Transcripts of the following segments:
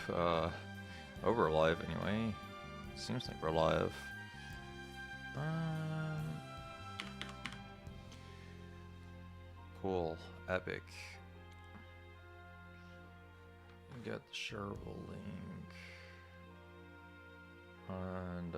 Oh, we're live anyway. Seems like we're live. Cool. Epic. Get the shareable link. And,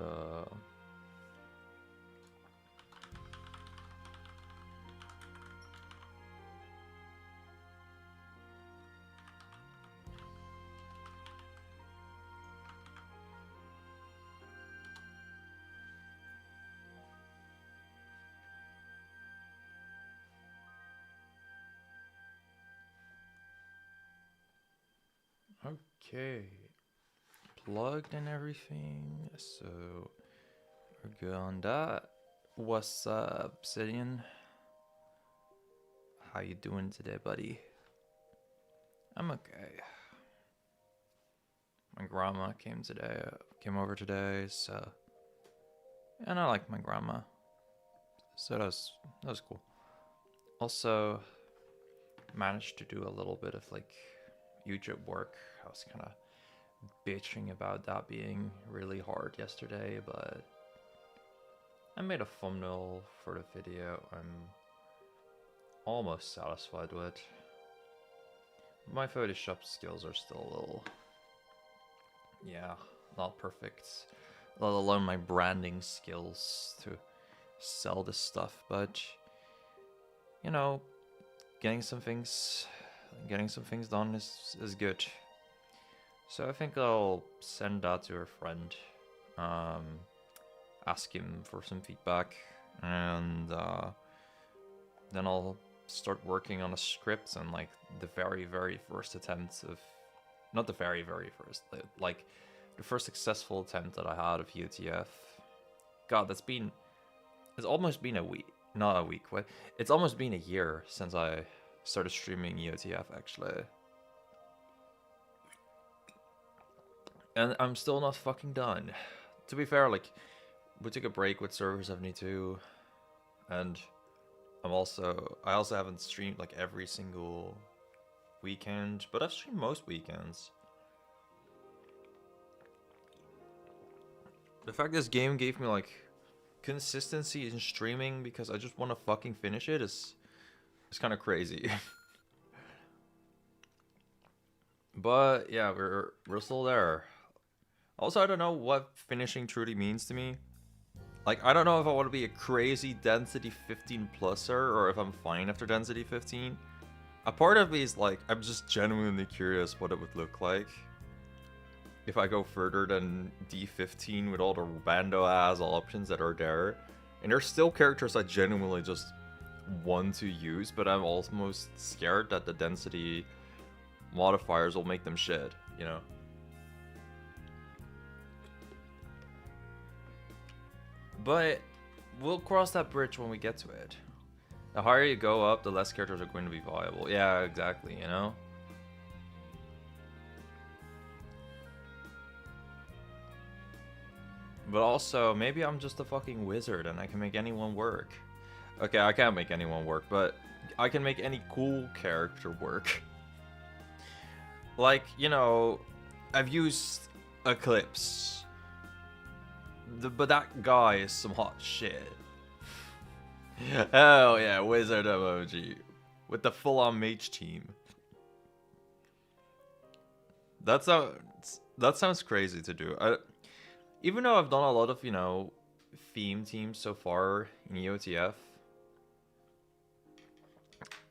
okay. Plugged and everything, so we're good on that. What's up, Obsidian? How you doing today, buddy? I'm okay. My grandma came over today, so, and I like my grandma, so that was cool. Also, managed to do a little bit of like YouTube work. I was kind of bitching about that being really hard yesterday, but I made a thumbnail for the video I'm almost satisfied with. My Photoshop skills are still a little, yeah, not perfect, let alone my branding skills to sell this stuff, but you know, getting some things done is good. So I think I'll send that to a friend, ask him for some feedback, and then I'll start working on a script and like the very first attempt of, not the very first, like the first successful attempt that I had of UTF. God, it's almost been a week, not a week, what? It's almost been a year since I started streaming UTF actually. And I'm still not fucking done. To be fair, like, we took a break with Server 72, and I also haven't streamed like every single weekend, but I've streamed most weekends. The fact this game gave me like consistency in streaming because I just want to fucking finish it is kind of crazy. But yeah, we're still there. Also, I don't know what finishing truly means to me. Like, I don't know if I want to be a crazy density 15 pluser or if I'm fine after density 15. A part of me is like, I'm just genuinely curious what it would look like if I go further than D15 with all the rando ass options that are there. And there's still characters I genuinely just want to use, but I'm almost scared that the density modifiers will make them shit, you know? But we'll cross that bridge when we get to it. The higher you go up, the less characters are going to be viable. Yeah, exactly, you know? But also, maybe I'm just a fucking wizard and I can make anyone work. Okay, I can't make anyone work, but I can make any cool character work. Like, you know, I've used Eclipse. But that guy is some hot shit. Hell yeah, wizard emoji. With the full-on mage team. That sounds crazy to do. Even though I've done a lot of, you know, theme teams so far in EOTF,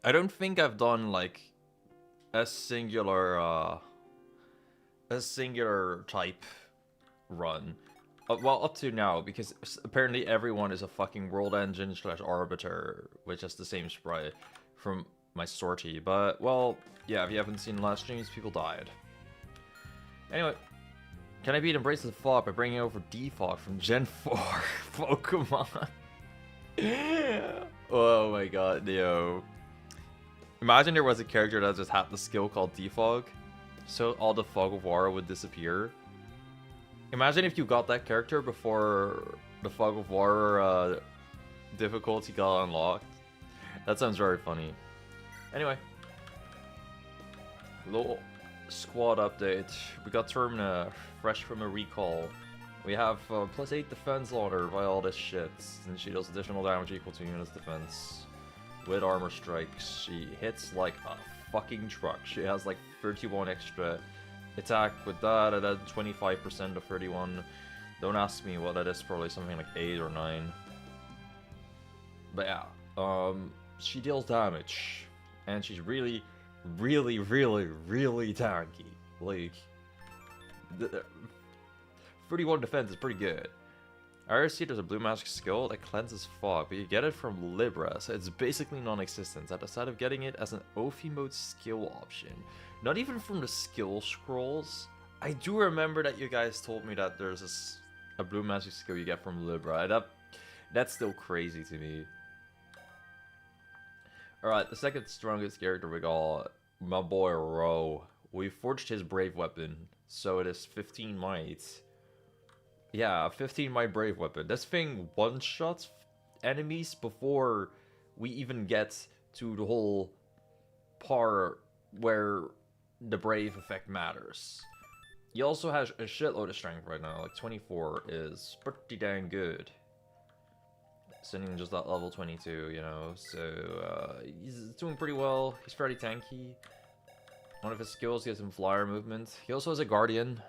I don't think I've done like a singular type run. Well, up to now, because apparently everyone is a fucking World Engine / Arbiter, which is the same sprite from my sortie. But, well, yeah, if you haven't seen the last streams, people died. Anyway, can I beat Embrace of the Fog by bringing over Defog from Gen 4 Pokemon? Oh my god, yo. Imagine there was a character that just had the skill called Defog, so all the Fog of War would disappear. Imagine if you got that character before the Fog of War difficulty got unlocked. That sounds very funny. Anyway. Lol. Squad update. We got Termina, fresh from a recall. We have +8 defense on her by all this shit, and she does additional damage equal to unit's defense. With armor strikes, she hits like a fucking truck. She has like 31 extra attack with that, and then 25% of 31. Don't ask me what that is, probably something like 8 or 9. But yeah, she deals damage, and she's really, really, really, really tanky. Like, 31 defense is pretty good. I already see there's a blue magic skill that cleanses fog, but you get it from Libra, so it's basically non-existent. I decided of getting it as an Ophi mode skill option. Not even from the skill scrolls. I do remember that you guys told me that there's a blue magic skill you get from Libra. That's still crazy to me. Alright, the second strongest character we got, my boy Ro. We forged his brave weapon, so it is 15 might. Yeah, 15 might brave weapon. This thing one-shots enemies before we even get to the whole part where the brave effect matters. He also has a shitload of strength right now, like 24 is pretty dang good. Sitting just at level 22, you know, so he's doing pretty well. He's fairly tanky. One of his skills gives him flyer movement. He also has a guardian.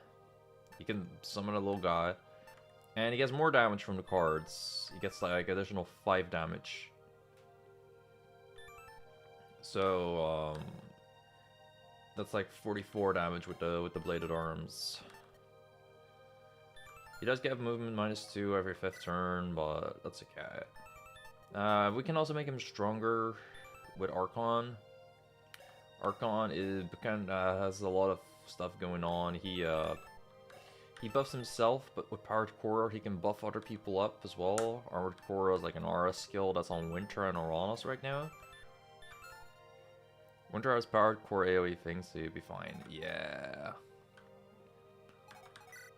He can summon a little guy. And he gets more damage from the cards. He gets like additional 5 damage. So that's like 44 damage with the bladed arms. He does get movement -2 every 5th turn, but that's okay. We can also make him stronger with Archon. Archon has a lot of stuff going on. He buffs himself, but with Powered Core, he can buff other people up as well. Armored Core is like an RS skill that's on Winter and Uranus right now. Winter has Powered Core AoE things, so you'll be fine. Yeah.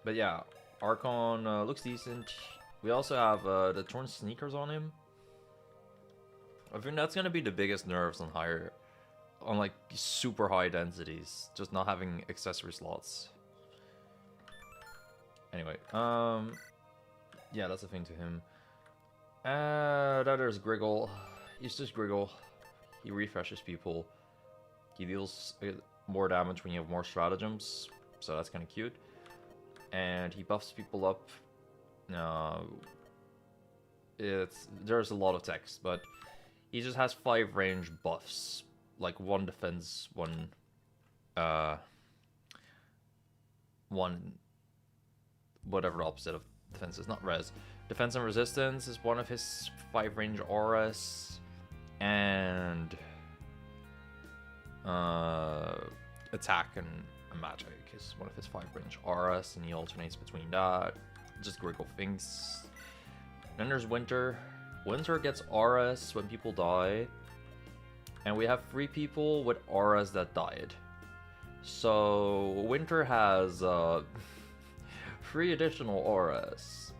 But yeah, Archon looks decent. We also have the Torn Sneakers on him. I think that's gonna be the biggest nerfs on like super high densities, just not having accessory slots. Anyway, yeah, that's the thing to him. Then there's Griggle. He's just Griggle. He refreshes people. He deals more damage when you have more stratagems, so that's kind of cute. And he buffs people up. There's a lot of text, but he just has 5 range buffs, like 1 defense, 1 whatever the opposite of defense is, not res. Defense and resistance is one of his 5 range auras, and attack and magic is one of his 5 range auras, and he alternates between that. Just Griggle things. Then there's Winter. Winter gets auras when people die, and we have 3 people with auras that died. So Winter has 3 additional auras.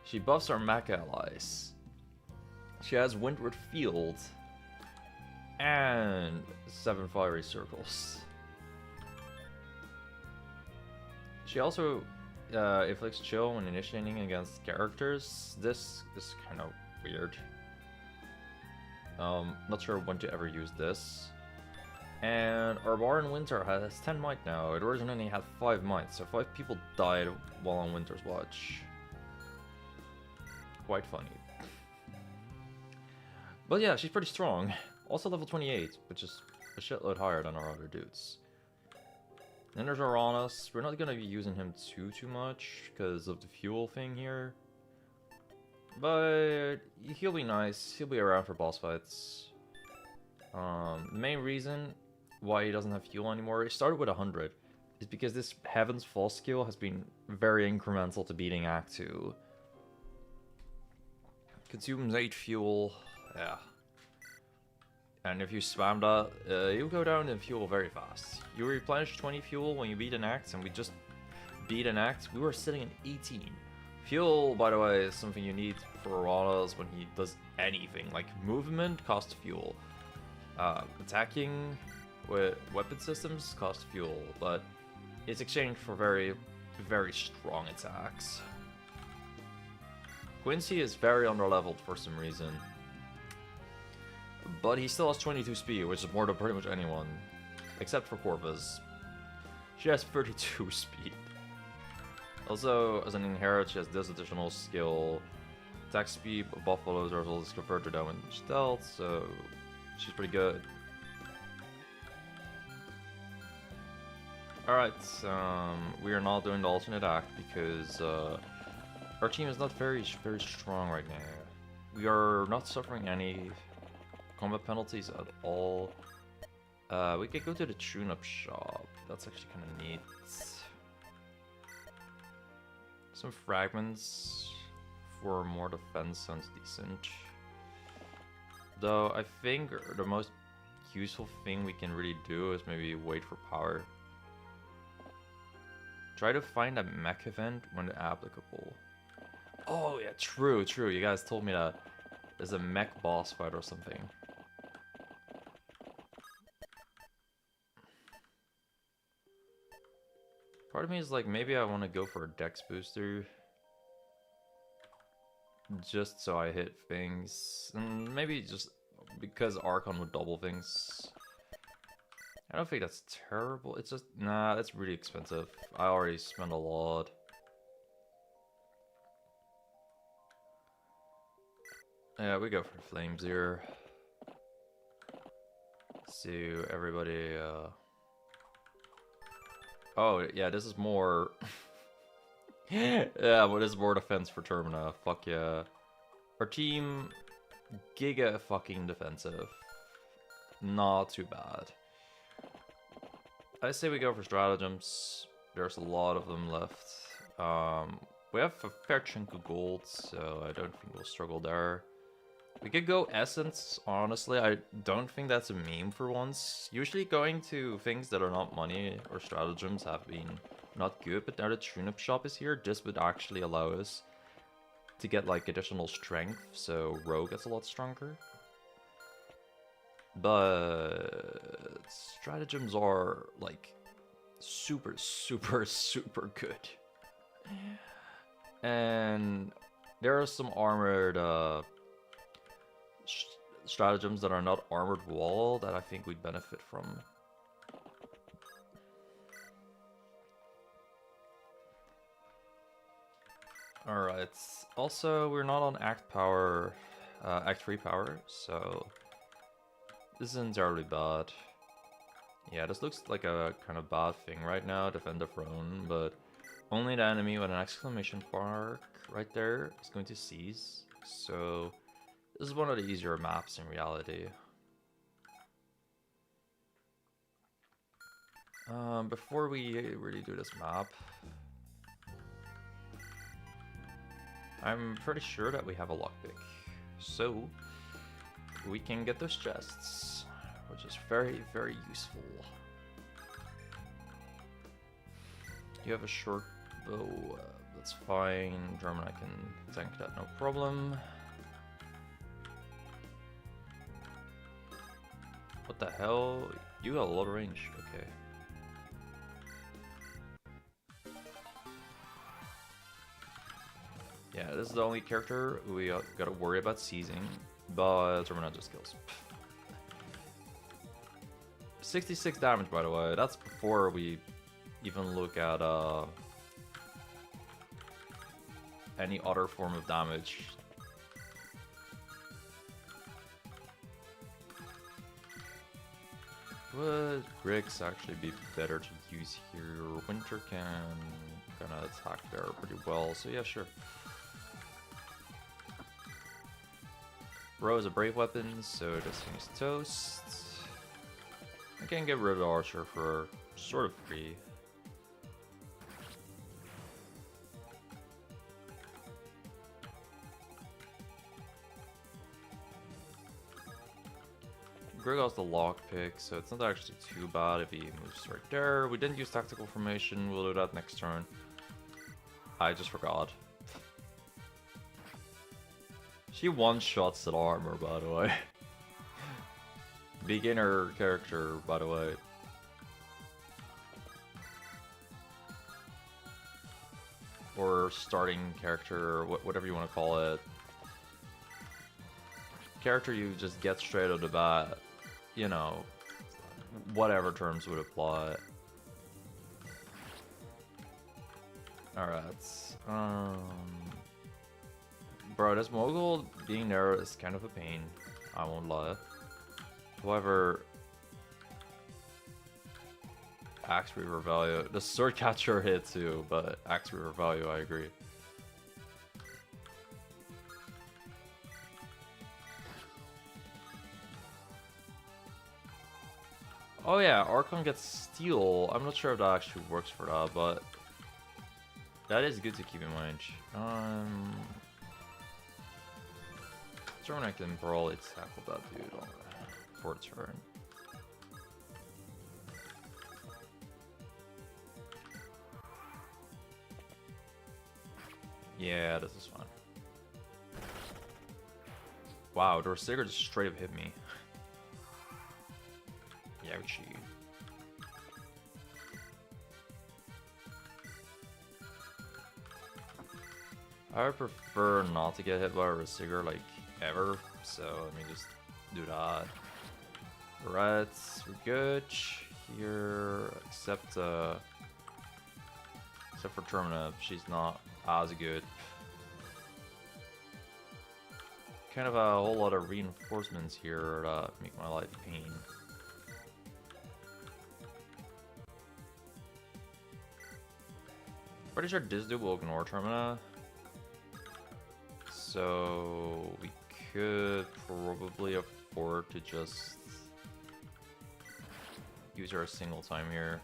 She buffs our Mech allies. She has Windward Field and 7 fiery circles. She also inflicts chill when initiating against characters. This is kind of weird. Not sure when to ever use this. And our bar in Winter has 10 might now. It originally had 5 might, so 5 people died while on Winter's Watch. Quite funny. But yeah, she's pretty strong. Also level 28, which is a shitload higher than our other dudes. Then there's Uranus. We're not gonna be using him too much because of the fuel thing here. But he'll be nice. He'll be around for boss fights. The main reason why he doesn't have fuel anymore, it started with 100, is because this Heaven's Fall skill has been very incremental to beating Act 2. Consumes 8 fuel, yeah. And if you spam that, you'll go down in fuel very fast. You replenish 20 fuel when you beat an act, and we just beat an act. We were sitting at 18. Fuel, by the way, is something you need for Uranus when he does anything. Like, movement costs fuel. Attacking with weapon systems cost fuel, but it's exchanged for very, very strong attacks. Quincy is very underleveled for some reason, but he still has 22 speed, which is more than pretty much anyone, except for Corvus. She has 32 speed. Also, as an inherit, she has this additional skill. Attack speed of Buffalo's result is converted to damage stealth, so she's pretty good. Alright, we are not doing the alternate act because our team is not very strong right now. We are not suffering any combat penalties at all. We could go to the tune-up shop. That's actually kind of neat. Some fragments for more defense sounds decent. Though I think the most useful thing we can really do is maybe wait for power. Try to find a mech event when applicable. Oh yeah, true. You guys told me that there's a mech boss fight or something. Part of me is like, maybe I want to go for a dex booster. Just so I hit things. And maybe just because Archon would double things. I don't think that's terrible. It's just, nah, that's really expensive. I already spent a lot. Yeah, we go for flames here. So everybody, oh, yeah, this is more... yeah, but this is more defense for Termina. Fuck yeah. Our team, giga fucking defensive. Not too bad. I say we go for stratagems. There's a lot of them left. We have a fair chunk of gold, so I don't think we'll struggle there. We could go essence, honestly. I don't think that's a meme for once. Usually going to things that are not money or stratagems have been not good, but now the tune-up shop is here, this would actually allow us to get like additional strength, so Rogue gets a lot stronger. But stratagems are like super good. And there are some armored stratagems that are not armored wall that I think we'd benefit from. Alright, also we're not on Act 3 power, so this isn't entirely bad. Yeah, this looks like a kind of bad thing right now, defend the throne, but only the enemy with an exclamation mark right there is going to seize, so this is one of the easier maps in reality. Before we really do this map, I'm pretty sure that we have a lockpick, so we can get those chests, which is very useful. You have a short bow, that's fine. German, I can tank that, no problem. What the hell? You got a lot of range, okay. Yeah, this is the only character we gotta worry about seizing, but Terminator just kills. 66 damage, by the way. That's before we even look at any other form of damage. Would Griggs actually be better to use here? Winter can kind of attack there pretty well, so yeah, sure. Row is a brave weapon, so this thing is toast. I can get rid of Archer for sort of free. Greg has the lockpick, so it's not actually too bad if he moves right there. We didn't use tactical formation, we'll do that next turn. I just forgot. She one-shots that armor, by the way. Beginner character, by the way. Or starting character, whatever you want to call it. Character you just get straight out of the bat. You know, whatever terms would apply. Alright. Bro, this mogul being there is kind of a pain. I won't lie. However, Axe Reaver value. The sword catcher hit too, but Axe Reaver value, I agree. Oh yeah, Archon gets steel. I'm not sure if that actually works for that, but that is good to keep in mind. Terminac can probably tackle that dude for turn. Yeah, this is fine. Wow, the Sigurd just straight up hit me. Yauchi. I would prefer not to get hit by a Resigger like ever, so let me just do that. Right, we're good here, except for Termina, she's not as good. Kind of a whole lot of reinforcements here that make my life pain. Pretty sure this dude will ignore Termina. So we could probably afford to just use her a single time here.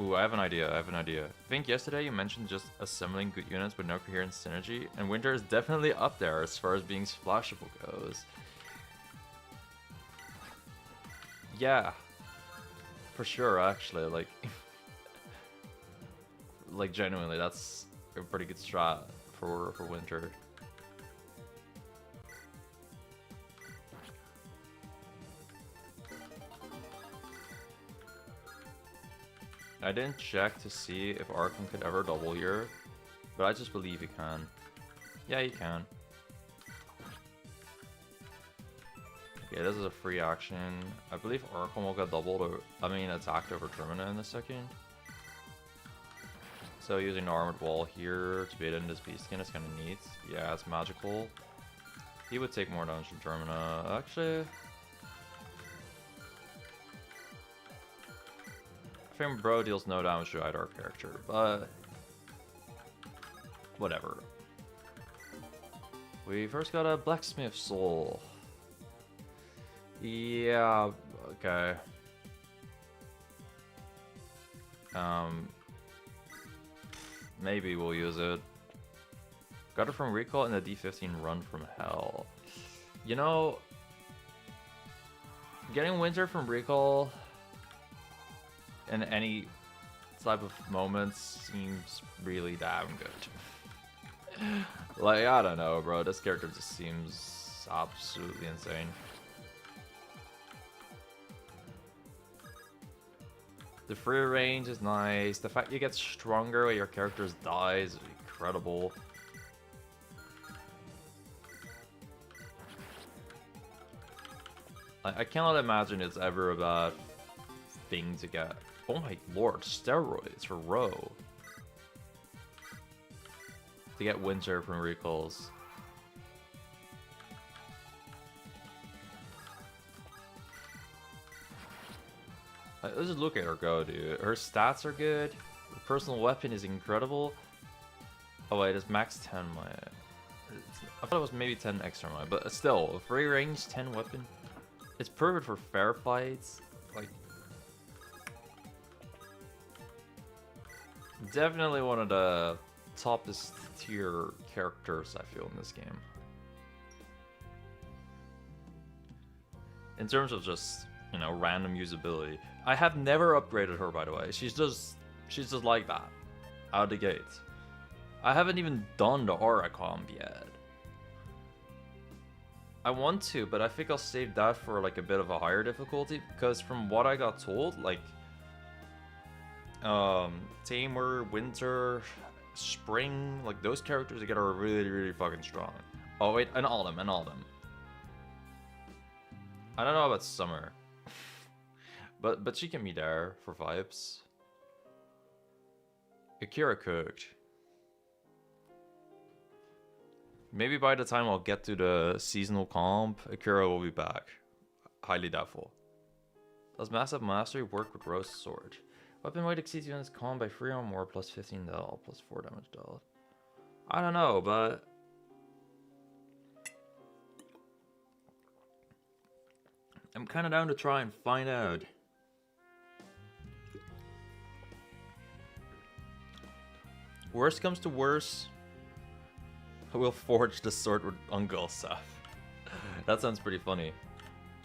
Ooh, I have an idea, I think yesterday you mentioned just assembling good units with no coherent synergy, and Winter is definitely up there as far as being splashable goes. Yeah. For sure, actually, like... like, genuinely, that's a pretty good strat for Winter. I didn't check to see if Arkham could ever double here, but I just believe he can. Yeah, he can. Okay, this is a free action. I believe Arkham will get doubled, or, I mean, attacked over Termina in a second. So using the Armored Wall here to bait in this Beastskin is kind of neat. Yeah, it's magical. He would take more damage from Termina. Actually, I think Bro deals no damage to either character, but whatever. We first got a Blacksmith Soul. Yeah, okay. Maybe we'll use it. Got it from Recall in the D15 Run from Hell. You know, getting Winter from Recall in any type of moments seems really damn good. Like, I don't know, bro. This character just seems absolutely insane. The free range is nice. The fact you get stronger when your characters die is incredible. I cannot imagine it's ever a bad thing to get. Oh my lord, steroids for Row. To get Winter from recalls. Let's just look at her go, dude. Her stats are good. Her personal weapon is incredible. Oh wait, it's max 10 my... I thought it was maybe 10 extra my, but still, free range 10 weapon. It's perfect for fair fights. Like, definitely one of the toppest tier characters I feel in this game. In terms of just, you know, random usability. I have never upgraded her, by the way. She's just like that, out of the gate. I haven't even done the aura comp yet. I want to, but I think I'll save that for like a bit of a higher difficulty, because from what I got told, like Tamer, Winter, Spring, like those characters together are really, really fucking strong. Oh wait, and Autumn. I don't know about Summer. but she can be there for vibes. Akira cooked. Maybe by the time I'll get to the seasonal comp, Akira will be back. Highly doubtful. Does Massive Mastery work with Rose Sword? Weapon weight exceeds units comp by 3 or more, plus 15 dealt, plus 4 damage dealt. I don't know, but... I'm kind of down to try and find out. Worst comes to worst, we'll forge the sword with Ungol stuff. That sounds pretty funny.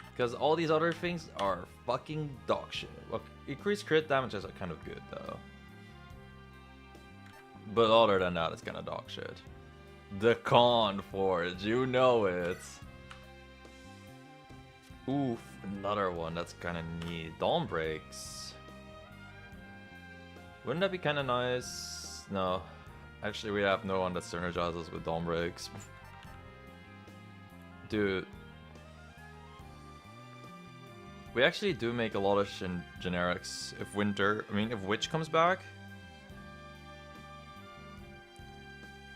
Because all these other things are fucking dog shit. Look, increased crit damage is kind of good though. But other than that, it's kind of dog shit. The Con Forge, you know it. Oof, another one that's kind of neat. Dawn Breaks. Wouldn't that be kind of nice? No. Actually, we have no one that synergizes with Dawn Breaks. Dude. We actually do make a lot of generics if if Witch comes back.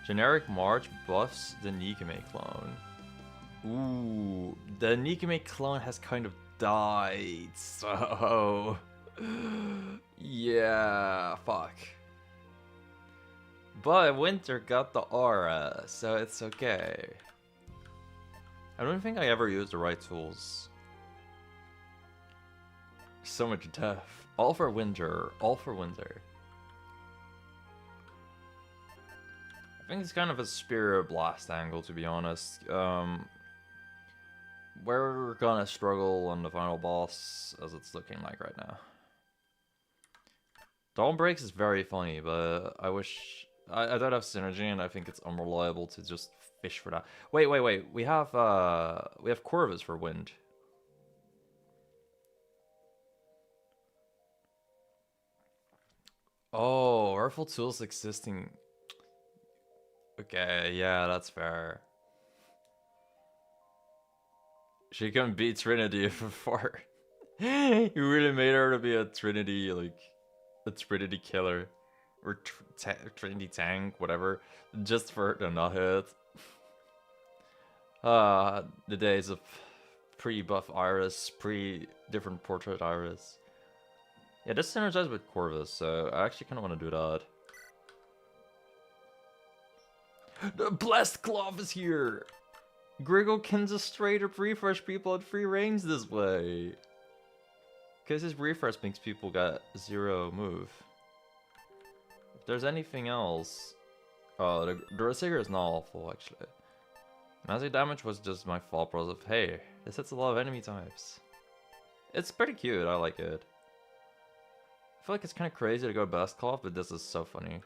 Generic March buffs the Nikame clone. Ooh, the Nikame clone has kind of died, so... yeah, fuck. But Winter got the aura, so it's okay. I don't think I ever used the right tools. So much death. All for Winter, all for Winter. I think it's kind of a Spirit Blast angle, to be honest. We're gonna struggle on the final boss, as it's looking like right now. Dawn Breaks is very funny, but I wish... I don't have synergy, and I think it's unreliable to just fish for that. Wait. We have Corvus for wind. Oh, Earthful Tools existing. Okay, yeah, that's fair. She can beat Trinity before. You really made her to be a Trinity, like, a Trinity killer. Or Trinity tank, whatever. Just for her to not hit. The days of pre-buff Iris, pre-different portrait Iris. Yeah, this synergizes with Corvus, so I actually kind of want to do that. The Blessed Cloth is here! Griggle can just straight up refresh people at free range this way. Because his refresh makes people get 0 move. If there's anything else... Oh, the Rosiger is not awful, actually. Magic damage was just my thought process of, hey, this hits a lot of enemy types. It's pretty cute, I like it. I feel like it's kind of crazy to go Blessed Cloth, but this is so funny.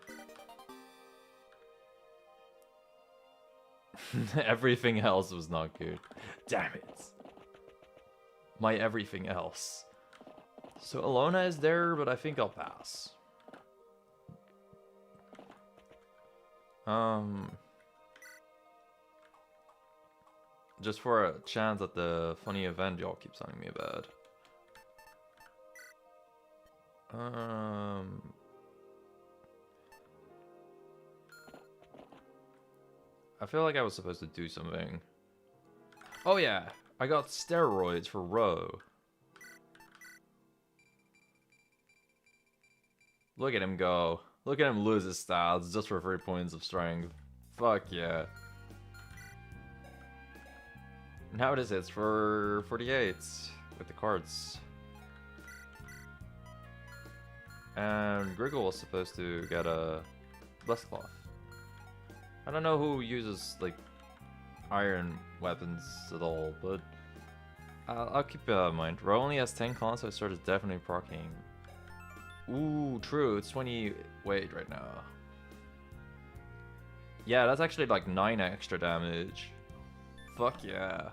Everything else was not good. Damn it. My everything else. So Alona is there, but I think I'll pass. Just for a chance at the funny event y'all keep telling me about. I feel like I was supposed to do something. Oh yeah, I got steroids for Ro. Look at him go. Look at him lose his stats just for 3 points of strength. Fuck yeah. Now it is hits for 48 with the cards. And Griggle was supposed to get a Blessed Cloth. I don't know who uses, like, iron weapons at all, but I'll keep that in mind. Ro only has 10 cons, so I started definitely proccing. Ooh, true, it's 20 weight right now. Yeah, that's actually like 9 extra damage. Fuck yeah.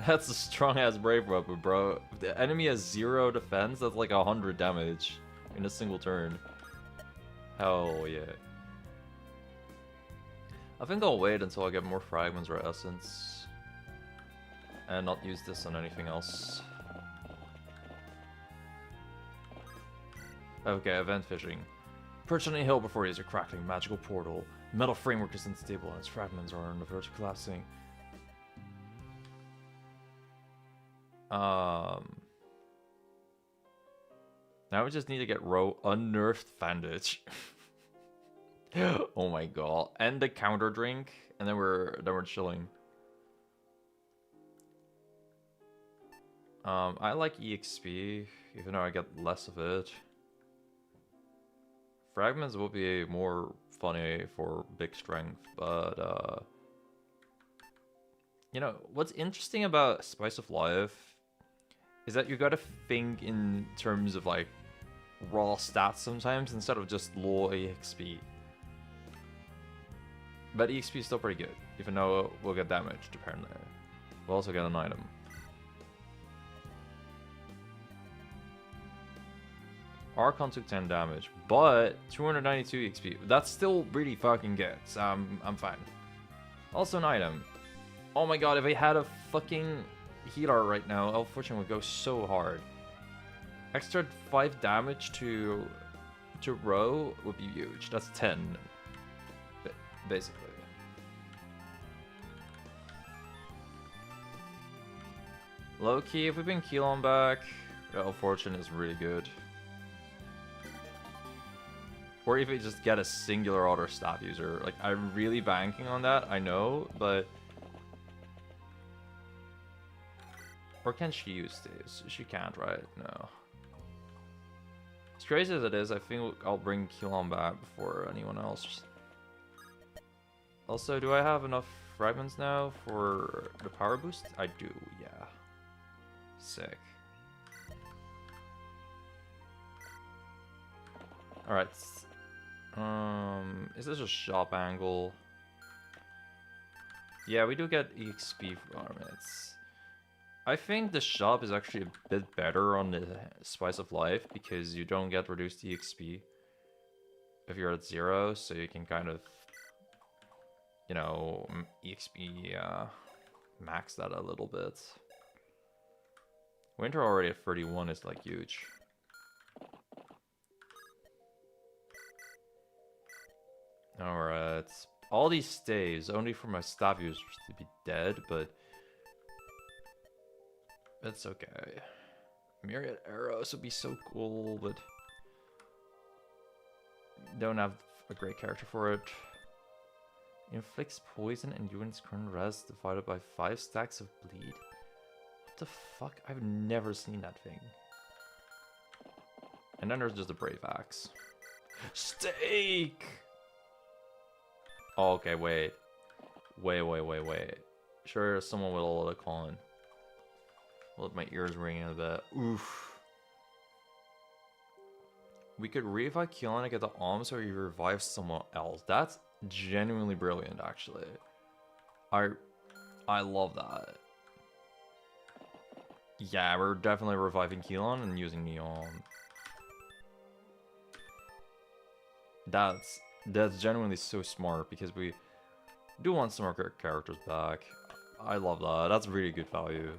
That's a strong ass brave weapon, bro. If the enemy has 0 defense, that's like 100 damage in a single turn. Hell yeah. I think I'll wait until I get more fragments or essence. And not use this on anything else. Okay, event fishing. Perched on a hill before you is a crackling magical portal. The metal framework is unstable and its fragments are on the verge of collapsing. Now we just need to get Row unnerved bandage. Oh my god. And the counter drink, and then we're chilling. I like EXP, even though I get less of it. Fragments will be more funny for big strength, but you know, what's interesting about Spice of Life is that you gotta think in terms of like raw stats sometimes instead of just low EXP. But EXP is still pretty good, even though we'll get damaged apparently. We'll also get an item. Archon took 10 damage, but 292 XP. That's still really fucking good, so I'm fine. Also an item. Oh my god, if I had a fucking healer right now, Elfortune would go so hard. Extra 5 damage to Row would be huge. That's 10, basically. Low key, if we bring Keelon back, Elfortune is really good. Or if we just get a singular auto staff user. Like, I'm really banking on that, I know, but... Or can she use this? She can't, right? No. As crazy as it is, I think I'll bring Keelon back before anyone else. Also, do I have enough fragments now for the power boost? I do, yeah. Sick. Alright. Is this a shop angle? Yeah, we do get EXP from it. I think the shop is actually a bit better on the Spice of Life because you don't get reduced EXP if you're at 0, so you can kind of, you know, EXP max that a little bit. Winter already at 31 is like huge. Alright. All these stays only for my staff users to be dead, but it's okay. Myriad arrows would be so cool, but don't have a great character for it. Inflicts poison and endurance current rest divided by 5 stacks of bleed. What the fuck? I've never seen that thing. And then there's just a brave axe. Steak! Oh, okay, wait. Wait. Sure, someone will let a call in. Let my ears ring in a bit. Oof. We could revive Keelon and get the alms, or you revive someone else. That's genuinely brilliant, actually. I love that. Yeah, we're definitely reviving Keelon and using Neon. That's genuinely so smart because we do want some of our characters back. I love that. That's really good value.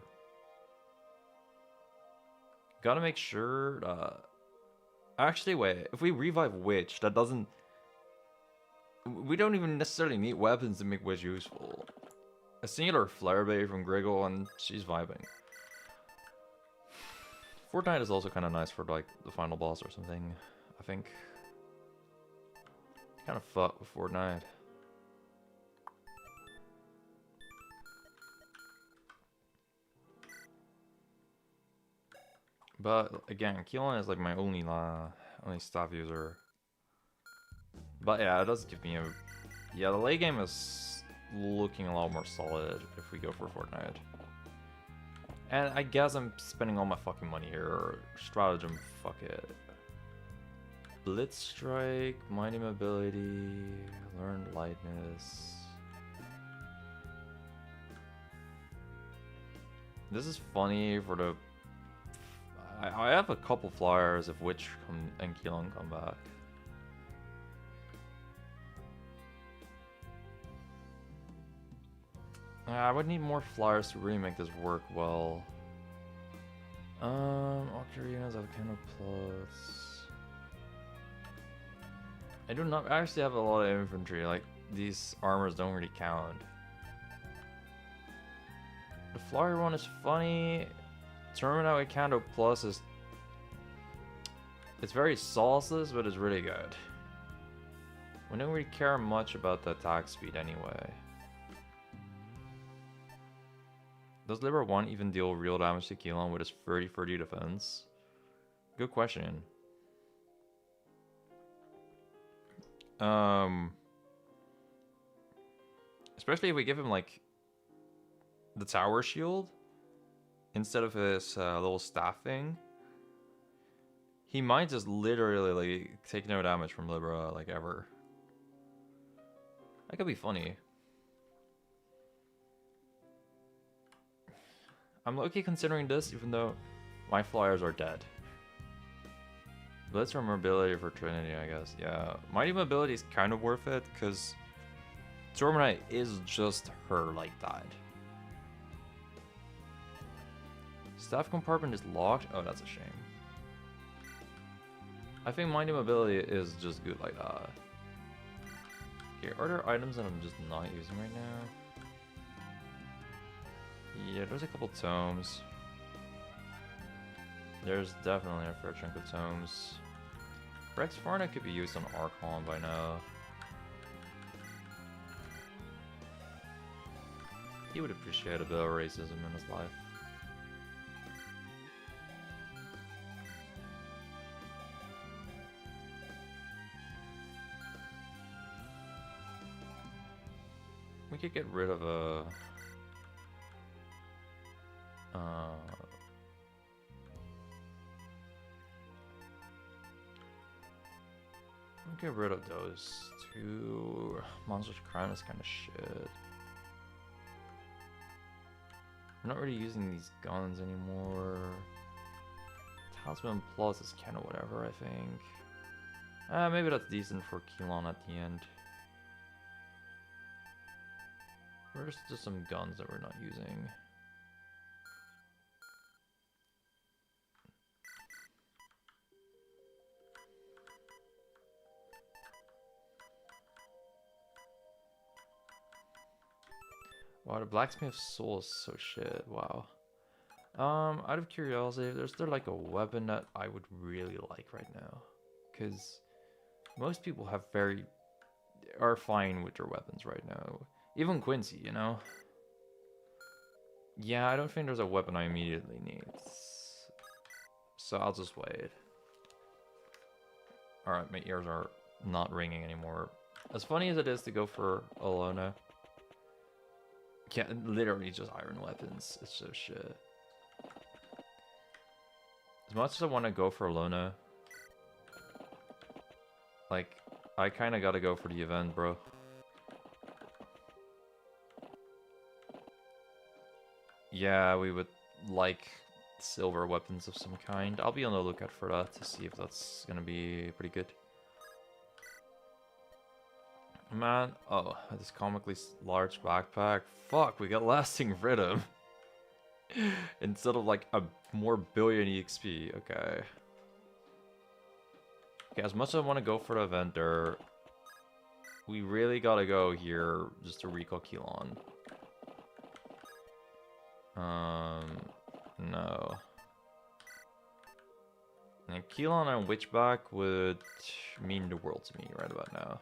Gotta make sure actually, wait. If we revive Witch, that doesn't... We don't even necessarily need weapons to make Witch useful. A singular Flare Bay from Griggle and she's vibing. Fortnite is also kind of nice for like the final boss or something, I think. Kind of fuck with Fortnite. But again, Keelon is like my only staff user. But yeah, it does give me a... Yeah, the late game is looking a lot more solid if we go for Fortnite. And I guess I'm spending all my fucking money here. Stratagem, fuck it. Blitz Strike, Mighty Mobility, Learned Lightness. This is funny for the... I have a couple flyers if Witch and Keelan come back. I would need more flyers to really make this work well. Octarinas, Volcano Plus. I do not actually have a lot of infantry, like these armors don't really count. The flyer one is funny. Terminal Canto Plus is... It's very sauceless, but it's really good. We don't really care much about the attack speed anyway. Does Libra 1 even deal real damage to Keelan with his 30-30 defense? Good question. Especially if we give him like the tower shield instead of his little staff thing. He might just literally like take no damage from Libra like ever. That could be funny. I'm low-key considering this, even though my flyers are dead. Blitz or mobility for Trinity, I guess. Yeah, Mighty Mobility is kind of worth it, because Tormenite is just her like that. Staff compartment is locked? Oh, that's a shame. I think Mighty Mobility is just good like that. Okay, are there items that I'm just not using right now? Yeah, there's a couple tomes. There's definitely a fair chunk of tomes. Rex Farna could be used on Archon by now. He would appreciate a bit of racism in his life. We could get rid of a... get rid of those two. Monsters Crown is kind of shit. I'm not really using these guns anymore. Talisman Plus is kind of whatever, I think. Maybe that's decent for Keelan at the end. Where's just some guns that we're not using? Wow, the Blacksmith's Soul is so shit. Wow. Out of curiosity, is there like a weapon that I would really like right now? Because most people are fine with their weapons right now. Even Quincy, you know? Yeah, I don't think there's a weapon I immediately need. So I'll just wait. Alright, my ears are not ringing anymore. As funny as it is to go for Alona. Yeah, literally just iron weapons. It's so shit. As much as I want to go for Alona, like, I kind of gotta go for the event, bro. Yeah, we would like silver weapons of some kind. I'll be on the lookout for that to see if that's gonna be pretty good. Man, oh, this comically large backpack. Fuck, we got lasting rhythm. Instead of like a more billion EXP. Okay. Okay, as much as I want to go for the event there, we really gotta go here just to recall Keelan. No. And Keelan and Witchback would mean the world to me right about now.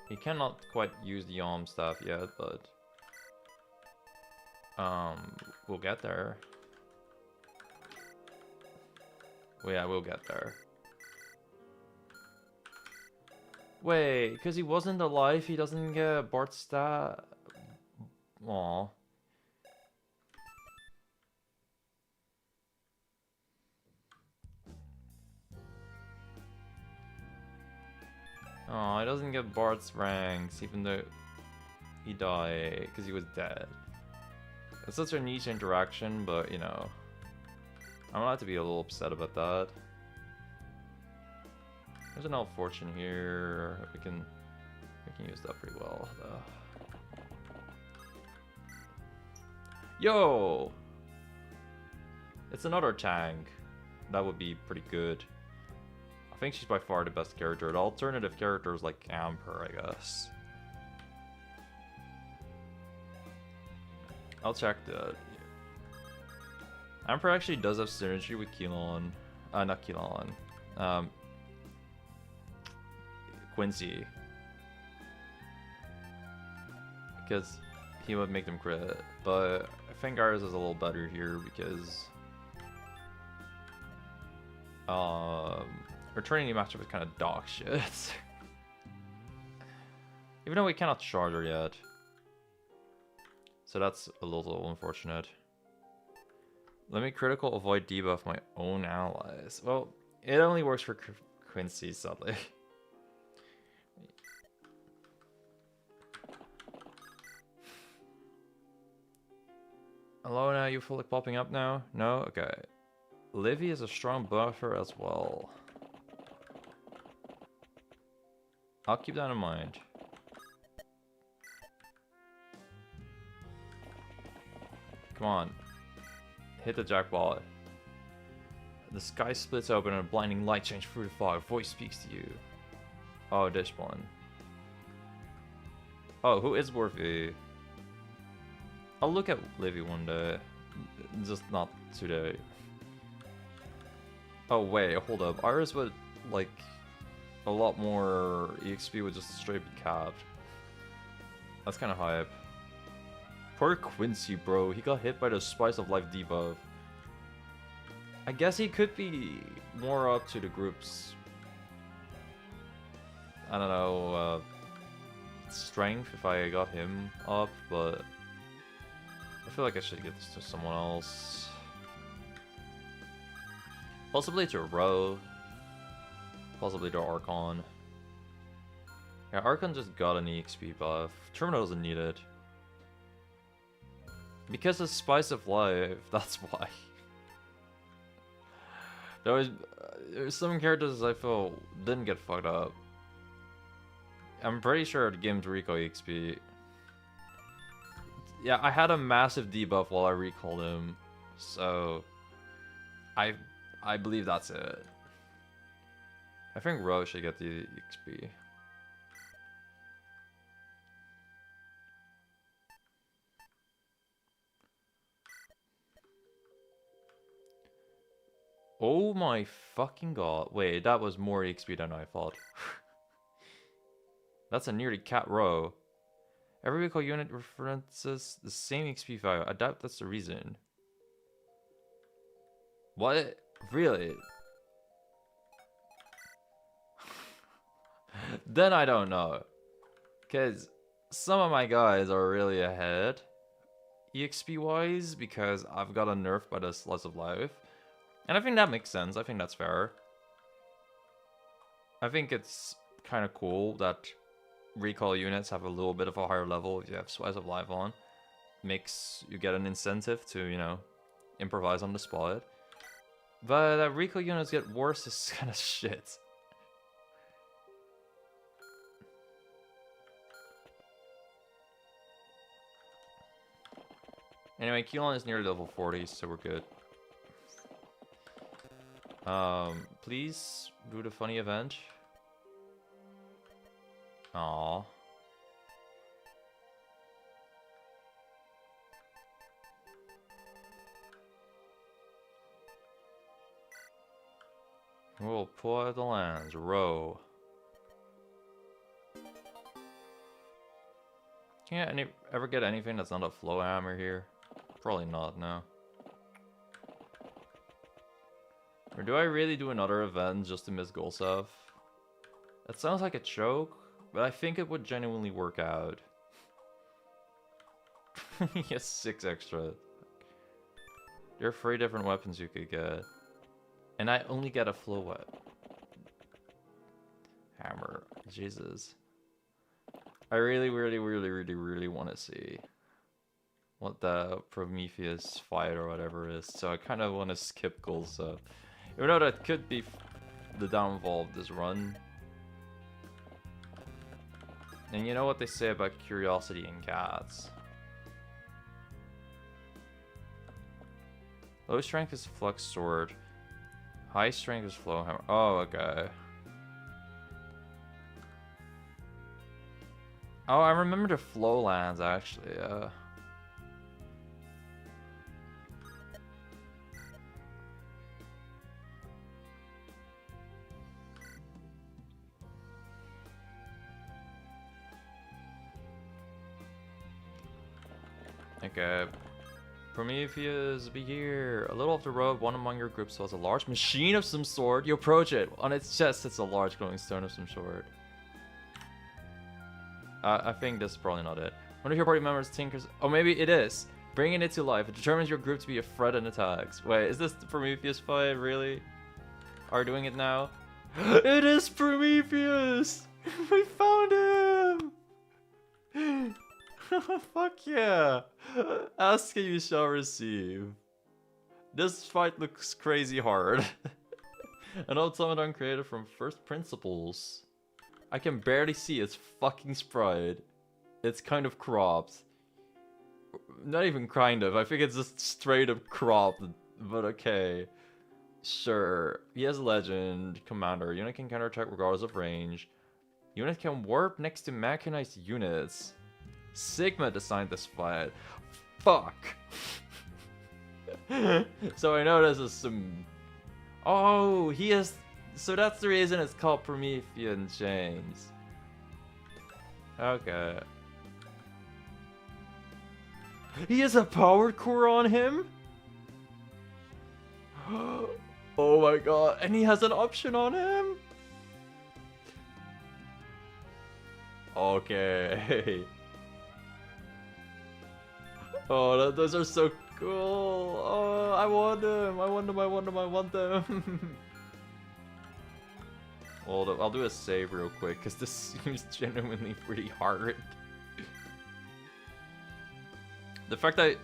He cannot quite use the arm staff yet, but we'll get there. Well, yeah, we'll get there. Wait, because he wasn't alive, he doesn't get Bart's staff. Aww. Oh, he doesn't get Bart's ranks, even though... He died because he was dead. It's such a niche interaction, but you know, I'm allowed to be a little upset about that. There's an Elf Fortune here. We can use that pretty well, though. Yo! It's another tank. That would be pretty good. I think she's by far the best character. The alternative character is like Amber, I guess. I'll check that. Amber actually does have synergy with Keelan. Not Keelan. Quincy. Because he would make them crit. But I think ours is a little better here because our Trinity matchup is kind of dog shit. Even though we cannot charge her yet. So that's a little unfortunate. Let me critical avoid debuff my own allies. Well, it only works for Quincy, sadly. Hello, now you fully popping up now? No? Okay. Livy is a strong buffer as well. I'll keep that in mind. Come on. Hit the jackpot. The sky splits open and a blinding light changes through the fog. A voice speaks to you. Oh, this one. Oh, who is worthy? I'll look at Livy one day. Just not today. Oh wait, hold up. Iris would like a lot more EXP would just straight be capped. That's kind of hype. Poor Quincy, bro. He got hit by the Spice of Life debuff. I guess he could be more up to the group's, I don't know, strength if I got him up, but I feel like I should get this to someone else. Possibly to Ro. Possibly to Archon. Yeah, Archon just got an EXP buff. Terminal doesn't need it. Because of Spice of Life, that's why. There's some characters I feel didn't get fucked up. I'm pretty sure the game's Rico EXP. Yeah, I had a massive debuff while I recalled him, so I believe that's it. I think Ro should get the EXP. Oh my fucking god. Wait, that was more EXP than I thought. That's a nearly cat row. Every vehicle unit references the same XP value. I doubt that's the reason. What? Really? Then I don't know. Because some of my guys are really ahead EXP wise because I've got a nerf by the Slice of Life. And I think that makes sense. I think that's fair. I think it's kind of cool that recall units have a little bit of a higher level if you have Slice of Life on. Makes you get an incentive to, you know, improvise on the spot. But that recall units get worse is kind of shit. Anyway, Keelan is near level 40, so we're good. Please do the funny event. Aww. We'll pull out the lands. Row. Can you ever get anything that's not a flow hammer here? Probably not, no. Or do I really do another event just to miss Golsef? That sounds like a joke, but I think it would genuinely work out. He has 6 extra. There are 3 different weapons you could get. And I only get a flow weapon. Hammer. Jesus. I really want to see what the Prometheus fight or whatever is, so I kind of want to skip goals up. Even though that could be the downfall of this run. And you know what they say about curiosity in cats. Low strength is Flux Sword. High strength is Flow Hammer. Oh, okay. Oh, I remember the Flow lands actually, Okay. Prometheus, be here. A little off the road, one among your group saws a large machine of some sort. You approach it. On its chest sits a large glowing stone of some sort. I think this is probably not it. One of your party members tinkers... Oh, maybe it is. Bringing it to life. It determines your group to be a threat and attacks. Wait, is this the Prometheus fight? Really? Are we doing it now? It is Prometheus! We found him! Fuck yeah! Ask and you shall receive. This fight looks crazy hard. An automaton created from first principles. I can barely see its fucking sprite. It's kind of cropped. Not even kind of, I think it's just straight up cropped, but okay. Sure. He has a legend. Commander. Unit can counterattack regardless of range. Unit can warp next to mechanized units. Sigma designed this fight. Fuck. So I know this is some... Oh, he has... So that's the reason it's called Promethean Chains. Okay. He has a power core on him? Oh my god, and he has an option on him? Okay. Oh, those are so cool. Oh, I want them. I want them. I want them. I want them. Well, I'll do a save real quick because this seems genuinely pretty hard. The fact that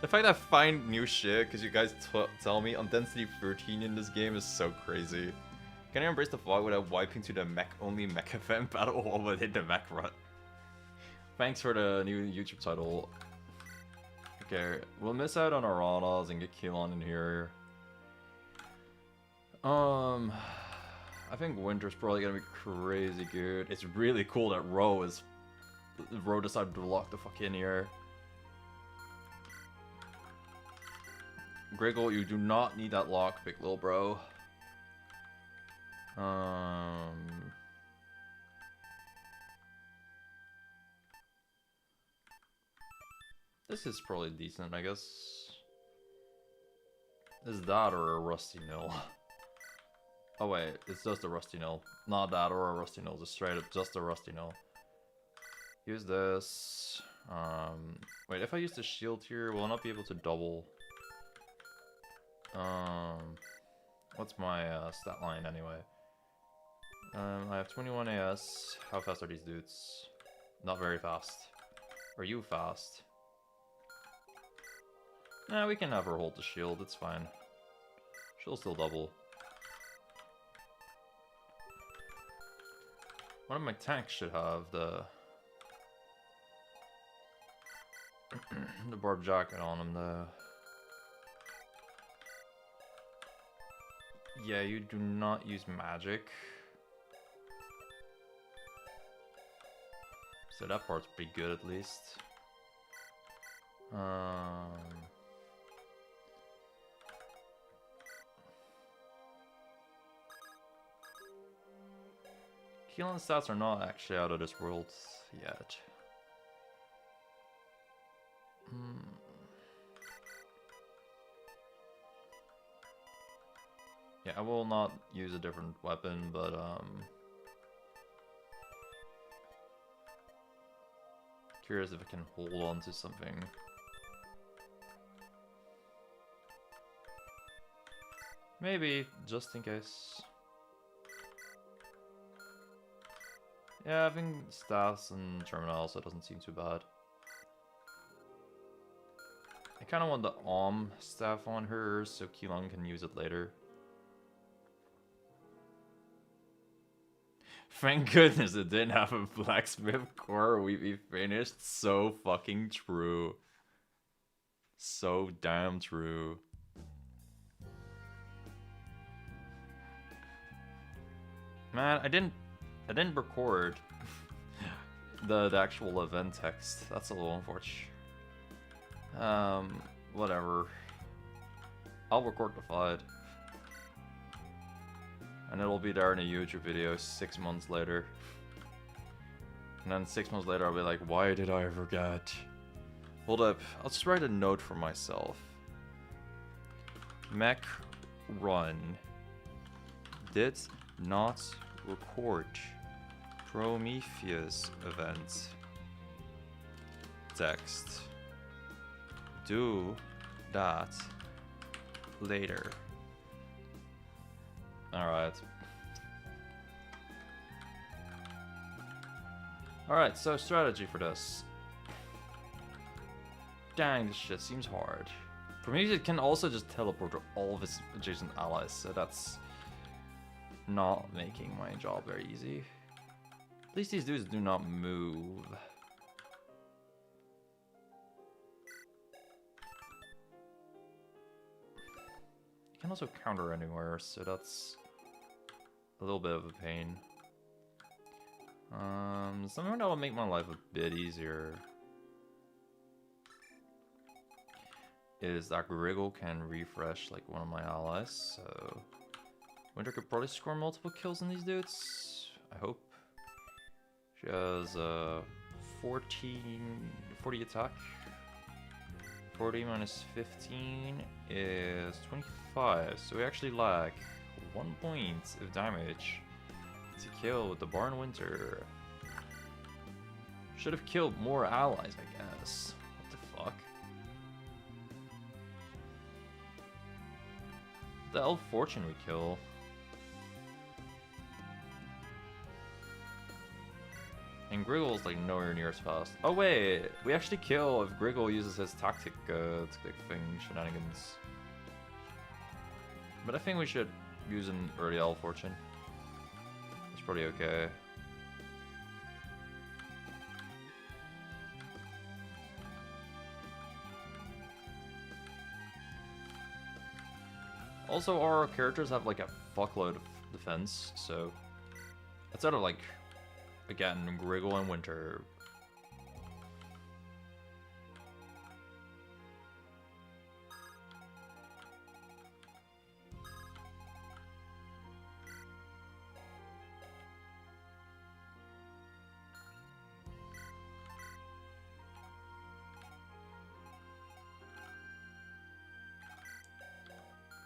I find new shit because you guys tell me on Density 13 in this game is so crazy. Can I embrace the fog without wiping to the mech-only mech event battle while within the mech run? Thanks for the new YouTube title. Okay, we'll miss out on Aranas and get Keelan in here. I think Winter's probably gonna be crazy good. It's really cool that Ro decided to lock the fuck in here. Griggle, you do not need that lock, big little bro. This is probably decent, I guess. Is that or a Rusty Nil? Oh wait, it's just a Rusty Nil. Not that or a Rusty Nil, just straight up just a Rusty Nil. Use this. Wait, if I use the shield here, will I not be able to double? What's my stat line anyway? I have 21 AS. How fast are these dudes? Not very fast. Are you fast? Nah, we can have her hold the shield, it's fine. She'll still double. One of my tanks should have the the barb jacket on him though. Yeah, you do not use magic. So that part's pretty good at least. Keelan's stats are not actually out of this world yet. Yeah, I will not use a different weapon, but curious if I can hold on to something. Maybe, just in case. Yeah, having staffs and terminal also doesn't seem too bad. I kind of want the staff on her so Keelan can use it later. Thank goodness it didn't have a blacksmith core. We'd be finished. So fucking true. So damn true. Man, I didn't record the actual event text. That's a little unfortunate. Whatever. I'll record the fight. And it'll be there in a YouTube video 6 months later. And then 6 months later I'll be like, why did I forget? Hold up, I'll just write a note for myself. Mech run. Did not record Prometheus event. Text. Do that later. Alright. Alright, so strategy for this. Dang, this shit seems hard. Prometheus can also just teleport to all of his adjacent allies, so that's not making my job very easy. At least these dudes do not move. You can also counter anywhere, so that's a little bit of a pain. Something that will make my life a bit easier is that Griggle can refresh like one of my allies, so Winter could probably score multiple kills on these dudes. I hope. She has 40 attack. 40 minus 15 is 25, so we actually lack 1 point of damage to kill with the Barn Winter. Should have killed more allies, I guess. What the fuck? The Elf Fortune we kill. And Griggle's like nowhere near as fast. Oh wait, we actually kill if Griggle uses his tactic thing, shenanigans. But I think we should use an early Elf Fortune. It's pretty okay. Also, our characters have like a fuckload of defense, so instead of like, again, Griggle and Winter.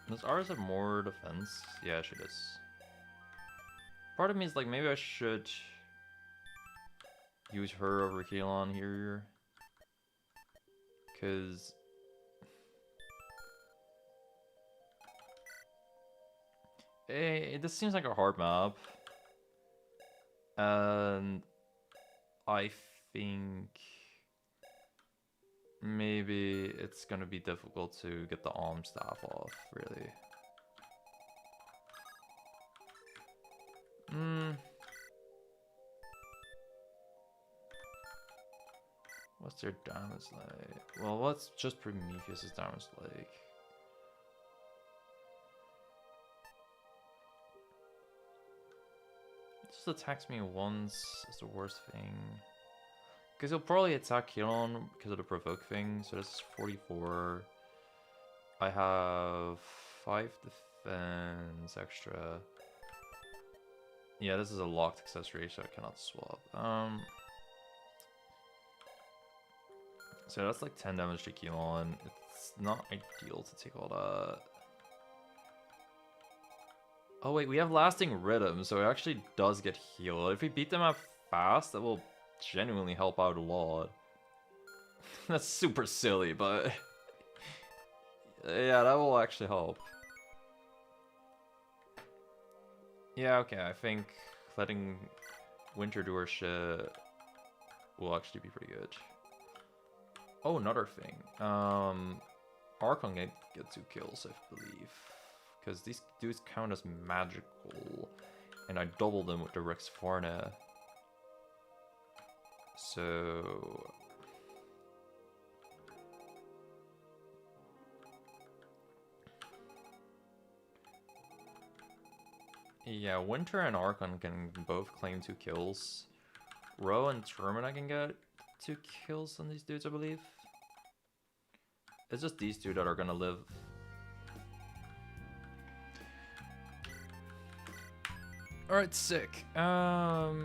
Does ours have more defense? Yeah, she does. Part of me is like, maybe I should use her over Keelan here. Because this seems like a hard map. And I think maybe it's gonna be difficult to get the Alm Staff off, really. What's their damage like? Well, what's just Prometheus' damage like? It just attacks me once is the worst thing. Because he'll probably attack Keelan because of the provoke thing, so this is 44. I have 5 defense extra. Yeah, this is a locked accessory, so I cannot swap. So that's like 10 damage to Keelan. It's not ideal to take all that. Oh wait, we have lasting rhythm, so it actually does get healed. If we beat them up fast, that will genuinely help out a lot. That's super silly, but yeah, that will actually help. Yeah, okay, I think letting Winter Door shit will actually be pretty good. Oh, another thing. Archon can get 2 kills, I believe. Because these dudes count as magical. And I double them with the Rex Farna. So... yeah, Winter and Archon can both claim 2 kills. Ro and Termina can get 2 kills on these dudes, I believe. It's just these two that are gonna live. Alright, sick. Fight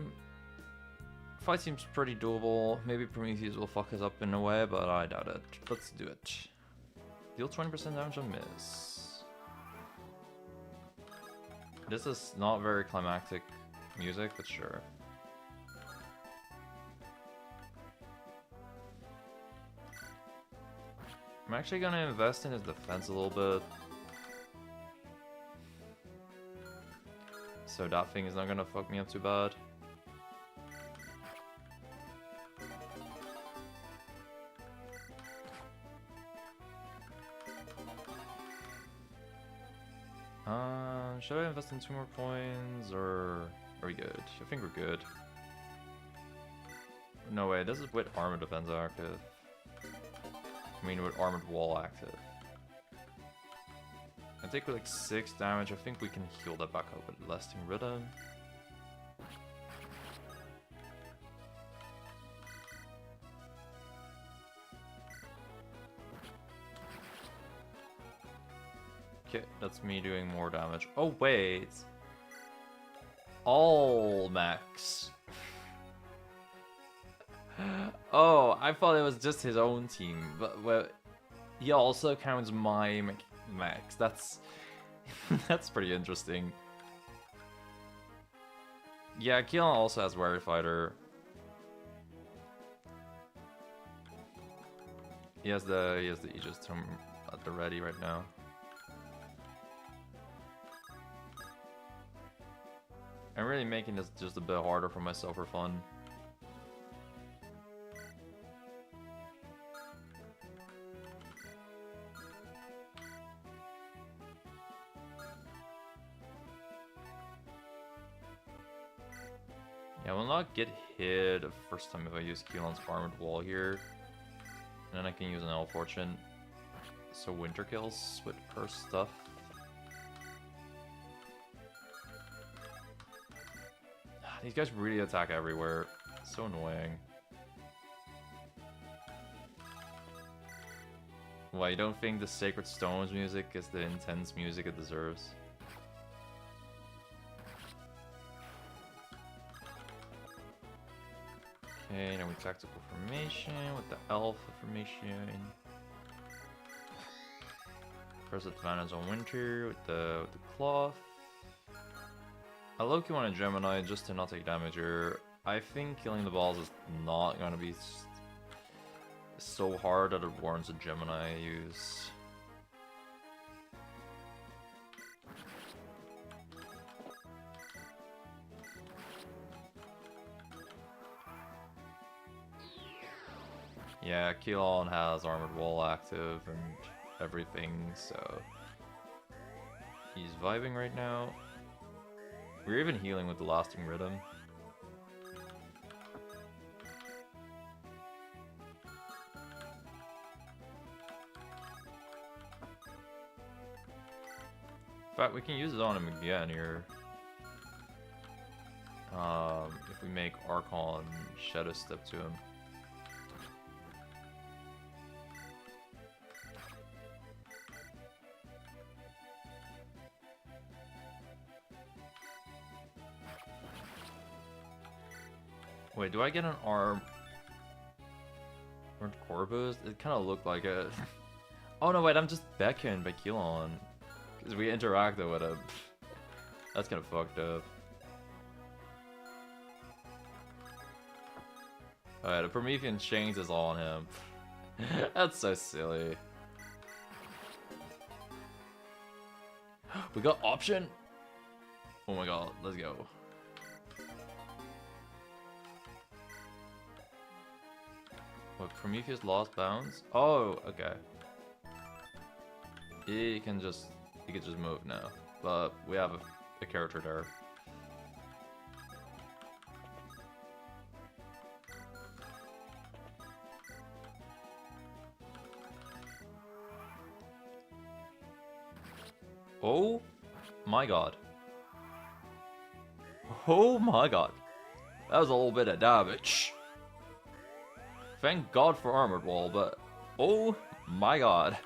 seems pretty doable. Maybe Prometheus will fuck us up in a way, but I doubt it. Let's do it. Deal 20% damage on miss. This is not very climactic music, but sure. I'm actually gonna invest in his defense a little bit. So that thing is not gonna fuck me up too bad. Should I invest in 2 more coins, or are we good? I think we're good. No way, this is with armor defense active. I mean with armored wall active. I take like 6 damage. I think we can heal that back up with lasting rhythm. Okay, that's me doing more damage. Oh wait, all max. Oh, I thought it was just his own team, but well, he also counts my max. That's that's pretty interesting. Yeah, Keelan also has Warrior Fighter. He has the Aegis Tomb at the ready right now. I'm really making this just a bit harder for myself for fun. Yeah, I will not get hit the first time if I use Keelan's Armored Wall here. And then I can use an L Fortune. So winter kills with her stuff. These guys really attack everywhere. It's so annoying. Why, you don't think the Sacred Stones music is the intense music it deserves? Okay, now we tactical formation with the Alpha formation. First advantage on winter with the cloth. I low-key want a Gemini just to not take damage here. I think killing the balls is not gonna be so hard that it warrants a Gemini use. Yeah, Keelan has Armored Wall active and everything, so he's vibing right now. We're even healing with the Lasting Rhythm. In fact, we can use it on him again here. If we make Archon Shadow Step to him. Wait, do I get an armed core boost? It kind of looked like it. Oh no, wait, I'm just beckoned by Keelan. Because we interacted with him. That's kind of fucked up. Alright, the Promethean Chains is all on him. That's so silly. We got option? Oh my god, let's go. What, Prometheus lost bounds? Oh, okay. He can just move now. But we have a character there. Oh my god. Oh my god. That was a little bit of damage. Thank god for Armored Wall, but oh my god.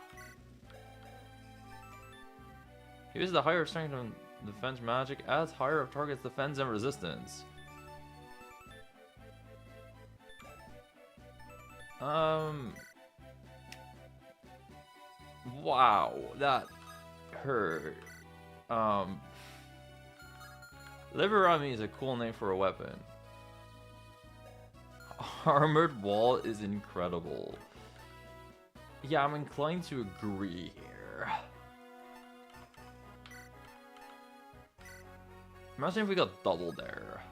Use the higher strength and defense magic, adds higher of target's defense and resistance. Wow, that hurt. Liberami is a cool name for a weapon. Armored Wall is incredible. Yeah, I'm inclined to agree here. Imagine if we got double there.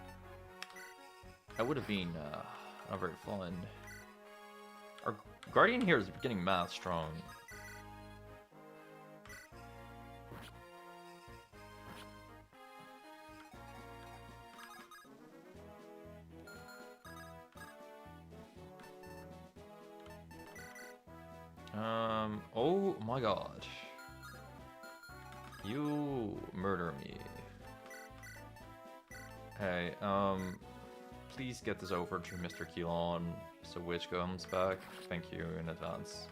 That would have been not very fun. Our Guardian here is getting mad strong. Oh my god. You murder me. Hey, please get this over to Mr. Keelon so Witch comes back. Thank you in advance.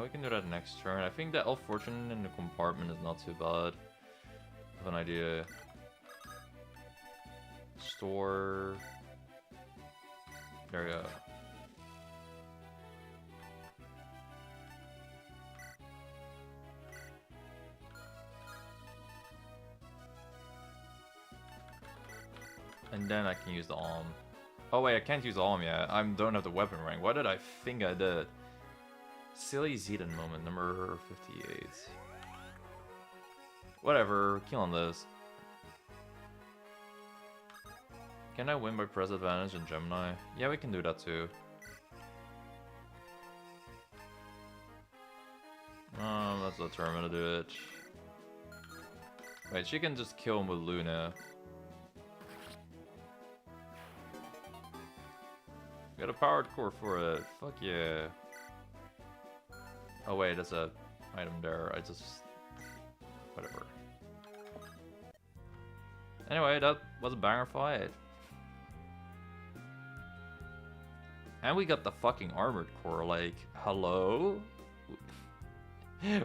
We can do that next turn. I think that Elf Fortune in the compartment is not too bad. I have an idea. Store. There we go. And then I can use the Alm. Oh wait, I can't use the Alm yet. I don't have the weapon rank. What did I think I did? Silly Zedon moment, number 58. Whatever, kill on this. Can I win by press advantage in Gemini? Yeah, we can do that too. Let's let Termina do it. Wait, she can just kill him with Luna. Got a powered core for it. Fuck yeah. Oh wait, there's a item there. I just... whatever. Anyway, that was a banger fight. And we got the fucking armored core, like, hello?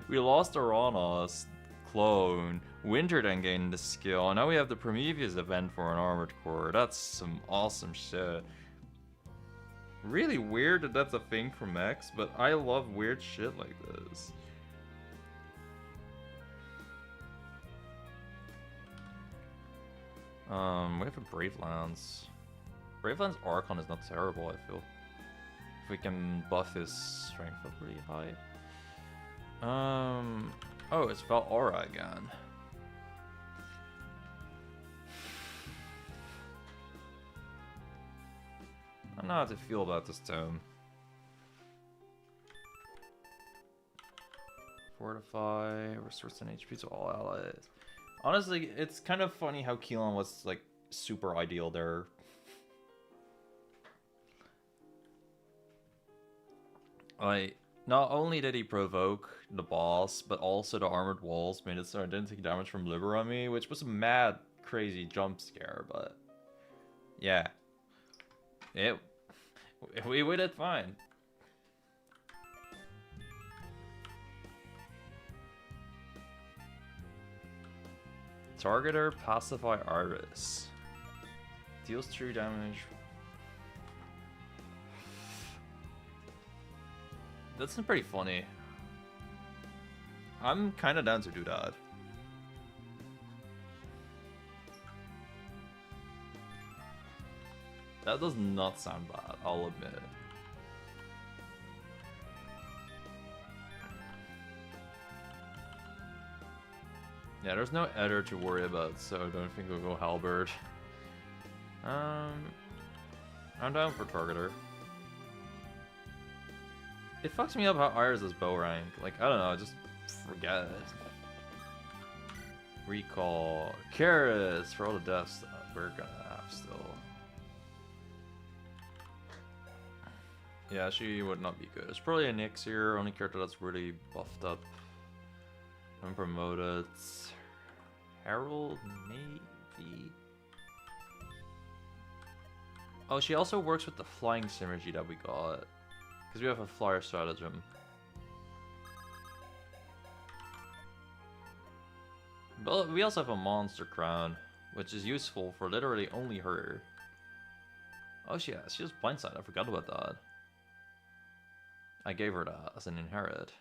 We lost Aranos clone, Winter then gained the skill, and now we have the Prometheus event for an armored core. That's some awesome shit. Really weird that that's a thing for mechs, but I love weird shit like this. We have a Brave Lance. Brave Lance Archon is not terrible, I feel. If we can buff his strength up really high. Oh, it's Val Aura again. I don't know how to feel about this tome. Fortify, restore 10 HP to all allies. Honestly, it's kind of funny how Keelan was like super ideal there. Like, not only did he provoke the boss, but also the armored walls made it so I didn't take damage from Liberami, which was a mad, crazy jump scare, but yeah. We did fine. Targeter, Pacify Iris. Deals true damage. That's pretty funny. I'm kind of down to do that. That does not sound bad, I'll admit it. Yeah, there's no Ether to worry about, so I don't think we'll go Halberd. I'm down for Targeter. It fucks me up how Iris is bow rank. Like, I don't know, just forget it. Recall. Karis for all the deaths that we're gonna have still. Yeah, she would not be good. It's probably an Nyx here, only character that's really buffed up and promoted. Herald, maybe? Oh, she also works with the flying synergy that we got. Because we have a flyer stratagem. But we also have a monster crown, which is useful for literally only her. Oh, she has blindside. I forgot about that. I gave her that as an inherit.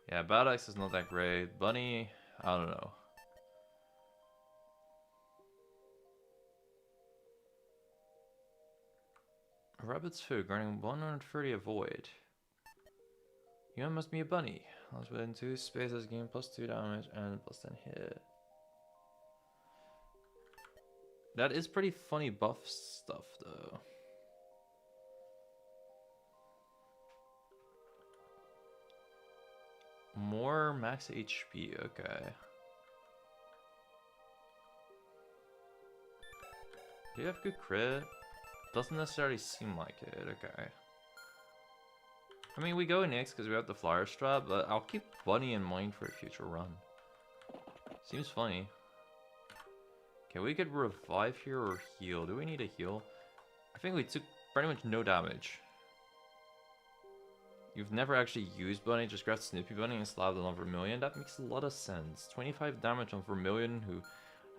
Yeah, Bad Axe is not that great. Bunny, I don't know. Rabbit's food, granting 130 avoid. You must be a bunny. Once within 2 spaces, gain +2 damage and +10 hit. That is pretty funny buff stuff, though. More max HP, okay. Do you have good crit? Doesn't necessarily seem like it, okay. I mean, we go Nyx because we have the flyer strap, but I'll keep Bunny in mind for a future run. Seems funny. Okay, we could revive here or heal. Do we need a heal? I think we took pretty much no damage. You've never actually used Bunny, just grabbed Snoopy Bunny and slapped it on Vermilion. That makes a lot of sense. 25 damage on Vermilion, who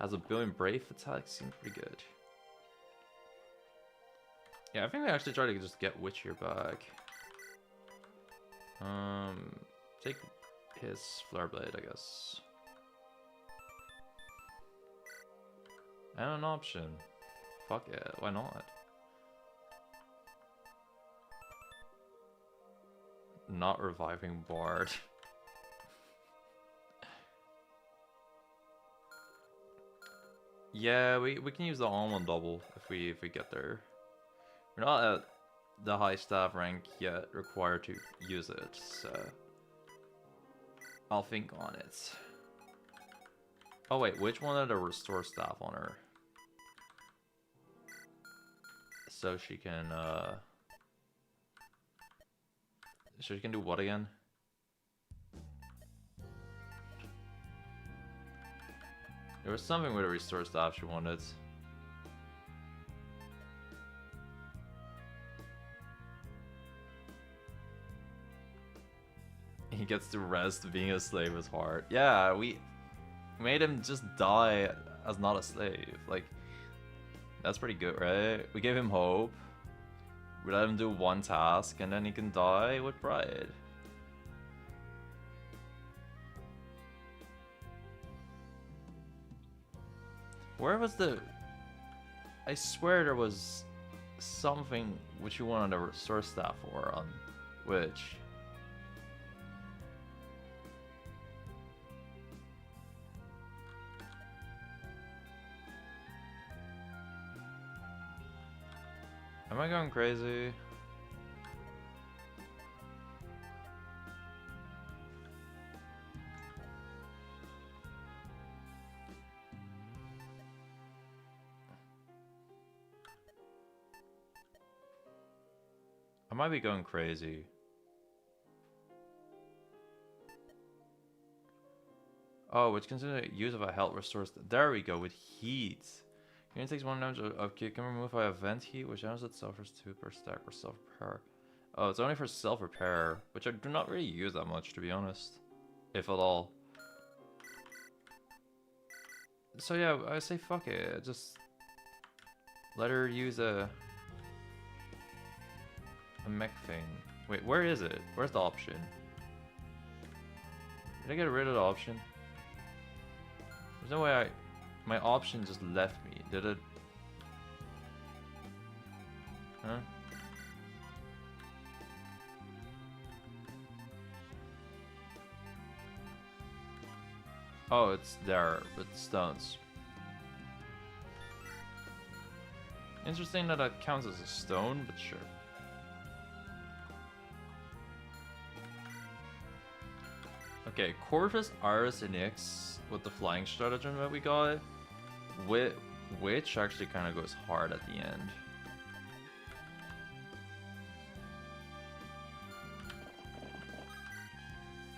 has a billion Brave attack, seems pretty good. Yeah, I think we actually try to just get Witch here back. Take his Flare Blade, I guess. And an option. Fuck it, why not? Not reviving Bard. Yeah, we can use the almond double if we get there. We're not at the high staff rank yet required to use it, so I'll think on it. Oh wait, which one had a restore staff on her? So she can do what again? There was something with a restore staff she wanted. He gets to rest being a slave is hard. Yeah, we made him just die as not a slave. Like, that's pretty good, right? We gave him hope. We let him do one task and then he can die with pride. Where was the... I swear there was something which you wanted a restore staff for on which... Am I going crazy? I might be going crazy. Oh, which consider use of a health restores. There we go, with heat. Unit takes 1 damage of kick, can remove by event heat, which damage itself for 2 per stack for self-repair. Oh, it's only for self-repair, which I do not really use that much, to be honest. If at all. So yeah, I say fuck it, just... let her use a mech thing. Wait, where is it? Where's the option? Did I get rid of the option? There's no way my option just left me. Did it? Huh? Oh, it's there with stones. Interesting that that counts as a stone, but sure. Okay, Corvus, Iris, and Nyx with the flying stratagem that we got, which actually kind of goes hard at the end.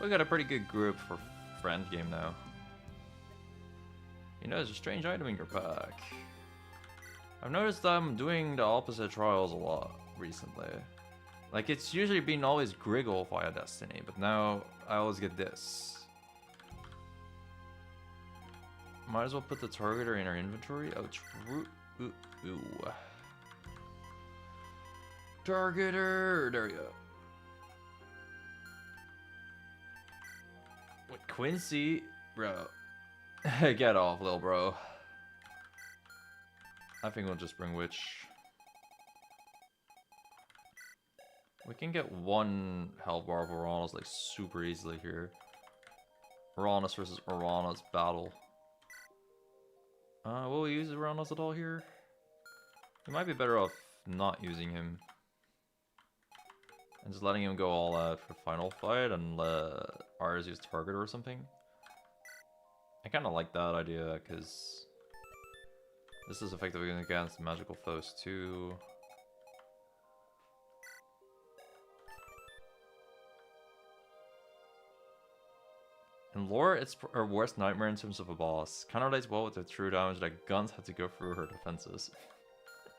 We got a pretty good group for friend game now. You know, there's a strange item in your pack. I've noticed I'm doing the opposite trials a lot recently. Like, it's usually been always Griggle via Destiny, but now I always get this. Might as well put the targeter in our inventory. Oh, true. Ooh. Targeter! There we go. Wait, Quincy? Bro. Get off, little bro. I think we'll just bring Witch. We can get one health bar of Uranus like super easily here. Uranus versus Uranus battle. Will we use Uranus at all here? We might be better off not using him. And just letting him go all out for final fight and let ours use target or something. I kind of like that idea because this is effective against magical foes too. In lore, it's our worst nightmare in terms of a boss. Kind of relates well with the true damage that guns had to go through her defenses.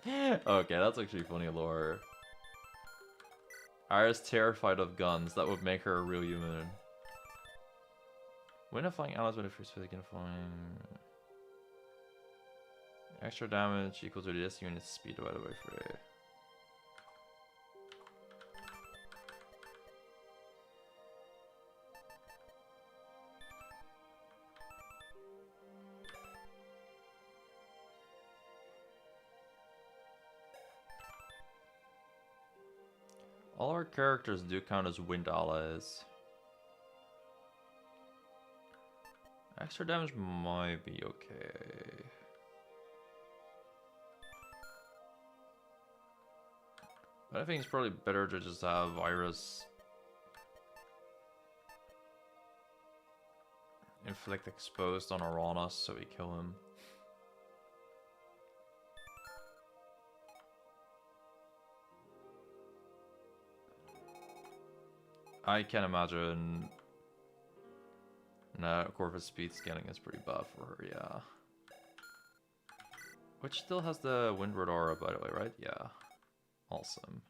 Okay, that's actually funny lore. Iris terrified of guns, that would make her a real human. When a flying allies when it first begin flying. Extra damage equal to this unit's speed by the way for it. All our characters do count as wind allies. Extra damage might be okay. But I think it's probably better to just have Iris inflict exposed on Uranus so we kill him. I can imagine Corvus speed scaling is pretty buff for her, yeah. Which still has the Windward aura, by the way, right? Yeah. Awesome.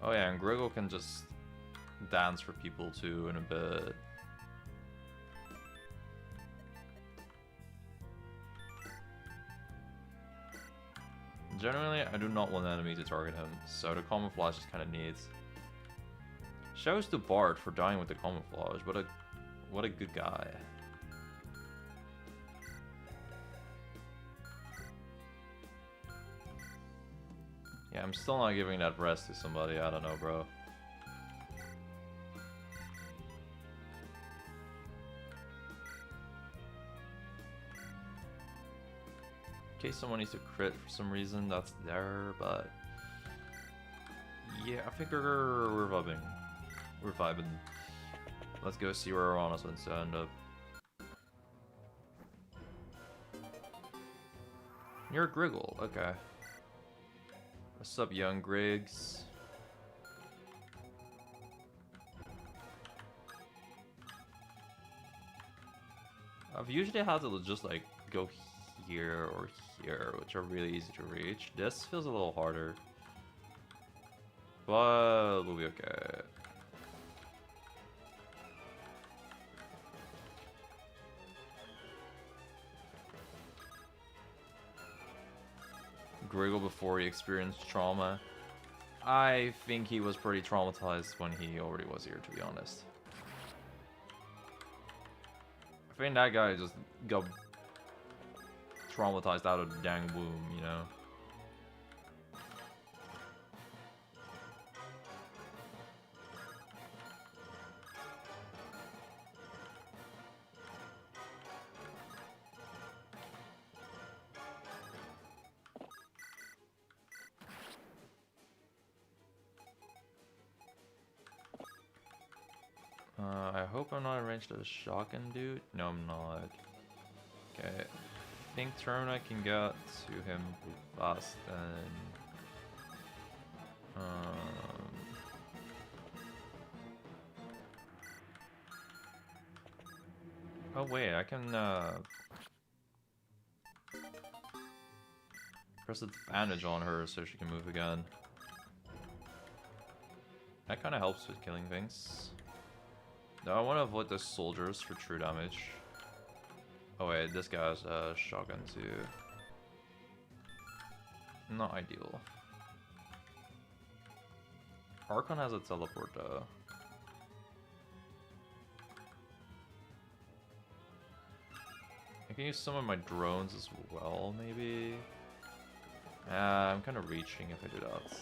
Oh yeah, and Griggle can just dance for people too in a bit. Generally, I do not want the enemy to target him, so the camouflage is kind of neat. Shouts to Bart for dying with the camouflage. What a good guy. Yeah, I'm still not giving that rest to somebody. I don't know, bro. In case someone needs to crit for some reason, that's there, but yeah, I think we're vibing. We're vibing. Let's go see where Uranus wants to end up. You're Griggle, okay. What's up, young Griggs? I've usually had to just like go here or here, which are really easy to reach. This feels a little harder, but we'll be okay. Griggle before he experienced trauma. I think he was pretty traumatized when he already was here, to be honest. I think that guy just got traumatized out of the dang womb, you know? I hope I'm not in range to the shotgun dude. No, I'm not. Okay. I think turn I can get to him fast then. Oh wait, I can press advantage on her so she can move again. That kind of helps with killing things. No, I want to avoid the soldiers for true damage. Oh wait, this guy has a shotgun too. Not ideal. Archon has a teleport though. I can use some of my drones as well, maybe? I'm kind of reaching if I do that.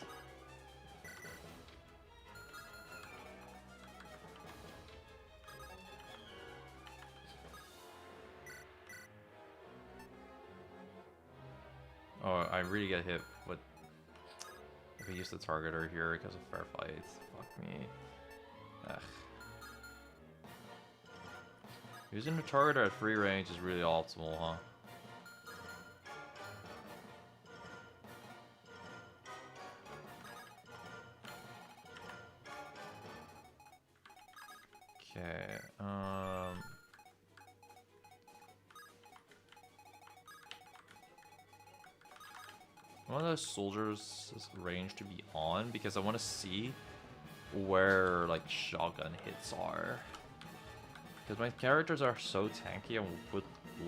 Oh, I really get hit with if I use the targeter here because of fair fights. Fuck me. Ugh. Using the targeter at free range is really optimal, huh? Okay, one of those soldiers is range to be on because I want to see where like shotgun hits are. Because my characters are so tanky, I would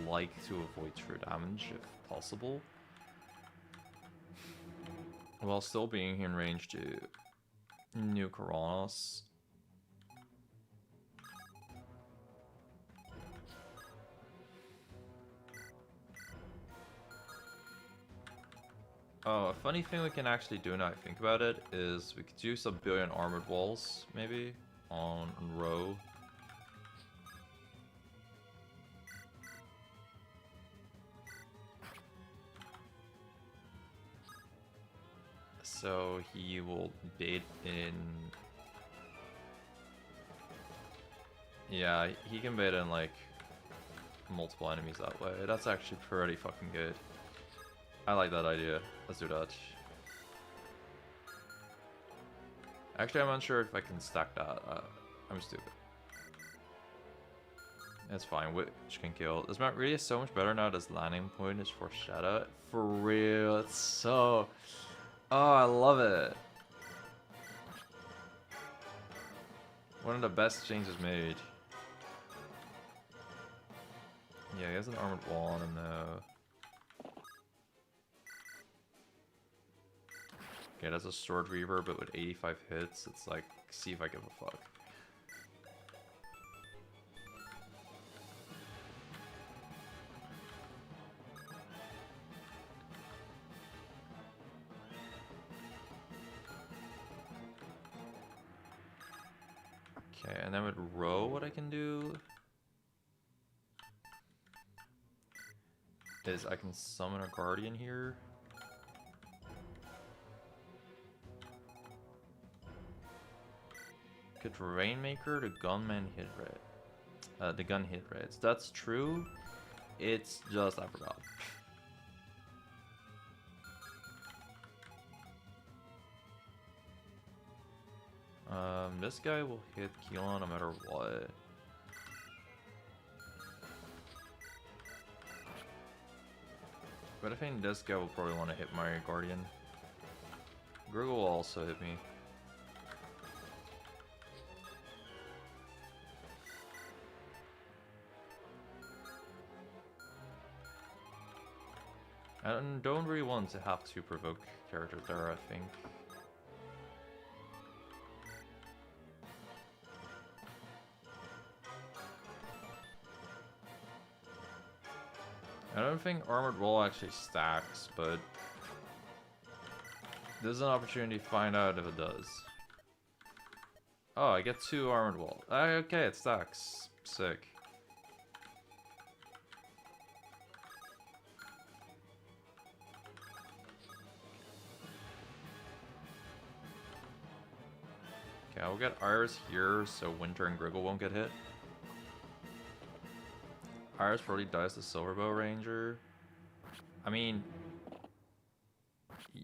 like to avoid true damage if possible, while still being in range to New Coronas. Oh, a funny thing we can actually do now I think about it is we could use a billion armored walls, maybe, on row. So he will bait in... Yeah, he can bait in like multiple enemies that way. That's actually pretty fucking good. I like that idea. Let's do that. Actually, I'm unsure if I can stack that. I'm stupid. That's fine. Which can kill. This map really is so much better now. This landing point is foreshadowed. For real. It's so... Oh, I love it. One of the best changes made. Yeah, he has an armored wall on him though. Okay, that's a Sword Reaver, but with 85 hits, it's like, see if I give a fuck. Okay, and then with row, what I can do is I can summon a Guardian here. Could Rainmaker the gunman hit rate? The gun hit rates. That's true. It's just I forgot. This guy will hit Keelan no matter what. But I think this guy will probably want to hit my Guardian. Gruggle will also hit me. I don't really want to have to provoke characters there, I think. I don't think Armored Wall actually stacks, but there's an opportunity to find out if it does. Oh, I get 2 Armored Wall. Okay, it stacks. Sick. Okay, I'll get Iris here so Winter and Griggle won't get hit. Iris probably dies to Silverbow Ranger. I mean,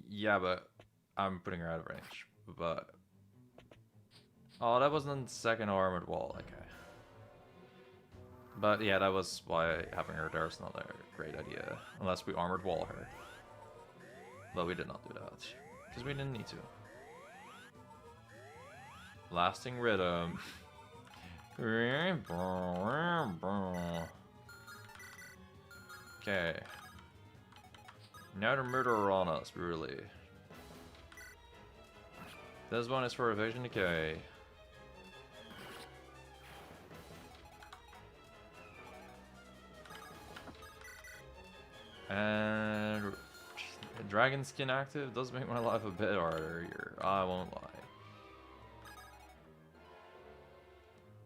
yeah, but I'm putting her out of range. But oh, that wasn't second armored wall. Okay. But yeah, that was why having her there is not a great idea. Unless we armored wall her. But we did not do that. Because we didn't need to. Lasting Rhythm. Okay. Now to murder on us, really. This one is for Evasion Decay. And Dragon Skin active does make my life a bit harder here. I won't lie.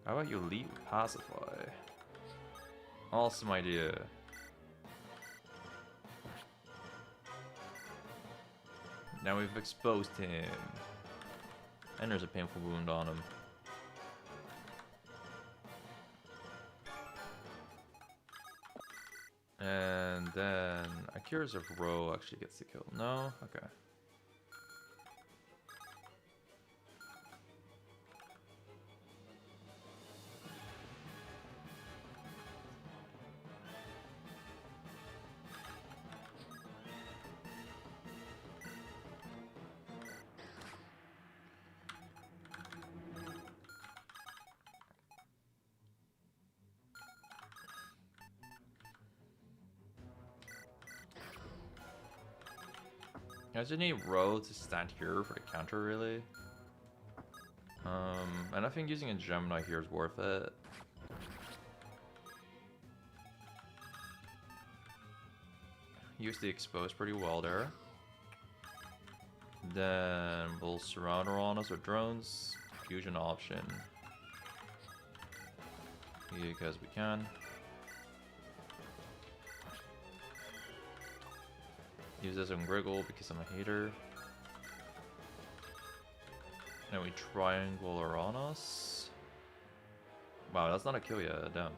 How about you leave Pacify? Awesome idea. Now we've exposed him. And there's a painful wound on him. And then I'm curious if Ro actually gets the kill. No? Okay. I just need Ro to stand here for the counter, really. And I think using a Gemini here is worth it. Use the expose pretty well there. Then we'll surround her on us with drones. Fusion option. Because we can. Use this on Griggle because I'm a hater. And we triangle her on us. Wow, that's not a kill yet, damn.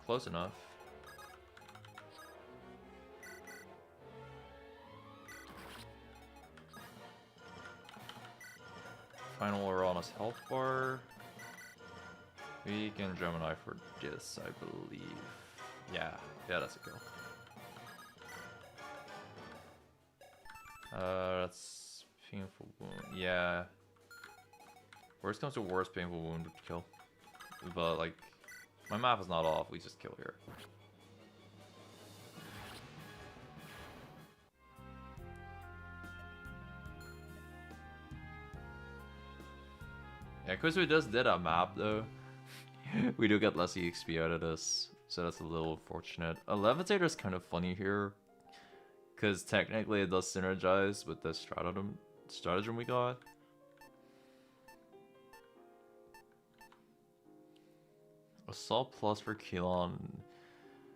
Close enough. Final Uranus health bar. We can Gemini for this, I believe. Yeah, that's a kill. That's painful wound. Yeah. Worst comes to worst, painful wound would kill. But like, my math is not off. We just kill here. Yeah, because we just did a map though. We do get less EXP out of this, so that's a little unfortunate. A Levitator is kind of funny here. Because technically it does synergize with the stratagem we got. Assault plus for Keelan.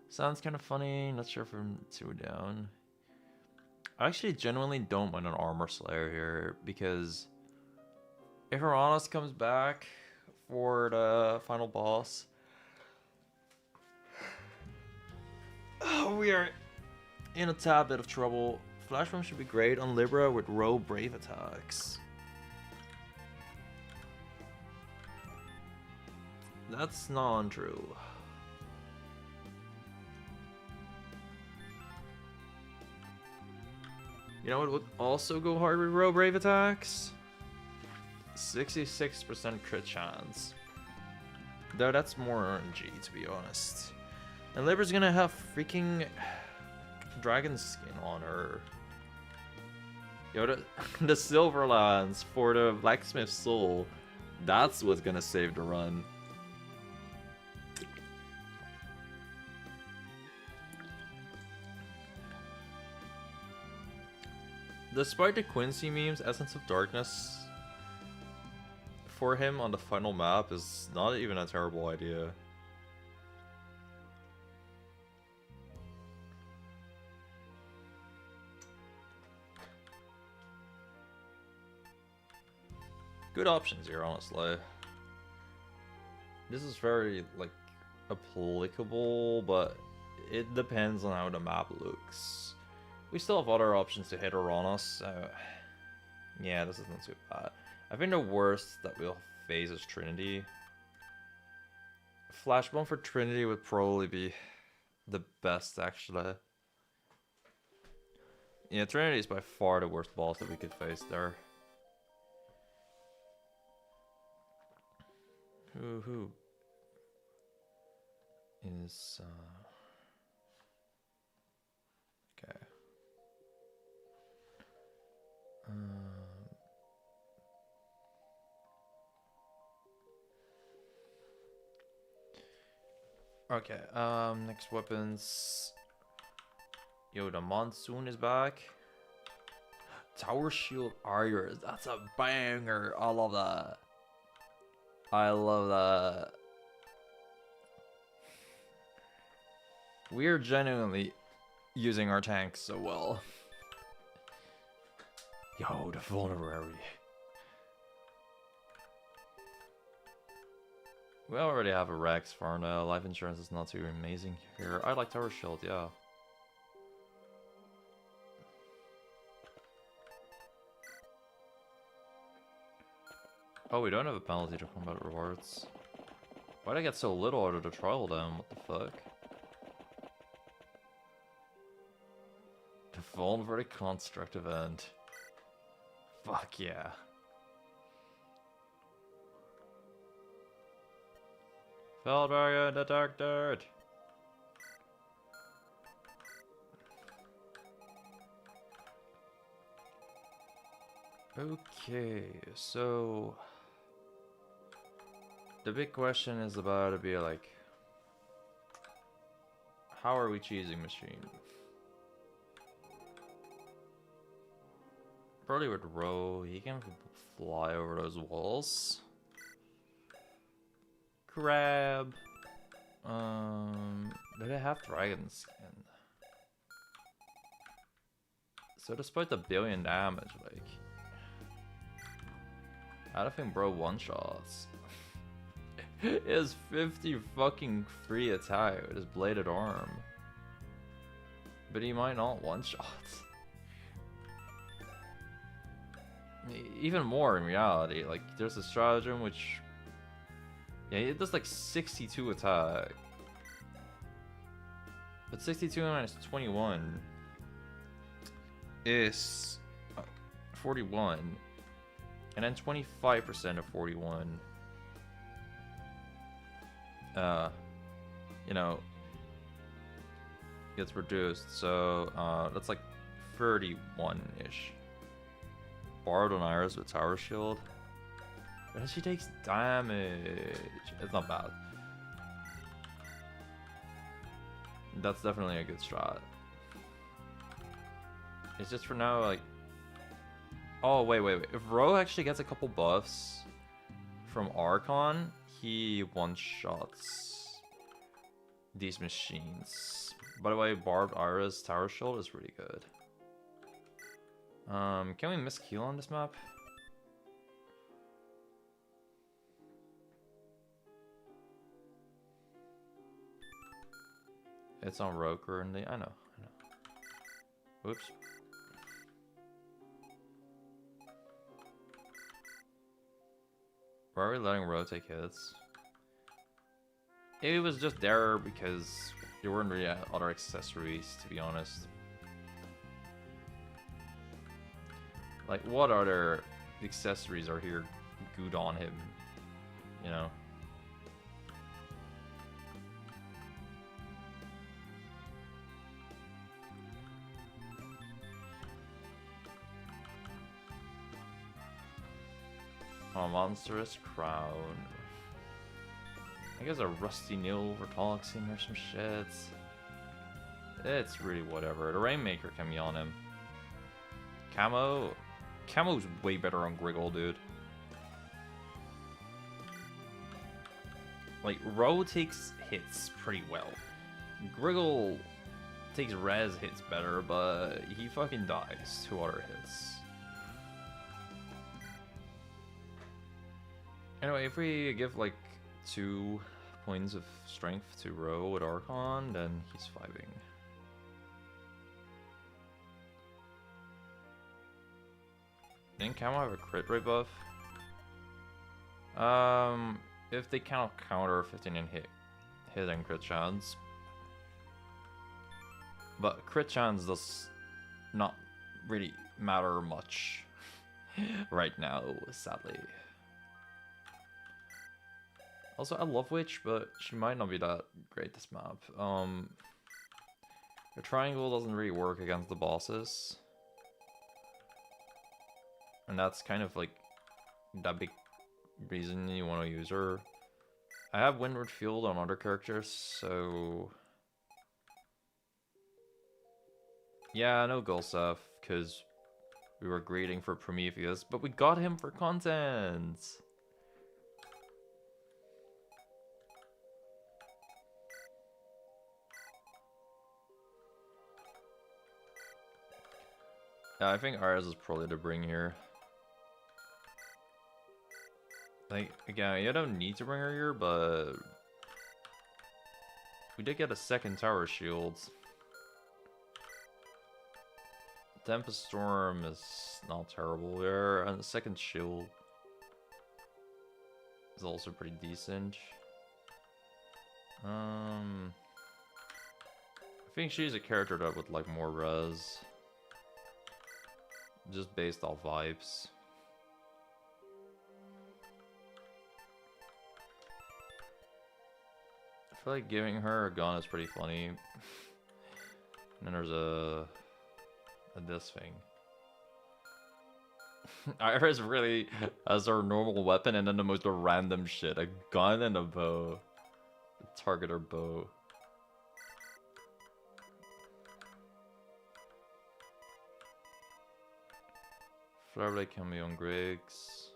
Sounds kind of funny. Not sure if I'm 2 down. I actually genuinely don't mind an Armor Slayer here. Because if Uranus comes back for the final boss. We are in a tad bit of trouble. Flash Bomb should be great on Libra with Ro Brave attacks. That's not untrue. You know what would also go hard with Ro Brave attacks? 66% crit chance. Though that's more RNG, to be honest. And Libra's gonna have freaking dragon skin on her. Yo, the silver lance for the blacksmith soul, that's what's gonna save the run. Despite the Quincy memes, Essence of Darkness for him on the final map is not even a terrible idea. Good options here, honestly. This is very, like, applicable, but it depends on how the map looks. We still have other options to hit or on us, so yeah, this isn't too bad. I think the worst that we'll face is Trinity. Flashbomb for Trinity would probably be the best, actually. Yeah, Trinity is by far the worst boss that we could face there. Who is okay. Okay, next weapons. Yo, the Monsoon is back. Tower Shield Archer, that's a banger. I love that. I love that. We're genuinely using our tanks so well. Yo, the Vulnerary. We already have a Rex for now. Life insurance is not too amazing here. I like Tower Shield, yeah. Oh, we don't have a penalty to combat rewards. Why'd I get so little out of the trial then? What the fuck? The Vulnerary Construct event. Fuck yeah. Feldberger detected! Okay, so the big question is about to be like, how are we choosing machine? Probably with Ro, he can fly over those walls. Crab. Do they have dragon skin? So despite the billion damage, like, I don't think bro one-shots. It has 50 fucking free attack with his bladed arm. But he might not one-shot. Even more in reality, like, there's a stratagem which... Yeah, it does like 62 attack. But 62 minus 21 is 41. And then 25% of 41, you know, gets reduced. So that's like 31-ish. Borrowed on Iris with Tower Shield. But then she takes damage. It's not bad. That's definitely a good strat. It's just for now, like... Oh, wait. If Ro actually gets a couple buffs from Archon, he one-shots these machines. By the way, Barbed Iris Tower Shield is really good. Can we miss Keel on this map? It's on Ro currently. I know. Oops. Why are we letting Ro take hits? It was just there because there weren't really other accessories, to be honest. Like, what other accessories are here good on him? You know? A monstrous crown. I guess a rusty nail for toxin or some shit. It's really whatever. The Rainmaker can be on him. Camo. Camo's way better on Griggle, dude. Like, Ro takes hits pretty well. Griggle takes res hits better, but he fucking dies to other hits. Anyway, if we give like 2 points of strength to Ro with Archon, then he's 5ing. Didn't Camo have a crit rate buff? If they cannot counter 15 and hit and crit chance. But crit chance does not really matter much right now, sadly. Also, I love Witch, but she might not be that great this map. The triangle doesn't really work against the bosses. And that's kind of like that big reason you want to use her. I have Windward Field on other characters, so... Yeah, no Gulsef, because we were grading for Prometheus, but we got him for content! Yeah, I think Ares is probably the bring here. Like, again, you don't need to bring her here, but... we did get a second tower shield. Tempest Storm is not terrible there, and the second shield is also pretty decent. I think she's a character that would like more res. Just based off vibes. I feel like giving her a gun is pretty funny. And then there's this thing. Iris really has her normal weapon and then the most random shit. A gun and a bow. A target or bow. Flowerblade can be on Griggs.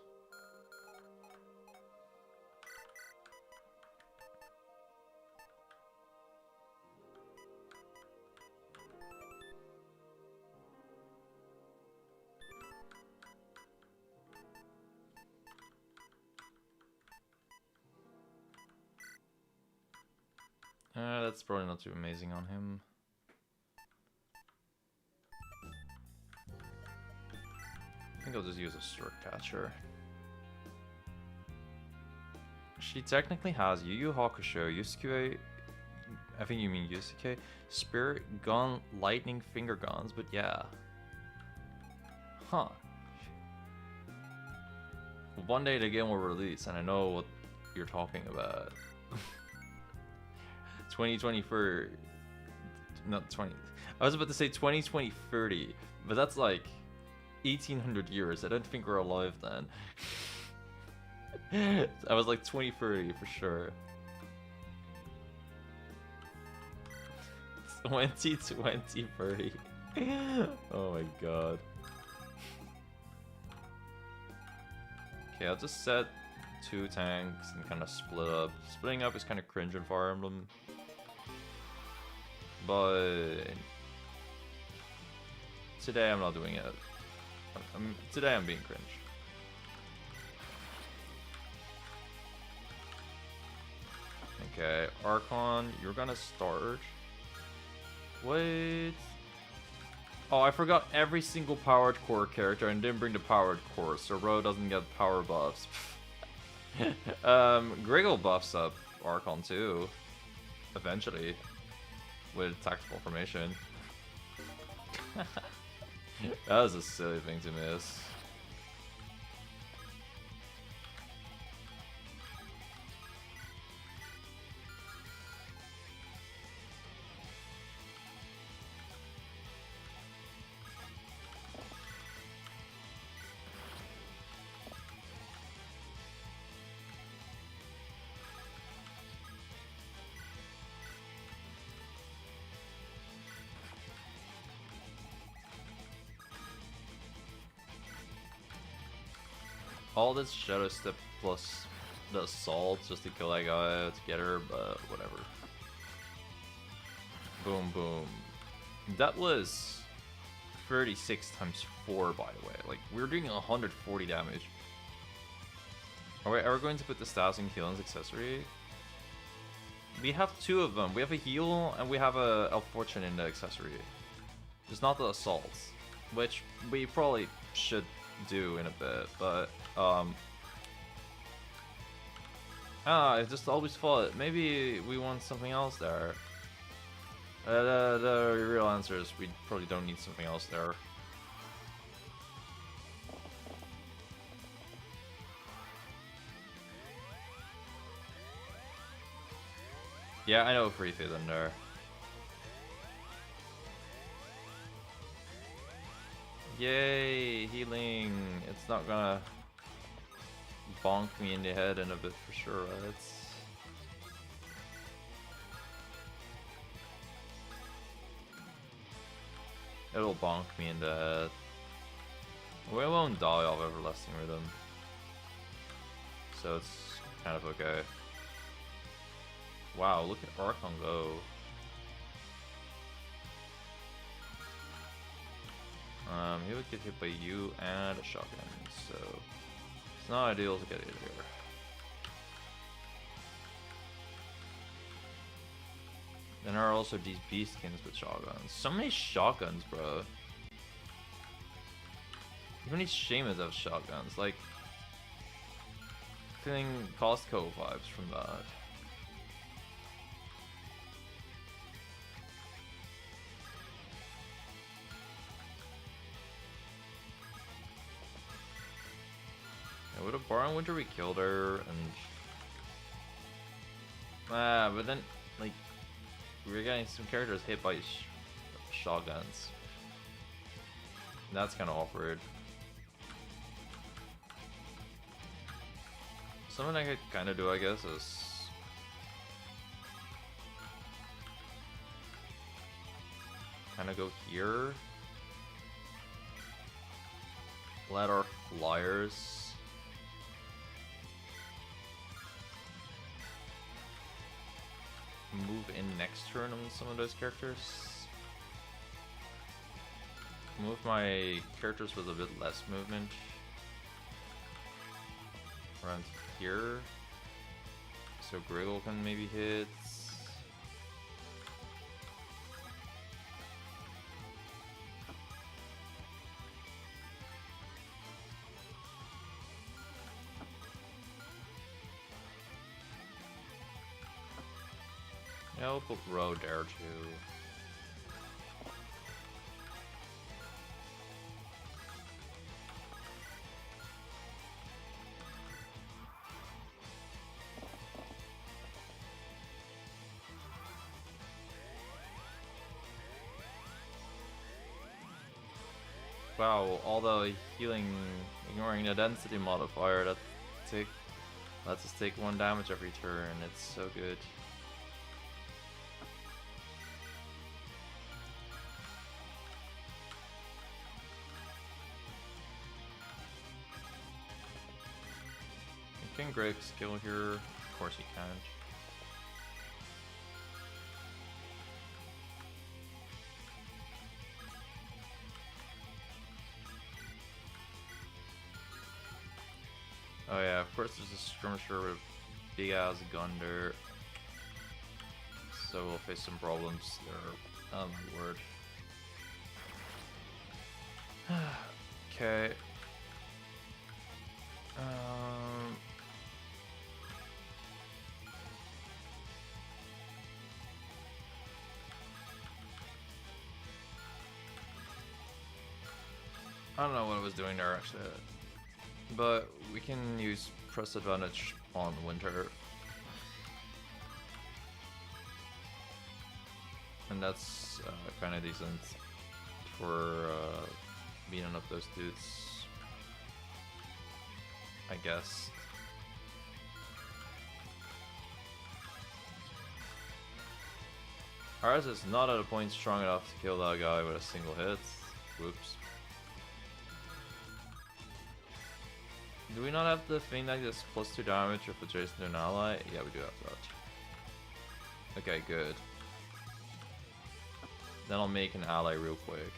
That's probably not too amazing on him. I think I'll just use a Sword Catcher. She technically has Yu Yu Hakusho, Yusuke, I think you mean Yusuke, Spirit Gun, Lightning Finger Guns, but yeah. Huh. One day the game will release, and I know what you're talking about. 2024, not 20. I was about to say 2030, but that's like 1800 years. I don't think we're alive then. I was like 2030 for sure. 2030. Oh my god. Okay, I'll just set 2 tanks and kind of split up. Splitting up is kind of cringe in Fire Emblem. But today I'm not doing it. Today I'm being cringe. Okay, Archon, you're gonna start. Wait. Oh, I forgot every single powered core character and didn't bring the powered core, so Ro doesn't get power buffs. Griggle buffs up Archon too. Eventually. With tactical formation. That was a silly thing to miss. All this Shadow Step plus the assault just to kill that guy together, but whatever. Boom, boom. That was 36 times 4, by the way. Like, we were doing 140 damage. Are we going to put the Stas in Healing's accessory? We have two of them. We have a heal and we have a Elf Fortune in the accessory. Just not the assaults, which we probably should do in a bit, but I just always thought maybe we want something else there. The real answer is we probably don't need something else there. Yeah, I know Free Faith in there. Yay, healing. It's not gonna bonk me in the head in a bit for sure, right? It'll bonk me in the head. We won't die of Everlasting Rhythm. So it's kind of okay. Wow, look at Archon go. He would get hit by you and a shotgun, so it's not ideal to get it here. Then there are also these beastkins with shotguns. So many shotguns, bro. Even these shamans have shotguns. Like, feeling Costco vibes from that. Yeah, with a Baron Winter we killed her, and but then like we were getting some characters hit by shotguns. That's kind of awkward. Something I could kind of do, I guess, is kind of go here. Let our flyers move in next turn on some of those characters. Move my characters with a bit less movement around here, so Griggle can maybe hit. Yeah, we'll put Road there too. Wow, all the healing, ignoring the density modifier, that lets us take 1 damage every turn. It's so good. Can Greg skill here? Of course he can't. Oh yeah, of course there's a skirmisher with big ass Gunder. So we'll face some problems there. Oh my word. Okay. I don't know what I was doing there actually, but we can use press advantage on Winter, and that's kind of decent for beating up those dudes, I guess. Ours is not at a point strong enough to kill that guy with a single hit. Whoops. Do we not have the thing that does +2 damage if adjacent to an ally? Yeah, we do have that. Okay, good. Then I'll make an ally real quick.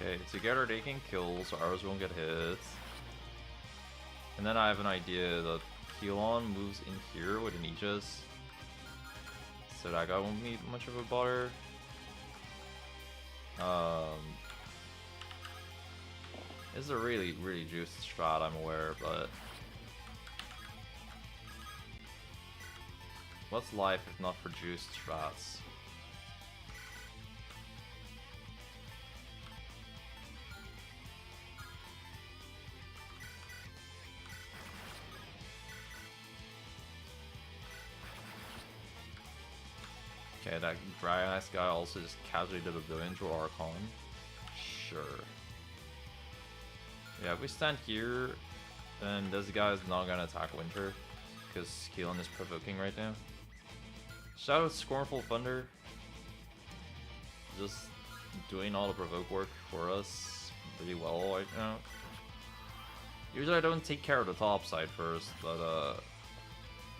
Okay, together they can kill, so ours won't get hit. And then I have an idea that Keelon moves in here with an Aegis. So that guy won't need much of a bother. This is a really juiced strat, I'm aware, but what's life if not for juiced strats? Okay, that dry ice guy also just casually did a billion to Archon. Sure. Yeah, if we stand here, then this guy is not gonna attack Winter, because Keelan is provoking right now. Shout out Scornful Thunder. Just doing all the provoke work for us really well right now. Usually I don't take care of the top side first, but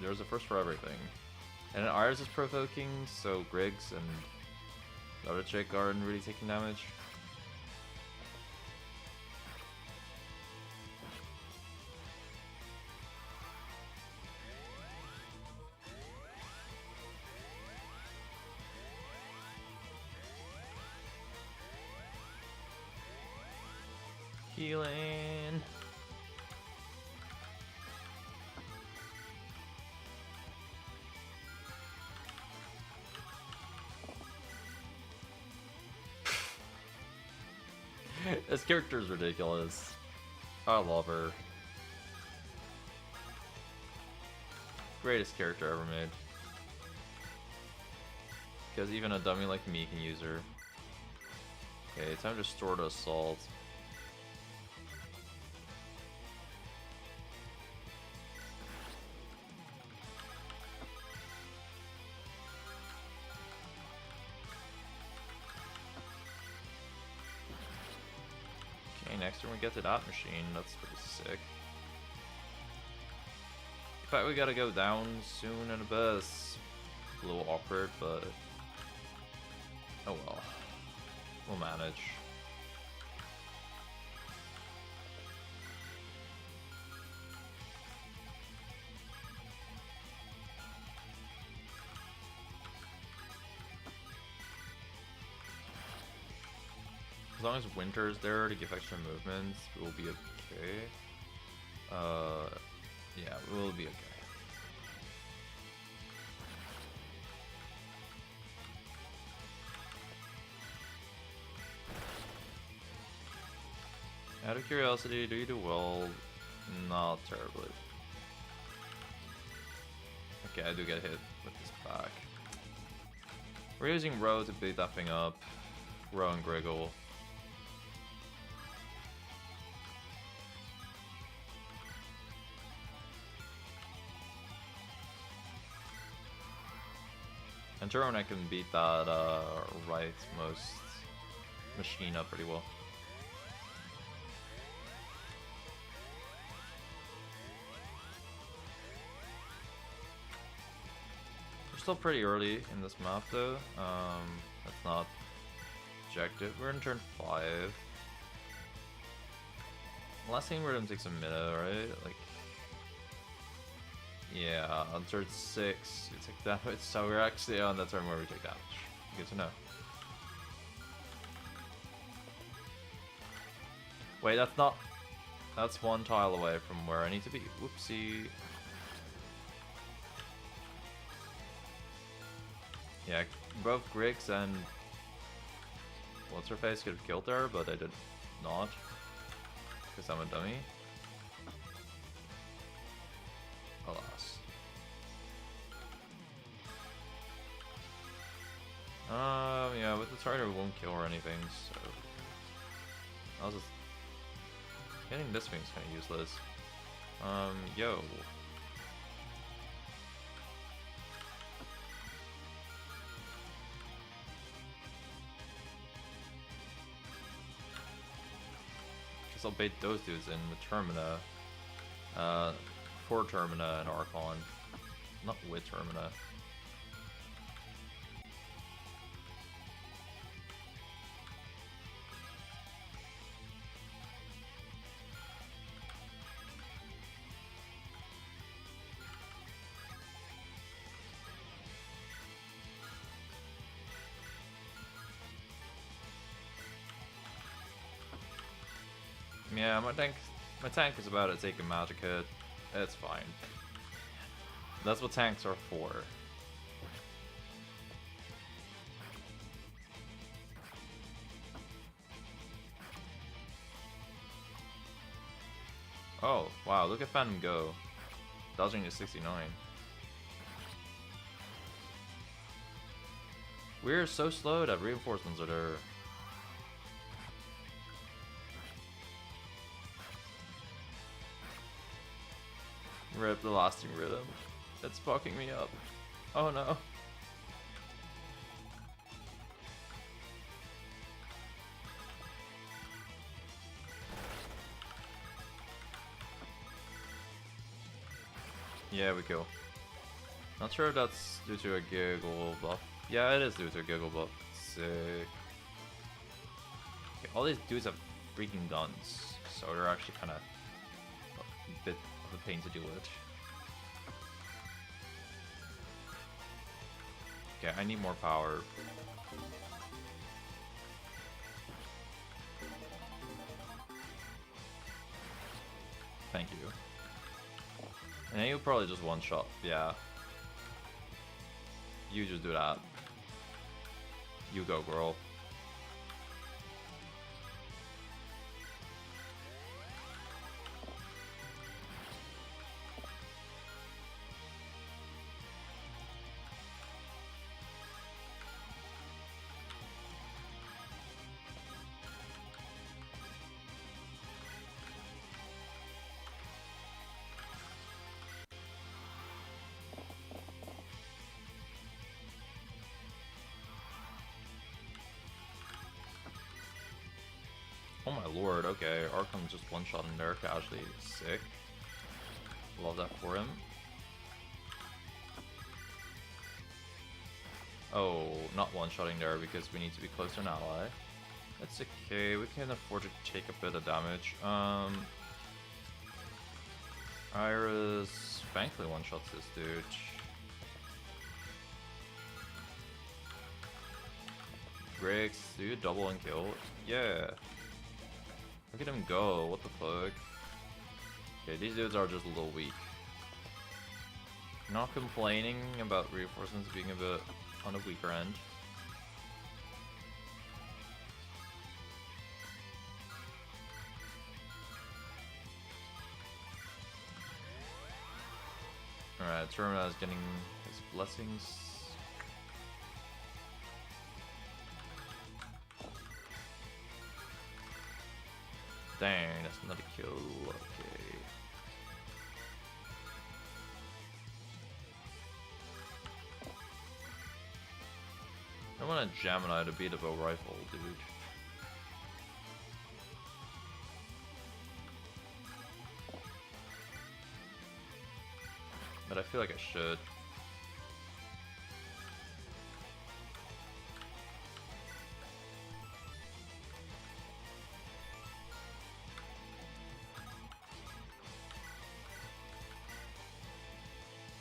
there's a first for everything. And then ours is provoking, so Griggs and the other chick aren't really taking damage. Healing. This character is ridiculous. I love her. Greatest character ever made. Because even a dummy like me can use her. Okay, time to store the assault. Next turn we get to that machine, that's pretty sick. In fact, we gotta go down soon in a bit. It's a little awkward, but oh well. We'll manage. As long as Winter's there to give extra movements, we'll be okay. Yeah, we'll be okay. Out of curiosity, do you do well? Not terribly. Okay, I do get hit with this back. We're using Row to beat that thing up. Row and Griggle. And Tyrone can beat that rightmost machine up pretty well. We're still pretty early in this map though. That's not objective. We're in turn 5. Last thing we're gonna take some minute, right? Like, yeah, on turn 6 you take damage, so we're actually on the turn where we take damage. Good to know. Wait, that's not... That's one tile away from where I need to be. Whoopsie. Yeah, both Griggs and... What's-her-face could have killed her, but I did not. Because I'm a dummy. Alas. Yeah, with the target we won't kill or anything, so... I'll just... Getting this thing's kinda useless. Yo. Guess I'll bait those dudes in with Termina. For Termina and Archon. Not with Termina. Yeah, my tank is about to take a magic hit. It's fine. That's what tanks are for. Oh, wow, look at Phantom go. Dodging to 69. We're so slow that reinforcements are there. Rip the lasting rhythm. It's fucking me up. Oh no. Yeah, we kill. Not sure if that's due to a giggle buff. Yeah, it is due to a giggle buff. Sick. Okay, all these dudes have freaking guns, so they're actually kind of a bit of a pain to deal with. Okay, I need more power. Thank you. And then you'll probably just one-shot, yeah. You just do that. You go, girl. Oh my lord, okay, Arkham just one-shot in there casually. Sick. Love that for him. Oh, not one-shotting there because we need to be close to an ally. That's okay, we can afford to take a bit of damage. Iris thankfully one-shots this dude. Griggs, do double and kill? Yeah. Look at him go, what the fuck? Okay, these dudes are just a little weak. Not complaining about reinforcements being a bit on the weaker end. Alright, Termina is getting his blessings. Dang, that's another kill. Okay. I want a Gemini to beat up a rifle, dude. But I feel like I should.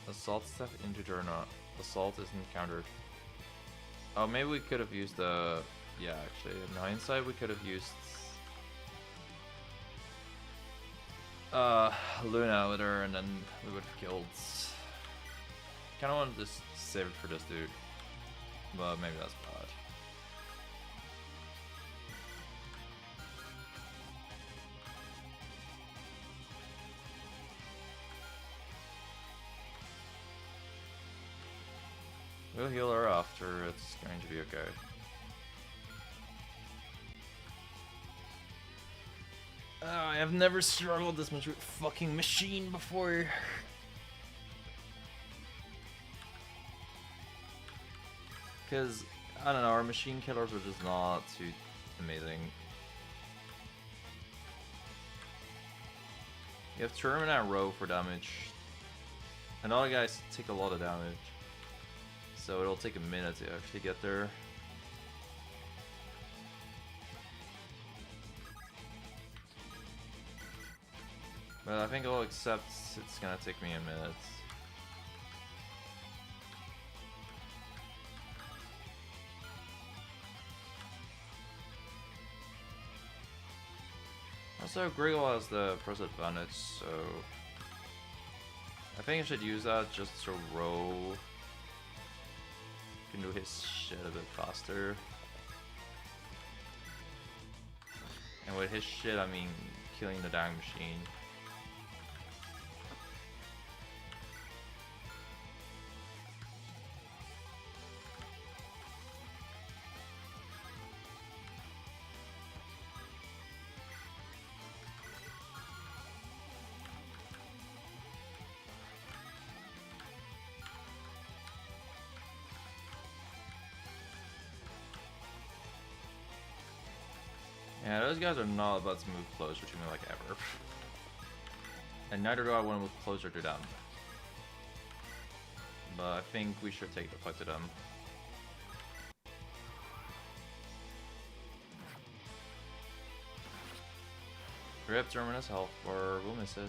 Assault step into Juggernaut. Assault is encountered. Oh, maybe we could have used the... Yeah, actually, in hindsight, we could have used... Luna with her, and then we would have killed... Kinda wanted to just save it for this dude. But maybe that's bad. We'll heal her after, it's going to be okay. I have never struggled this much with fucking machine before. Because, I don't know, our machine killers are just not too amazing. You have Termina and Row for damage. And all the guys take a lot of damage. So it'll take a minute to actually get there. But I think I'll accept it's gonna take me a minute. Also, Griggle has the press advantage, so I think I should use that just so Row can do his shit a bit faster. And with his shit, I mean killing the dang machine. Yeah, those guys are not about to move closer to me like ever. And neither do I want to move closer to them. But I think we should take the fight to them. Rip Terminus health bar, we'll miss it.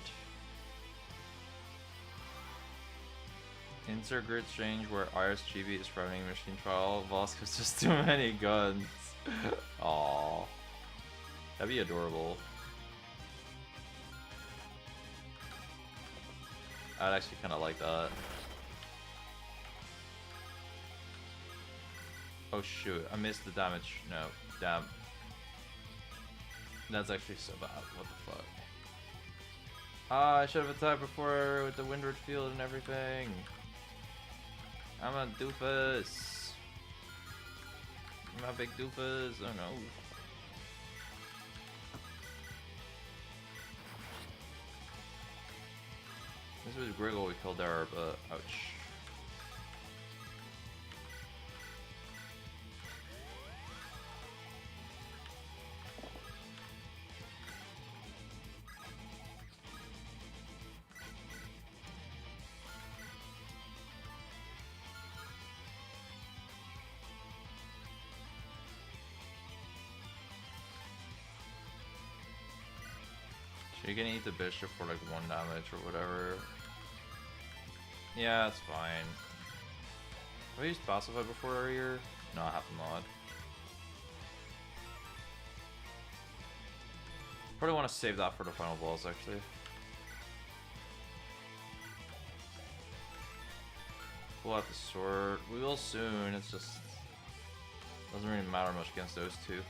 Insert grid change where IRS-GB is running machine trial. Vosk has just too many guns. Aww. That'd be adorable. I'd actually kind of like that. Oh shoot, I missed the damage. No, damn. That's actually so bad. What the fuck? Ah, I should have attacked before with the windward field and everything. I'm a doofus. I'm a big doofus. Oh no. This was Griggle we killed there, but ouch. You can eat the bishop for like 1 damage or whatever. Yeah, that's fine. Have I used Pacify before here? No, I have not. Probably want to save that for the final boss actually. Pull out the sword. We will soon, it's just doesn't really matter much against those two.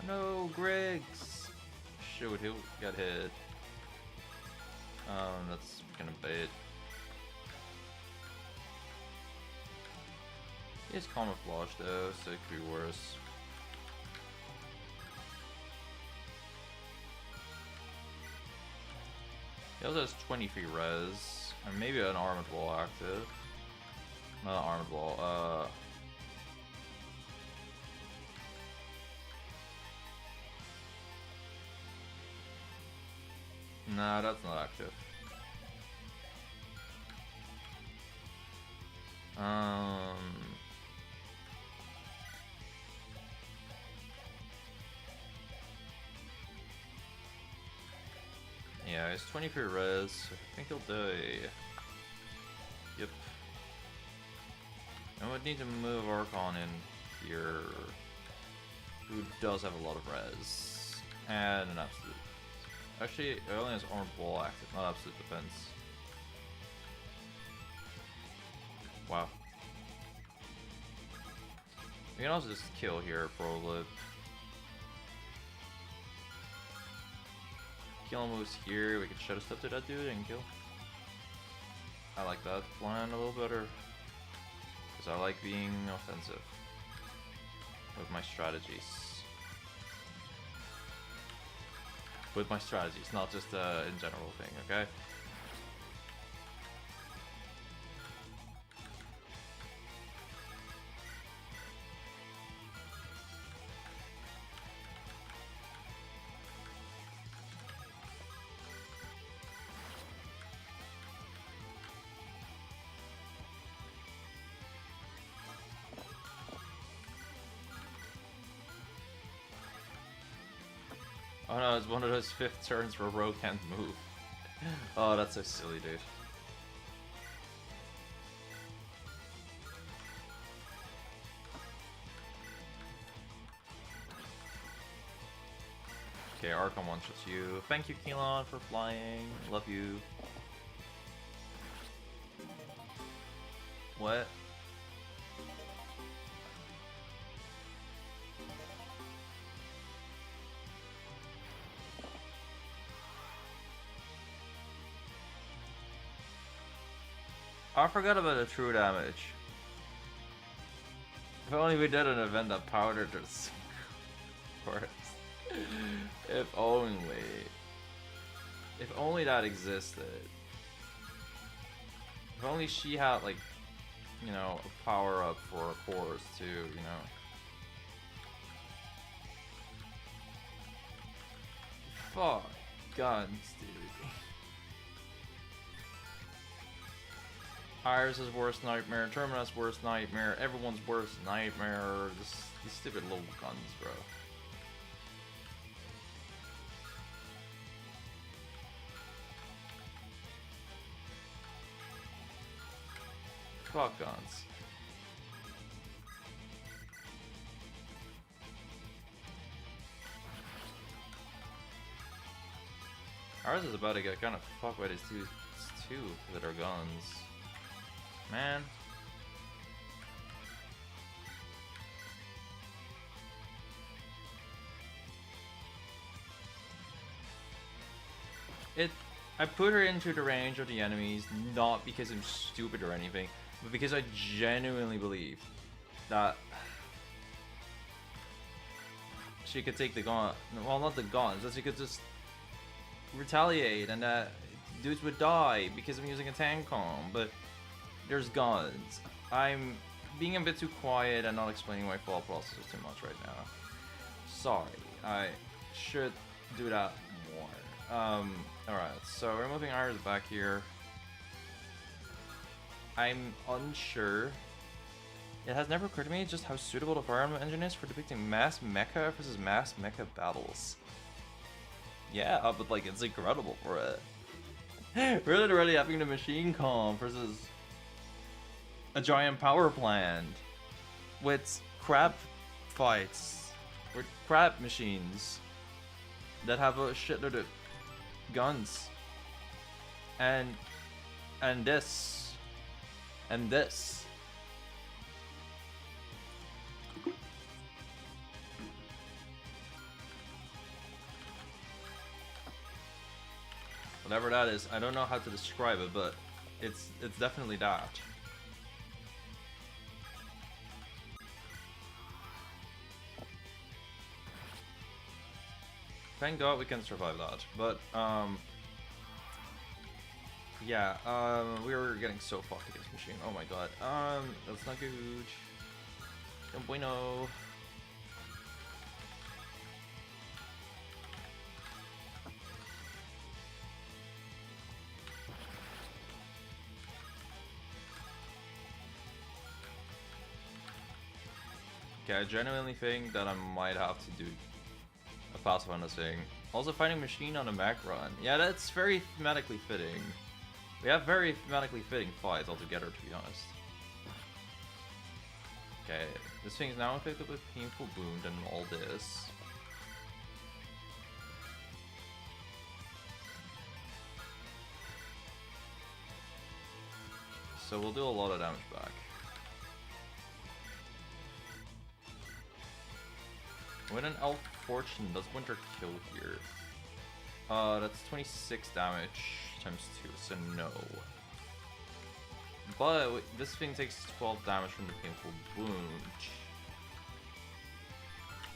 No, Griggs! Shoot, he got hit. That's kind of bait. He has camouflage though, so it could be worse. He also has 23 res, and maybe an armored wall active. Not an armored wall, nah, that's not active. Yeah, it's 23 res. I think he'll die. Yep. I would need to move Archon in here, who does have a lot of res and an absolute. Actually, it only has armored wall active, not absolute defense. Wow. We can also just kill here, probably. Kill moves here, we can shadow step to that dude and kill. I like that plan a little better. Because I like being offensive with my strategies. With my strategies, not just in general thing, okay? Oh no, it's one of those 5th turns where Ro can't move. Oh, that's so silly, dude. Okay, Archon one-shots you. Thank you, Keelan, for flying. Love you. What? I forgot about the true damage. If only we did an event that powdered this forest. If only. If only that existed. If only she had, like, you know, a power up for a course too, you know. Fuck guns, dude. Iris' worst nightmare, Terminus' worst nightmare, everyone's worst nightmare. These stupid little guns, bro. Fuck guns. Ours is about to get kind of fucked by these two that are guns. Man. I put her into the range of the enemies, not because I'm stupid or anything, but because I genuinely believe that she could take the gun, well, not the guns, that she could just retaliate and that dudes would die because I'm using a tank comp, but there's guns. I'm being a bit too quiet and not explaining my thought process too much right now. Sorry, I should do that more. Alright, so we're moving Iris back here. I'm unsure. It has never occurred to me just how suitable the Fire Emblem engine is for depicting mass mecha versus mass mecha battles. Yeah, but like, it's incredible for it. We're literally having the machine comp versus a giant power plant with crab fights, with crab machines that have a shitload of guns, and this, and this. Whatever that is, I don't know how to describe it, but it's definitely that. Thank God we can survive that, but yeah, we were getting so fucked against machine. Oh my god, that's not good. No bueno. Okay, I genuinely think that I might have to do a passive on this thing. Also, fighting machine on a Mech run. Yeah, that's very thematically fitting. We have very thematically fitting fights altogether, to be honest. Okay, this thing is now infected with painful wound and all this. So we'll do a lot of damage back. With an Elf Fortune, does Winter kill here? That's 26 damage times 2, so no. But this thing takes 12 damage from the painful wound.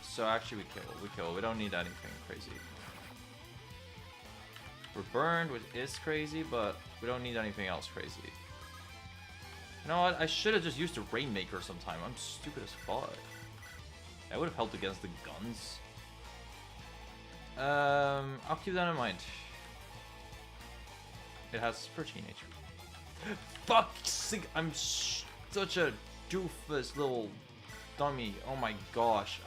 So actually we kill. We don't need anything crazy. We're burned, which is crazy, but we don't need anything else crazy. You know what? I should have just used a Rainmaker sometime. I'm stupid as fuck. That would have helped against the guns. I'll keep that in mind. It has 13 HP. Fuck! I'm such a doofus little dummy. Oh my gosh.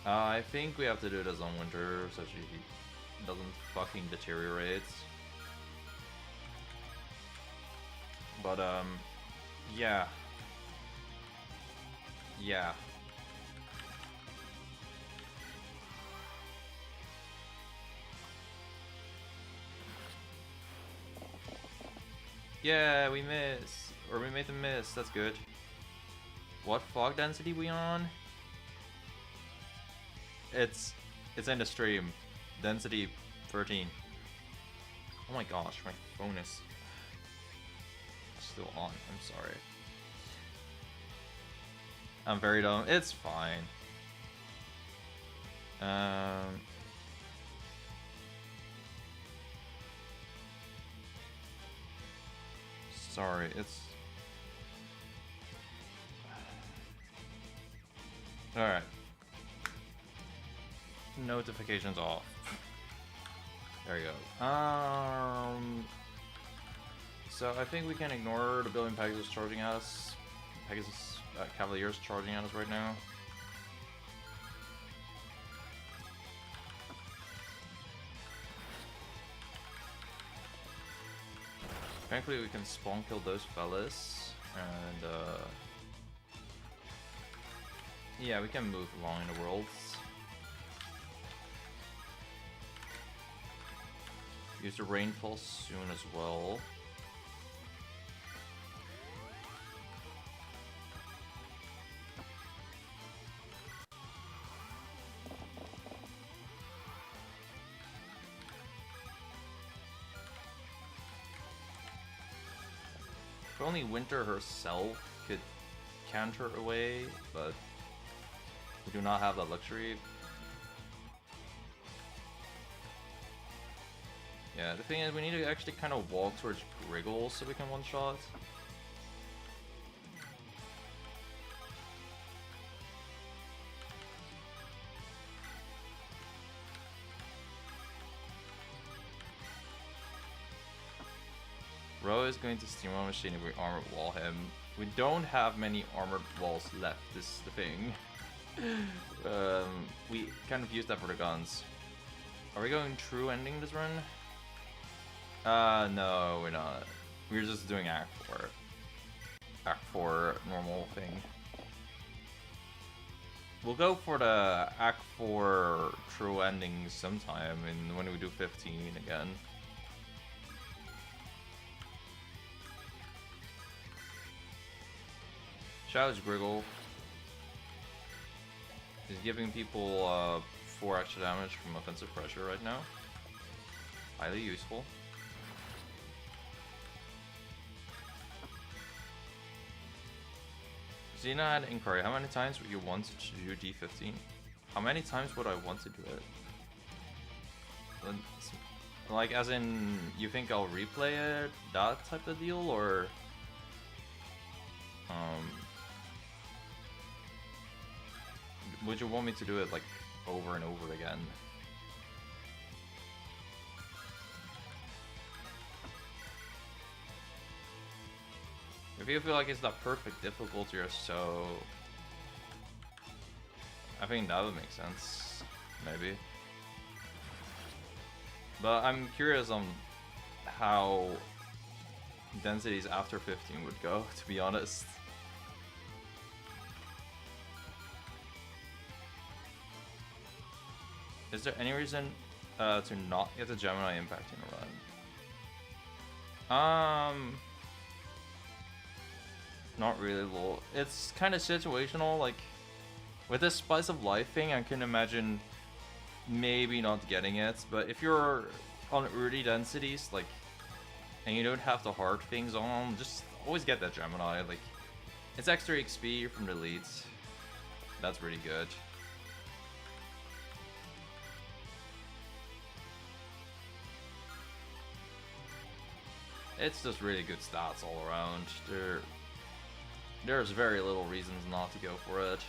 I think we have to do this on winter so she doesn't fucking deteriorate. But yeah. Yeah. Yeah, we miss. Or we made them miss, that's good. What fog density we on? It's in the stream. Density 13. Oh my gosh, my phone is still on. I'm sorry. I'm very dumb. It's fine. Sorry, it's... Alright. Notifications off. There you go. So I think we can ignore the building Pegasus charging at us. Pegasus Cavaliers charging at us right now. Thankfully we can spawn kill those fellas, and yeah, we can move along in the worlds. Use the rainfall soon as well. If only Winter herself could counter away, but we do not have that luxury. Yeah, the thing is we need to actually kind of walk towards Griggle so we can one-shot. Ro is going to Steamroll Machine if we armored wall him. We don't have many armored walls left, this is the thing. We kind of used that for the guns. Are we going true ending this run? No, we're not. We're just doing Act 4. Act 4 normal thing. We'll go for the Act 4 true ending sometime when we do 15 again. Shout out to Griggle. He's giving people 4 extra damage from offensive pressure right now. Highly useful. Xena had an inquiry. How many times would you want to do D15? How many times would I want to do it? Like, as in, you think I'll replay it? That type of deal? Or... would you want me to do it, like, over and over again? If you feel like it's that perfect difficulty or so, I think that would make sense, maybe. But I'm curious on how densities after 15 would go, to be honest. Is there any reason to not get the Gemini impact in a run? Not really, lol. It's kind of situational, like, with this Spice of Life thing, I can imagine maybe not getting it, but if you're on early densities, like, and you don't have the hard things on, just always get that Gemini, like, it's extra XP from the elites. That's really good. It's just really good stats all around. There's very little reasons not to go for it.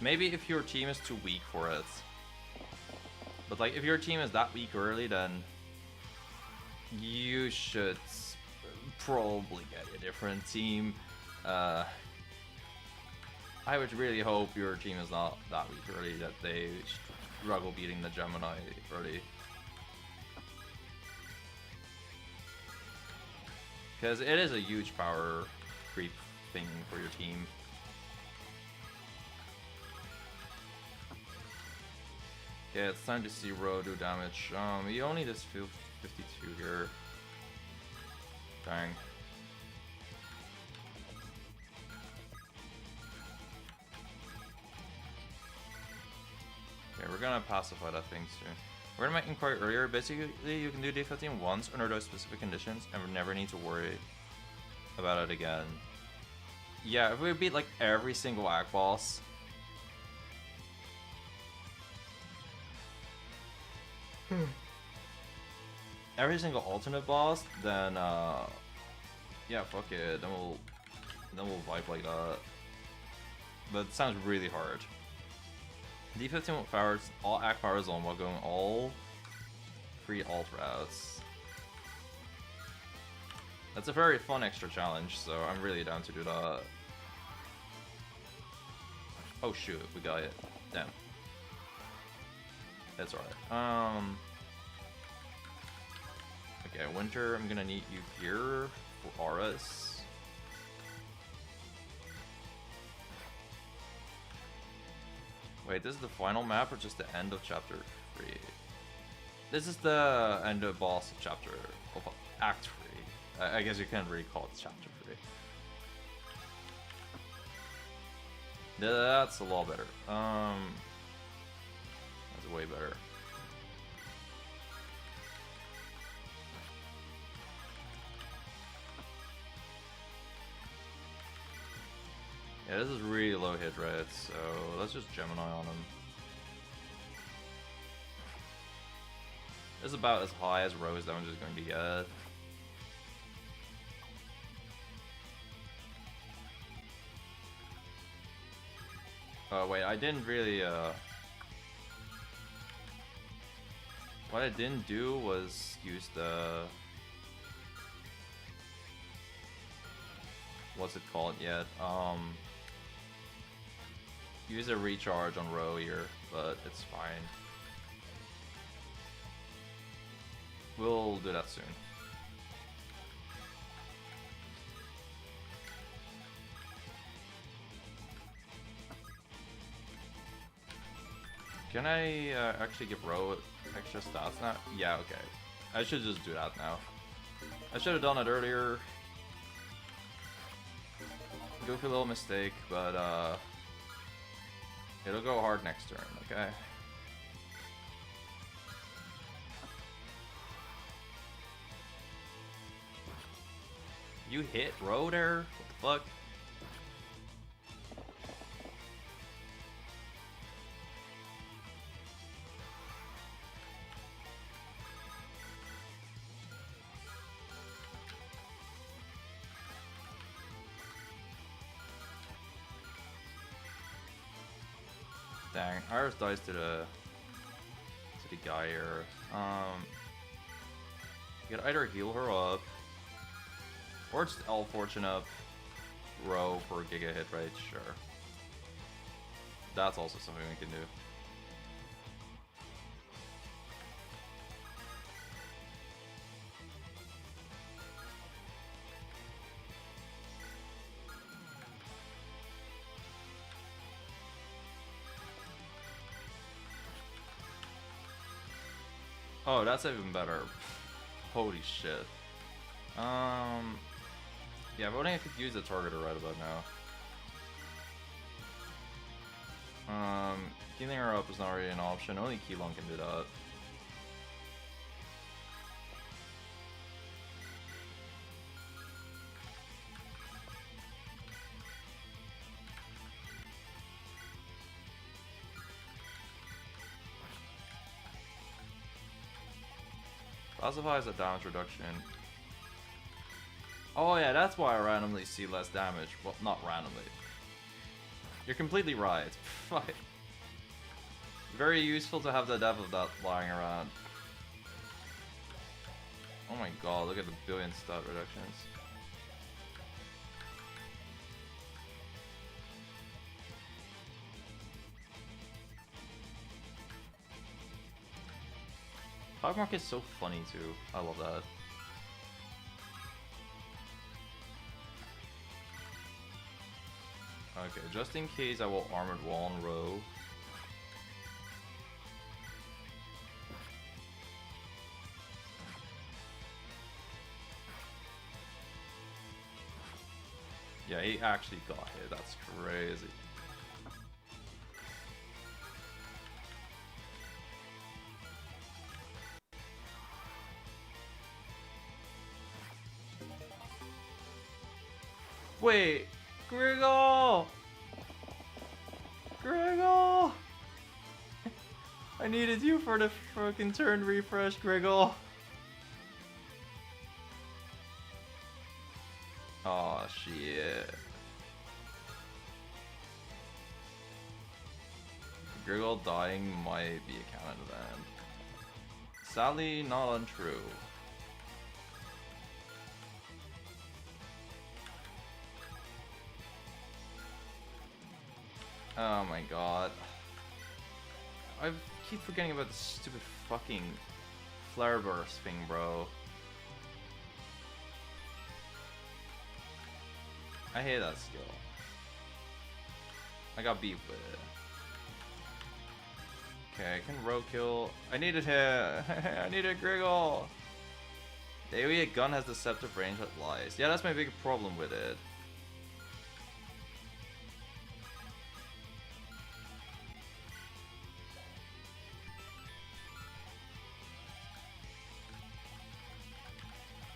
Maybe if your team is too weak for it. But like, if your team is that weak early, then you should probably get a different team. Uh, I would really hope your team is not that weak early, that they struggle beating the Gemini early. Because it is a huge power creep thing for your team. Okay, it's time to see Ro do damage. He only does 52 here. Dang. Okay, we're gonna pacify that thing soon. We're gonna make inquiry earlier. Basically, you can do D15 once under those specific conditions and we never need to worry about it again. Yeah, if we beat like every single act boss. Every single alternate boss, then yeah, fuck it. Then we'll vibe like that. But it sounds really hard. D15 powers all act powers on while going all 3 alt routes. That's a very fun extra challenge, so I'm really down to do that. Oh shoot, we got it. Damn. That's alright. Okay, Winter, I'm gonna need you here for auras. Wait, this is the final map or just the end of chapter 3? This is the end of boss of chapter of Act 3. I guess you can't really call it chapter 3. That's a lot better. That's way better. Yeah, this is really low hit rate, so let's just Gemini on him. This is about as high as Rose damage is going to get. Oh wait, I didn't really, what I didn't do was use the... What's it called yet? Use a recharge on Ro here, but it's fine. We'll do that soon. Can I actually give Ro extra stats now? Yeah, okay. I should just do that now. I should have done it earlier. Goofy little mistake, but it'll go hard next turn, okay? You hit Ro there? What the fuck? Dang, Iris dies to the guy here. You could either heal her up, or just L Fortune up Ro for Giga hit rate, sure. That's also something we can do. Oh, that's even better. Holy shit. Yeah, but I think I could use the targeter right about now. Healing her up is not really an option. Only Keylon can do that. Classifies a damage reduction. Oh yeah, that's why I randomly see less damage. Well, not randomly. You're completely right. Fuck. Very useful to have the depth of that lying around. Oh my god, look at the billion stat reductions. Stock market's so funny too. I love that. Okay, just in case I will Armored Wall in row. Yeah, he actually got hit. That's crazy. Wait, Griggle! Griggle! I needed you for the fucking turn refresh, Griggle. Oh shit. Griggle dying might be a canon event. Sadly, not untrue. Oh my god. I keep forgetting about this stupid fucking flare burst thing, bro. I hate that skill. I got beat with it. Okay, I can roadkill. I needed him. I needed Griggle. The AoE gun has deceptive range that lies. Yeah, that's my big problem with it.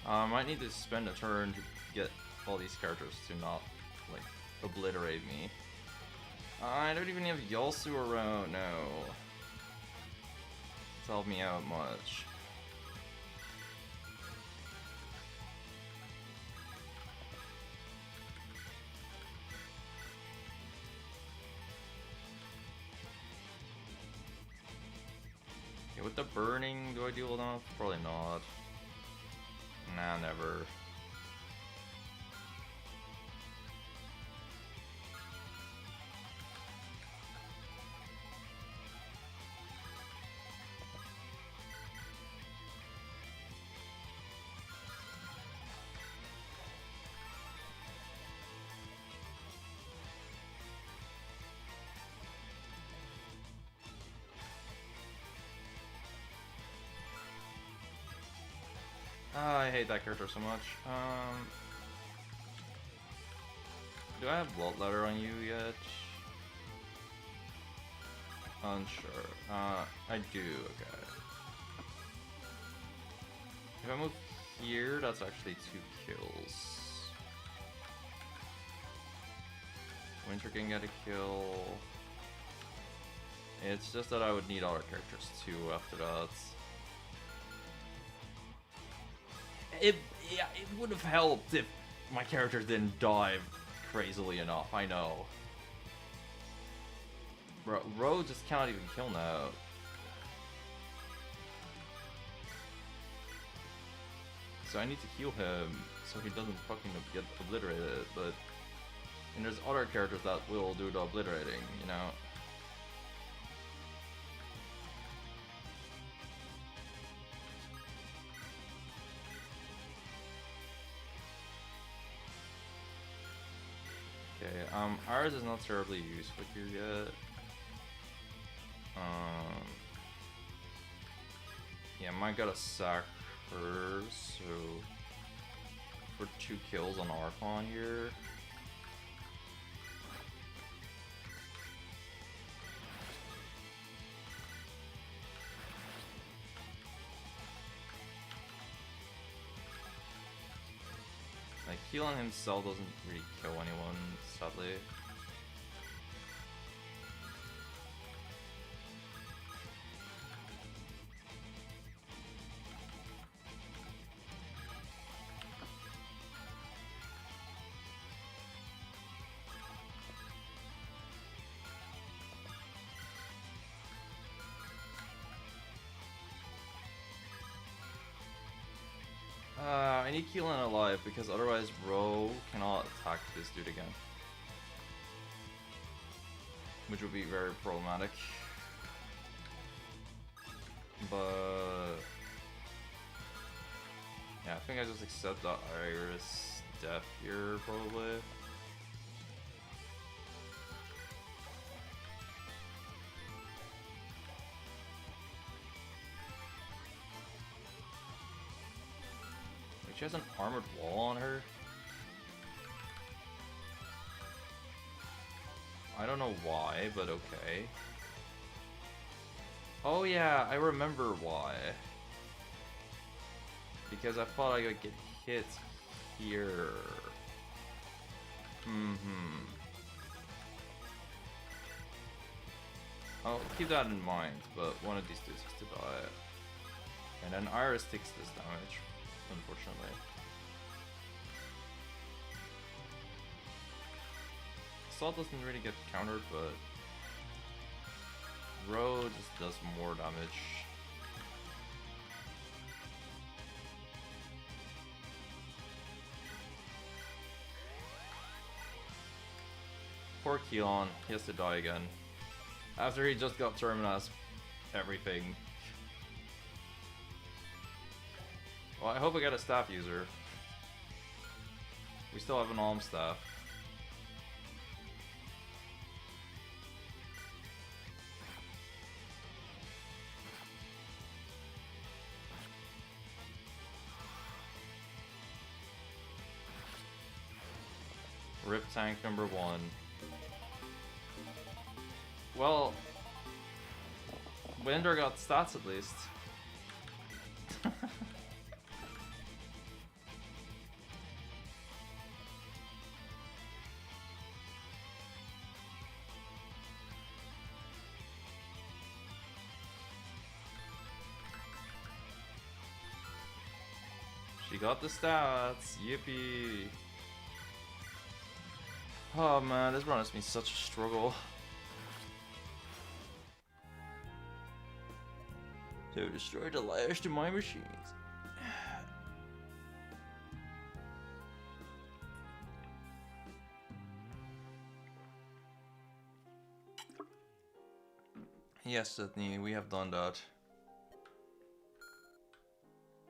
I might need to spend a turn to get all these characters to not, like, obliterate me. I don't even have Yolsu around, no. It's helped me out much. Okay, with the burning, do I deal enough? Probably not. Nah, never. I hate that character so much. Do I have Bloodletter on you yet? Unsure. I do, okay. If I move here, that's actually 2 kills. Winter can get a kill. It's just that I would need other characters too after that. It would have helped if my character didn't dive crazily enough, I know. Ro just cannot even kill now. So I need to heal him so he doesn't fucking get obliterated, but and there's other characters that will do the obliterating, you know? Okay, ours is not terribly useful here yet. Yeah, might gotta sack her, so for 2 kills on Archon here. Like, healing himself doesn't really kill anyone, sadly. I need Keelan alive because otherwise Ro cannot attack this dude again. Which would be very problematic. But Yeah, I think I just accept the Iris death here, probably. Wait, she has an armored wall on her? I don't know why, but okay. Oh yeah, I remember why. Because I thought I would get hit here. I'll keep that in mind, but one of these dudes has to die. And then Iris takes this damage, unfortunately. Assault doesn't really get countered, but Row just does more damage. Poor Keelan, he has to die again. After he just got Terminus everything. Well, I hope I get a staff user. We still have an Alm staff. Rip tank number 1. Well, Winder got stats at least. She got the stats, yippee. Oh man, this run has been such a struggle. To destroy the last of my machines. Yes, Sydney, we have done that.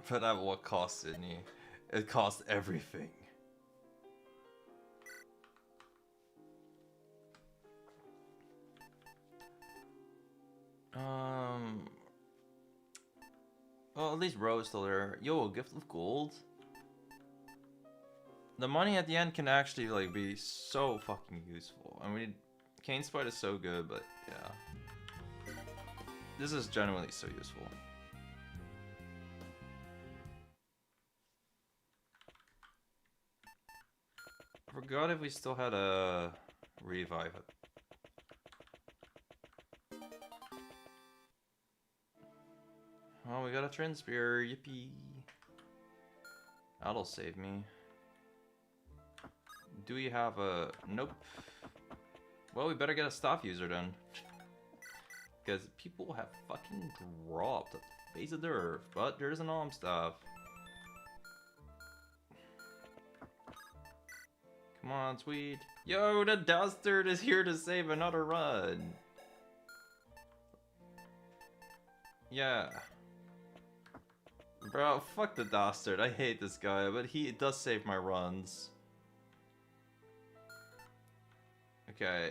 But at what cost, Sydney? It cost everything. Well, at least Ro's still there. Yo, a gift of gold? The money at the end can actually, like, be so fucking useful. I mean, Cane Spite is so good, but yeah. This is genuinely so useful. I forgot if we still had a revive it. Oh, we got a Trend Spear, yippee. That'll save me. Do we have a... Nope. Well, we better get a staff user then. Because people have fucking dropped at the face of the earth. But there's an Alm staff. Come on, Tweed. Yo, the Dastard is here to save another run. Yeah. Bro, fuck the Dastard. I hate this guy, but he does save my runs. Okay.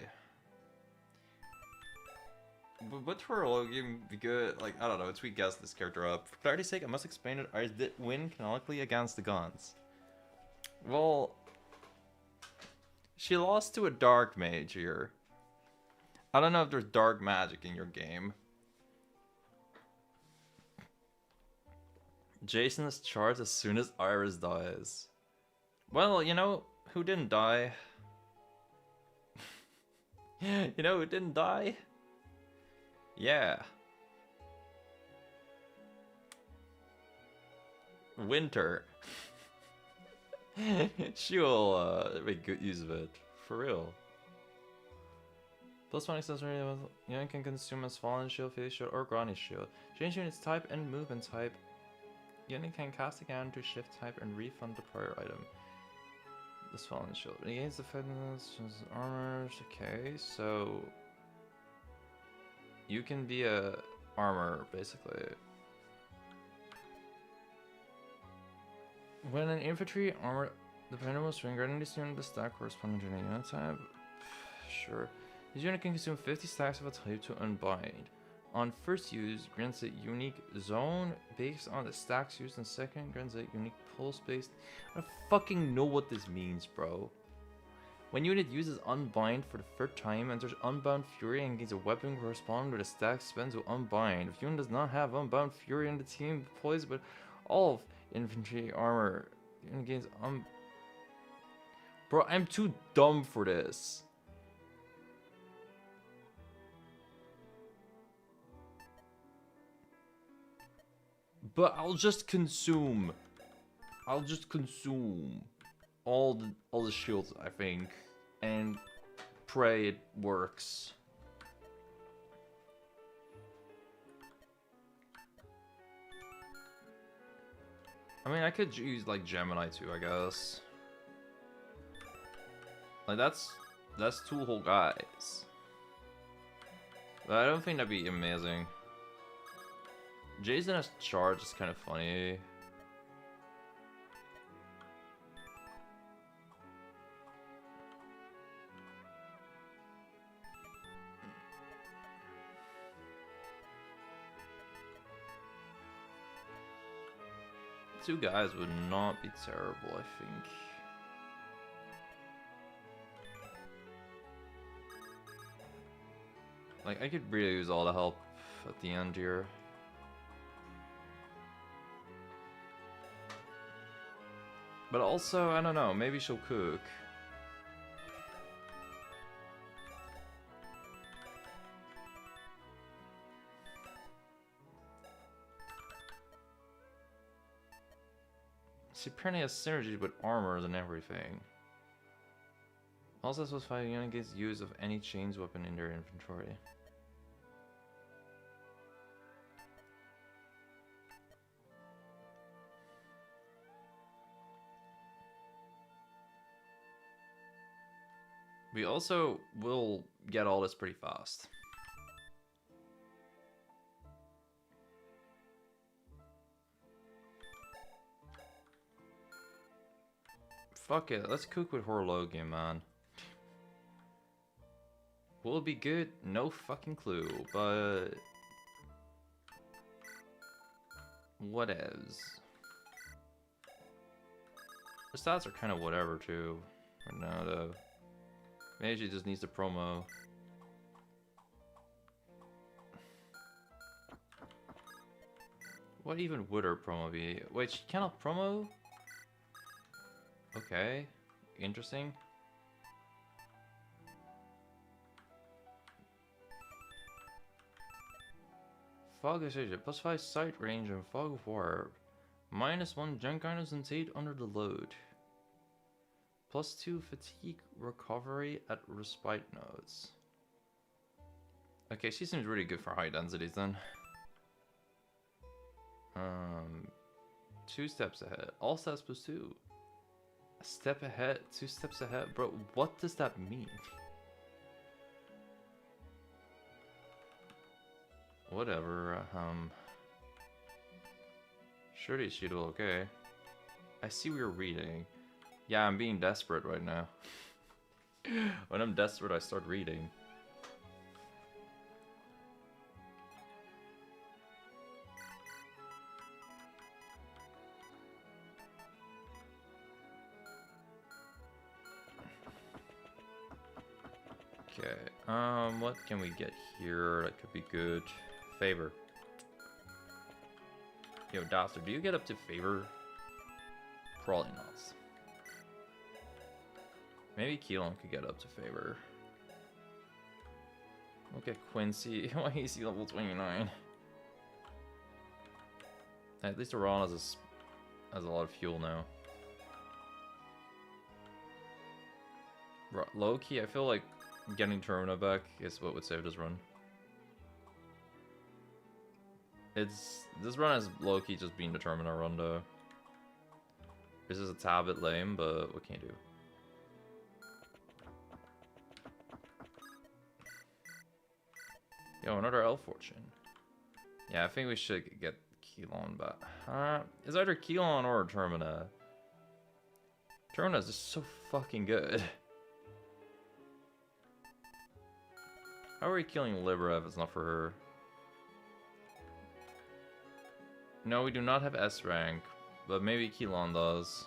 But Twirl can be good. Like, I don't know, Tweed guessed this character up. For clarity's sake, I must explain it. I did win canonically against the Guns. Well, she lost to a Dark Mage here. I don't know if there's dark magic in your game. Jason is charged as soon as Iris dies. Well, you know who didn't die? You know who didn't die? Yeah. Winter. She'll make good use of it. For real. Plus one accessory Young can consume as Fallen Shield, Phase Shield, or Granny Shield. Changing its type and movement type. Unit can cast again to shift type and refund the prior item. This Fallen Shield. It gains the fitness, armor. Okay, so you can be a armor basically. When an infantry armor dependent will swing granting this unit the stack corresponding to a unit type. Sure. This unit can consume 50 stacks of a type to unbind. On first use, grants a unique zone based on the stacks used, and second, grants a unique pulse based. I don't fucking know what this means, bro. When unit uses Unbind for the third time, enters Unbound Fury and gains a weapon corresponding with a stack spent to Unbind. If unit does not have Unbound Fury in the team, deploys with all of infantry armor. Unit gains Bro, I'm too dumb for this. But I'll just consume all the shields, I think, and pray it works. I mean, I could use like Gemini too, I guess. Like that's 2 whole guys. But I don't think that'd be amazing. Jason as charge is kind of funny. Two guys would not be terrible, I think. Like, I could really use all the help at the end here. But also, I don't know, maybe she'll cook. She apparently has synergy with armor and everything. Also, plus 5 unit gets use of any chains weapon in their inventory. We also will get all this pretty fast. Fuck it, let's cook with Horologium, man. Will it be good? No fucking clue, but... whatevs. The stats are kind of whatever, too. Right now, though. Maybe she just needs the promo. What even would her promo be? Wait, she cannot promo? Okay, interesting. Fog Associate, plus 5 sight range and Fog of War. -1 junk items and 8 under the load. Plus 2 fatigue recovery at respite nodes. Okay, she seems really good for high densities then. 2 steps ahead. All steps plus 2. A step ahead, 2 steps ahead. Bro, what does that mean? Whatever, surely she'll do okay. I see we are reading. Yeah, I'm being desperate right now. When I'm desperate, I start reading. Okay, what can we get here that could be good? Favor. Yo, Doctor, do you get up to favor? Probably not. Maybe Keelan could get up to favor. Look at Quincy. Why is he level 29? At least Iran has a lot of fuel now. Low key, I feel like getting Termina back is what would save this run. This run is low key just being the Termina run though. This is a tad bit lame, but what can you do? Yo, another L fortune. Yeah, I think we should get Keelan back. It's either Keelan or Termina. Torona is just so fucking good. How are we killing Libra if it's not for her? No, we do not have S rank, but maybe Keelan does.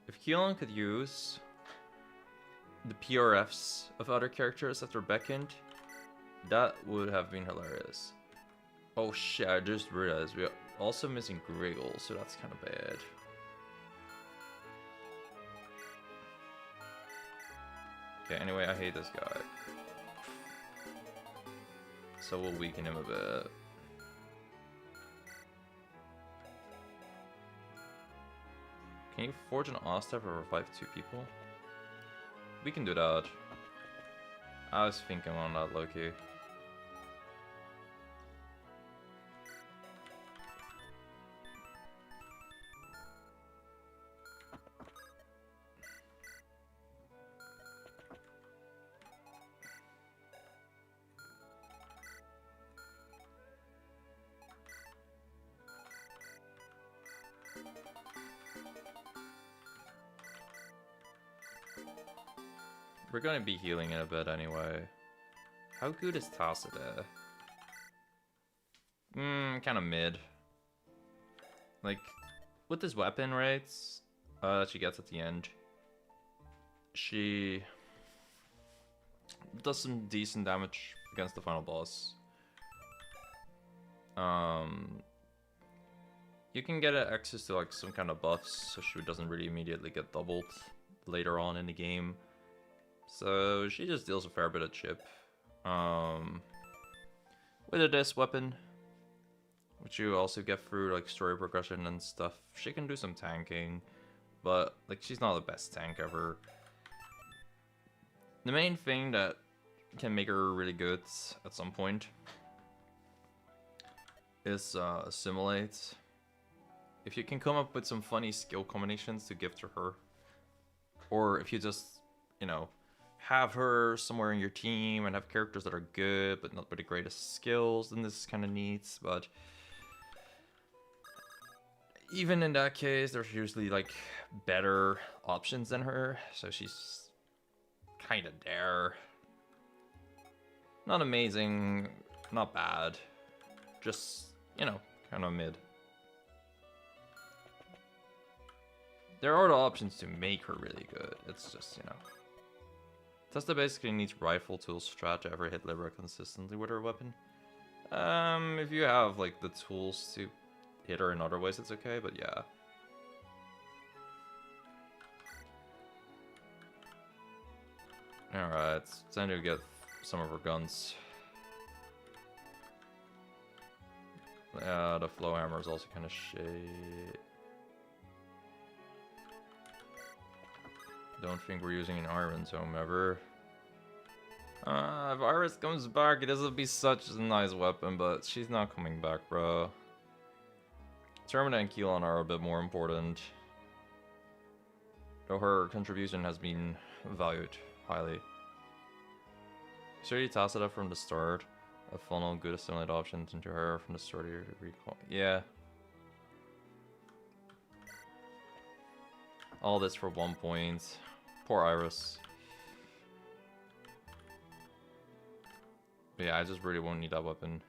If Keelan could use the PRFs of other characters that are beckoned, that would have been hilarious. Oh shit, I just realized we're also missing Griggle, so that's kind of bad. Okay, anyway, I hate this guy. So we'll weaken him a bit. Can you forge an Ostaf or revive 2 people? We can do that. I was thinking on that, low-key. We're gonna be healing in a bit anyway. How good is Tassida? Kinda mid. Like, with this weapon rates that she gets at the end, she does some decent damage against the final boss. You can get access to like some kind of buffs, so she doesn't really immediately get doubled later on in the game. So she just deals a fair bit of chip. With this weapon, which you also get through like story progression and stuff, she can do some tanking, but like she's not the best tank ever. The main thing that can make her really good at some point is assimilate. If you can come up with some funny skill combinations to give to her, or if you just, you know, have her somewhere in your team and have characters that are good but not with the greatest skills, then this is kind of neat. But even in that case, there's usually like better options than her, so she's kind of there. Not amazing, not bad, just, you know, kind of mid. There are the options to make her really good. It's just, you know, Testa basically needs rifle tools strat to ever hit Libra consistently with her weapon. If you have like the tools to hit her in other ways, it's okay, but yeah. Alright, it's time to get some of her guns. Yeah, the flow hammer is also kind of shit. Don't think we're using an Iron Tome ever. If Iris comes back, this will be such a nice weapon, but she's not coming back, bro. Termina and Keelan are a bit more important, though her contribution has been valued highly. Should you toss it up from the start? A funnel good assimilate options into her from the start of your recall. Yeah. All this for 1 point. Poor Iris. But yeah, I just really won't need that weapon.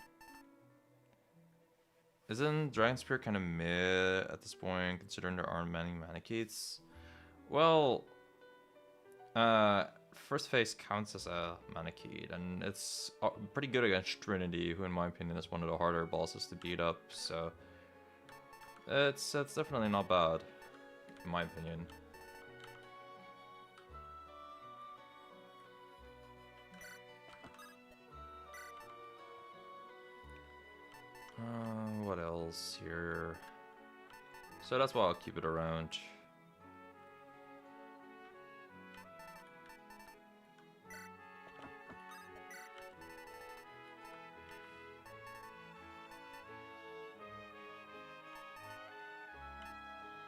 Isn't Dragon Spear kind of mid at this point, considering there aren't many Manichates? Well, first phase counts as a Manachete, and it's pretty good against Trinity, who in my opinion is one of the harder bosses to beat up, so it's definitely not bad, in my opinion. What else here? So that's why I'll keep it around.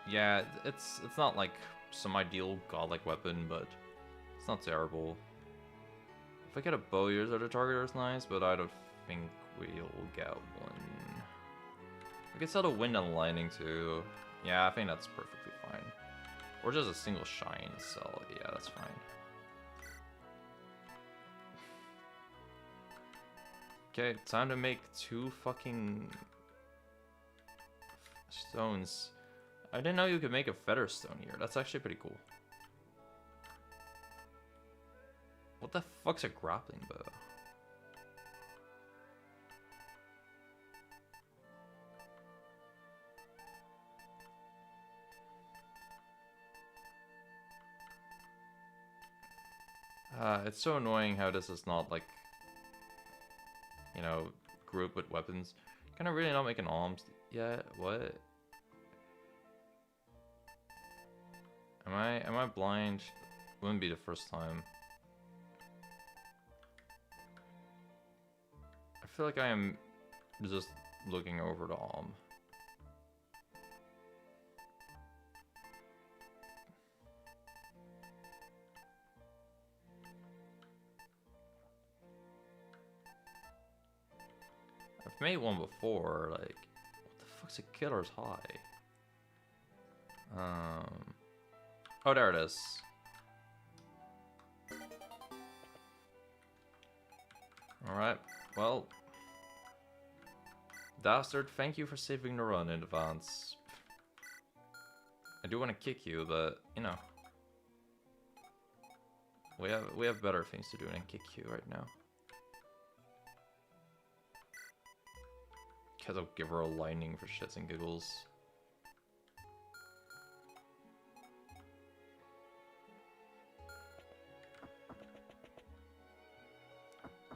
Yeah, it's not like some ideal godlike weapon, but it's not terrible. If I get a bow user, the target is nice, but I don't think we'll get one. We can sell the wind and lightning too. Yeah, I think that's perfectly fine. Or just a single shine cell. Yeah, that's fine. Okay, time to make 2 fucking stones. I didn't know you could make a feather stone here. That's actually pretty cool. What the fuck's a grappling bow? It's so annoying how this is not like, you know, group with weapons. Can I really not make an alms yet? What? Am I blind? Wouldn't be the first time. I feel like I am just looking over the alm. I've made one before, like, what the fuck's a killer's high? Oh, there it is. Alright, well, Dastard, thank you for saving the run in advance. I do want to kick you, but, you know, we have better things to do than kick you right now. Because I'll give her a lightning for shits and giggles.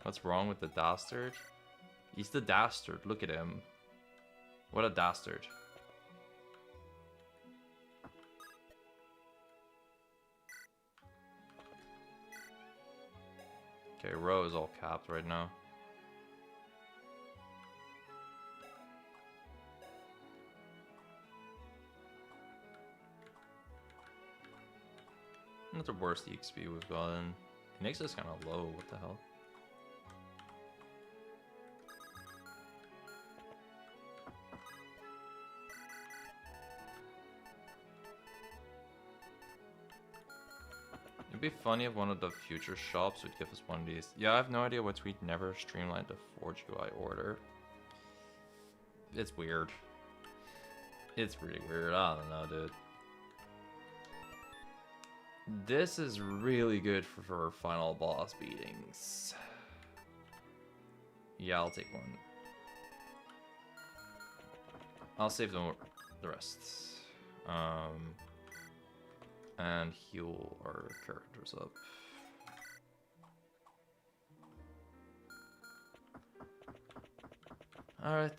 What's wrong with the dastard? He's the dastard. Look at him. What a dastard. Okay, row is all capped right now. Not the worst EXP we've gotten. It makes us kind of low. What the hell? It'd be funny if one of the future shops would give us one of these. Yeah, I have no idea why we'd never streamlined the Forge UI order. It's weird. It's really weird. I don't know, dude. This is really good for final boss beatings. Yeah, I'll take one. I'll save the rest. And heal our characters up. Alright.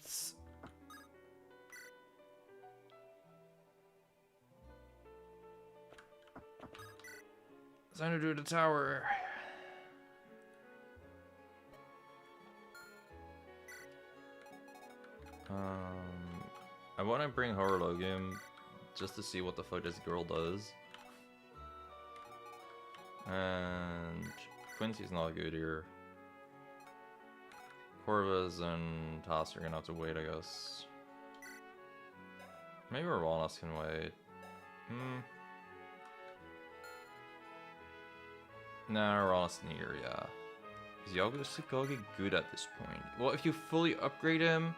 Time to do the tower. I want to bring Horologium just to see what the fuck this girl does. And Quincy's not good here. Corvus and Toss are gonna have to wait, I guess. Maybe Uranus can wait. Nah, Uranus near, yeah. Is Yago Tsukage good at this point? Well, if you fully upgrade him,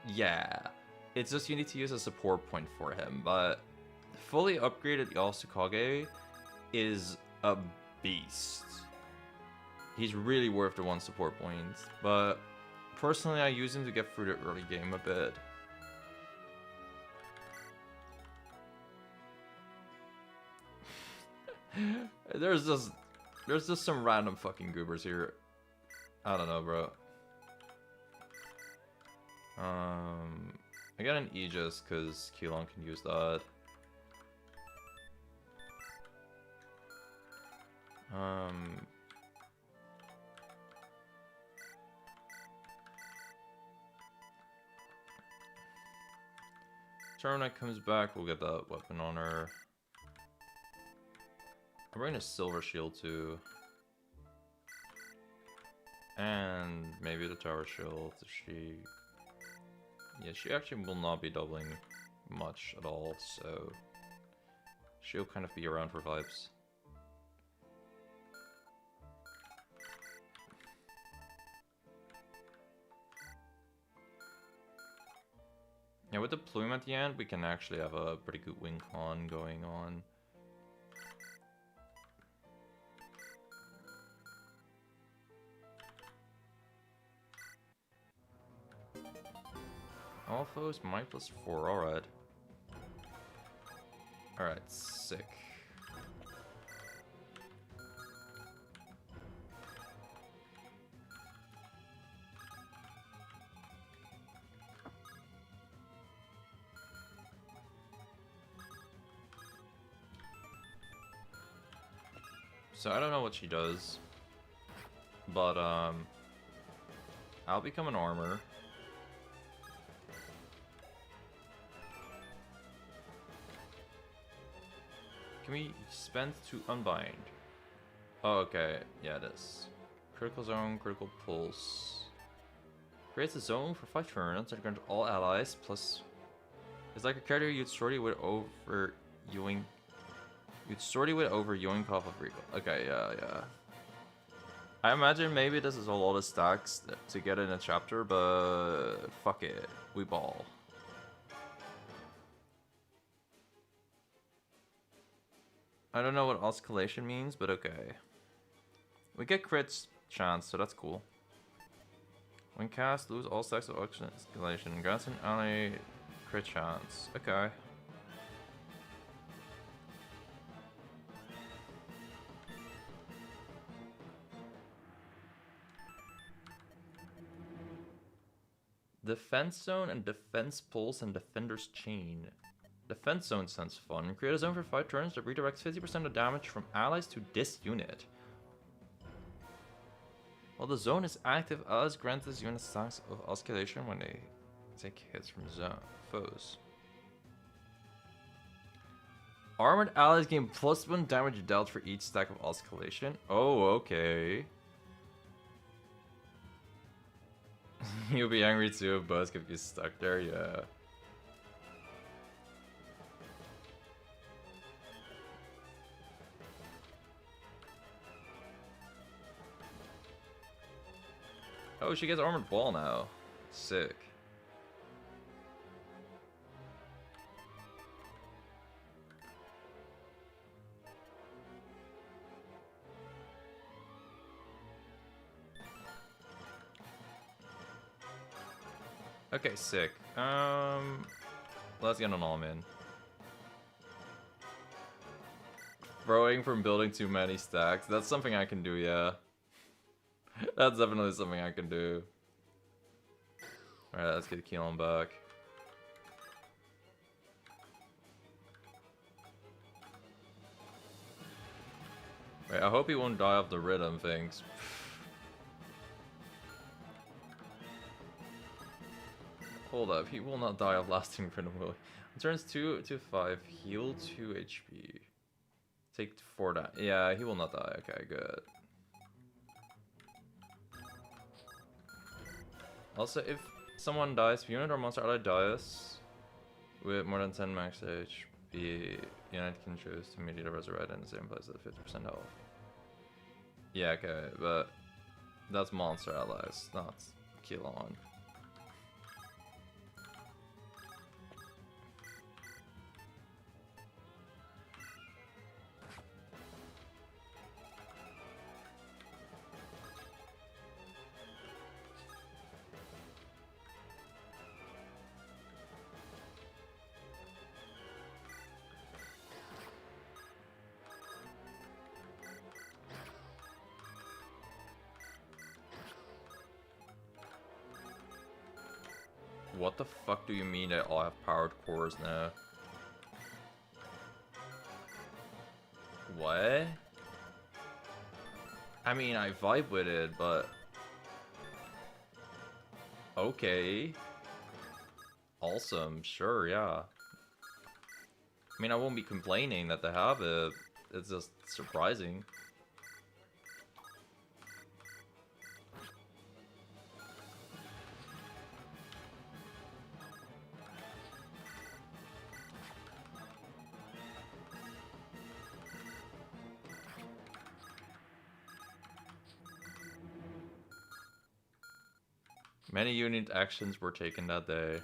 yeah. It's just you need to use a support point for him, but fully upgraded Yasukage is a beast. He's really worth the 1 support point, but personally I use him to get through the early game a bit. There's just some random fucking goobers here. I don't know, bro. I got an Aegis because Keelon can use that. Terminite comes back, we'll get that weapon on her. I'll bring a silver shield too. And maybe the tower shield if she Yeah, she actually will not be doubling much at all, so she'll kind of be around for vibes. Yeah, with the plume at the end, we can actually have a pretty good win con going on. All foes, might +4, alright. Alright, sick. So I don't know what she does, but I'll become an armor. Can we spend to unbind? Oh, okay. Yeah, it is. Critical zone, critical pulse. Creates a zone for 5 turns that grants all allies plus. It's like a character you'd sortie with over Ewing. You'd sortie with over Ewing off of recall. Okay, yeah. I imagine maybe this is a lot of stacks to get in a chapter, but fuck it. We ball. I don't know what oscillation means, but okay. We get crits chance, so that's cool. When cast, lose all stacks of escalation. Grants an ally crit chance. Okay. Defense zone and defense pulse and defender's chain. Defense zone sounds fun. Create a zone for 5 turns that redirects 50% of damage from allies to this unit. While the zone is active, allies grant this unit stacks of oscillation when they take hits from foes. Armored allies gain +1 damage dealt for each stack of oscillation. Oh, okay. You'll be angry too if Buzz gets stuck there, yeah. Oh, she gets armored wall now. Sick. Okay, sick. Let's get an all-in. Throwing from building too many stacks. That's something I can do, yeah. That's definitely something I can do. Alright, let's get Keelan back. Wait, I hope he won't die off the rhythm things. Hold up, he will not die of lasting rhythm, will he? Turns 2 to 5, heal 2 HP. Take 4 down. Yeah, he will not die. Okay, good. Also, if someone dies, if unit or monster ally dies with more than 10 max HP, unit can choose to immediately resurrect in the same place at 50% health. Yeah, okay, but that's monster allies, not Keelan. What the fuck do you mean they all have powered cores now? What? I mean, I vibe with it, but... Okay. Awesome, sure, yeah. I mean, I won't be complaining that they have it. It's just surprising. Many unit actions were taken that day.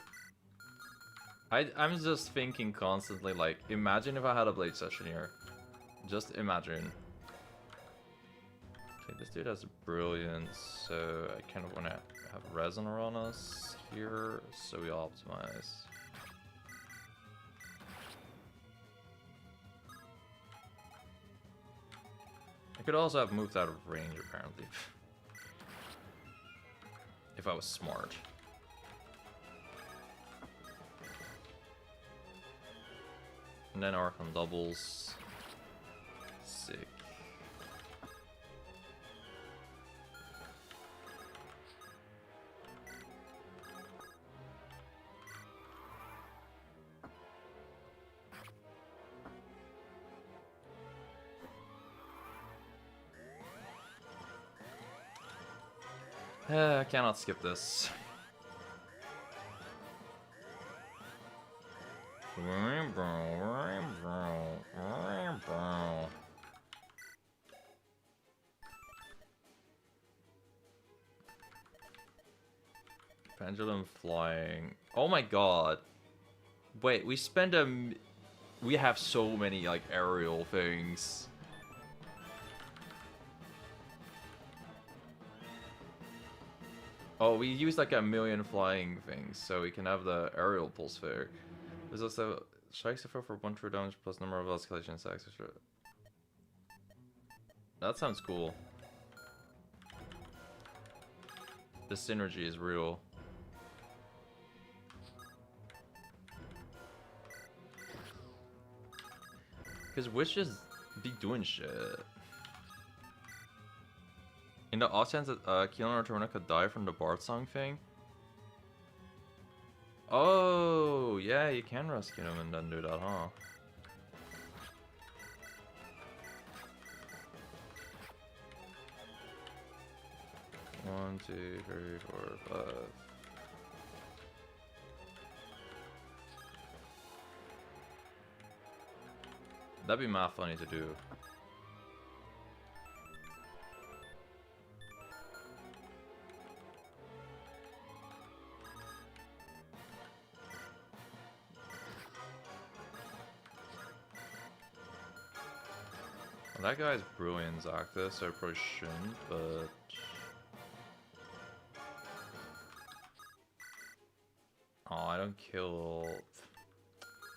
I'm just thinking constantly, like, imagine if I had a blade session here. Just imagine. Okay, this dude has brilliance, so I kind of want to have Resonator on us here, so we optimize. I could also have moved out of range, apparently. If I was smart. And then Archon doubles. Sick. I cannot skip this. Pendulum flying. Oh my god. Wait, we spend we have so many like aerial things. Oh, we use like a million flying things, so we can have the aerial pulse fair. There's also strikes for 1 true damage plus number of escalation stacks. That sounds cool. The synergy is real. Because witches be doing shit. In the off chance that Keelan or Torona could die from the Bard Song thing. Oh, yeah, you can rescue him and then do that, huh? One, two, three, four, five. That'd be mad funny to do. Well, that guy's brilliant active, so I probably shouldn't, but... Oh, I don't kill...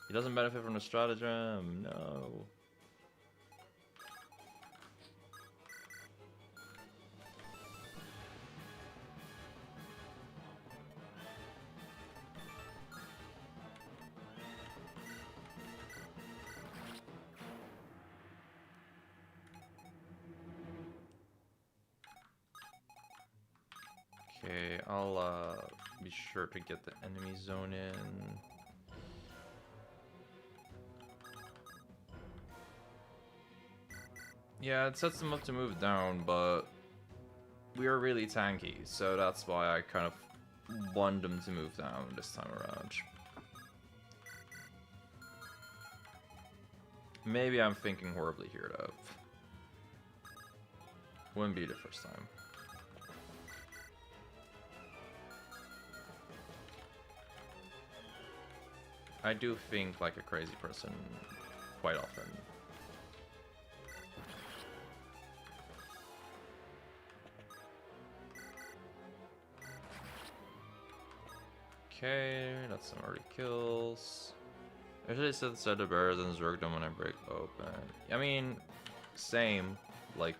He doesn't benefit from the stratagem, no. Okay, I'll be sure to get the enemy zone in. Yeah, it sets them up to move down, but we are really tanky, so that's why I kind of want them to move down this time around. Maybe I'm thinking horribly here, though. Wouldn't be the first time. I do think like a crazy person quite often. Okay, that's some early kills. I should have said the bears and zerg them when I break open. I mean, same. Like,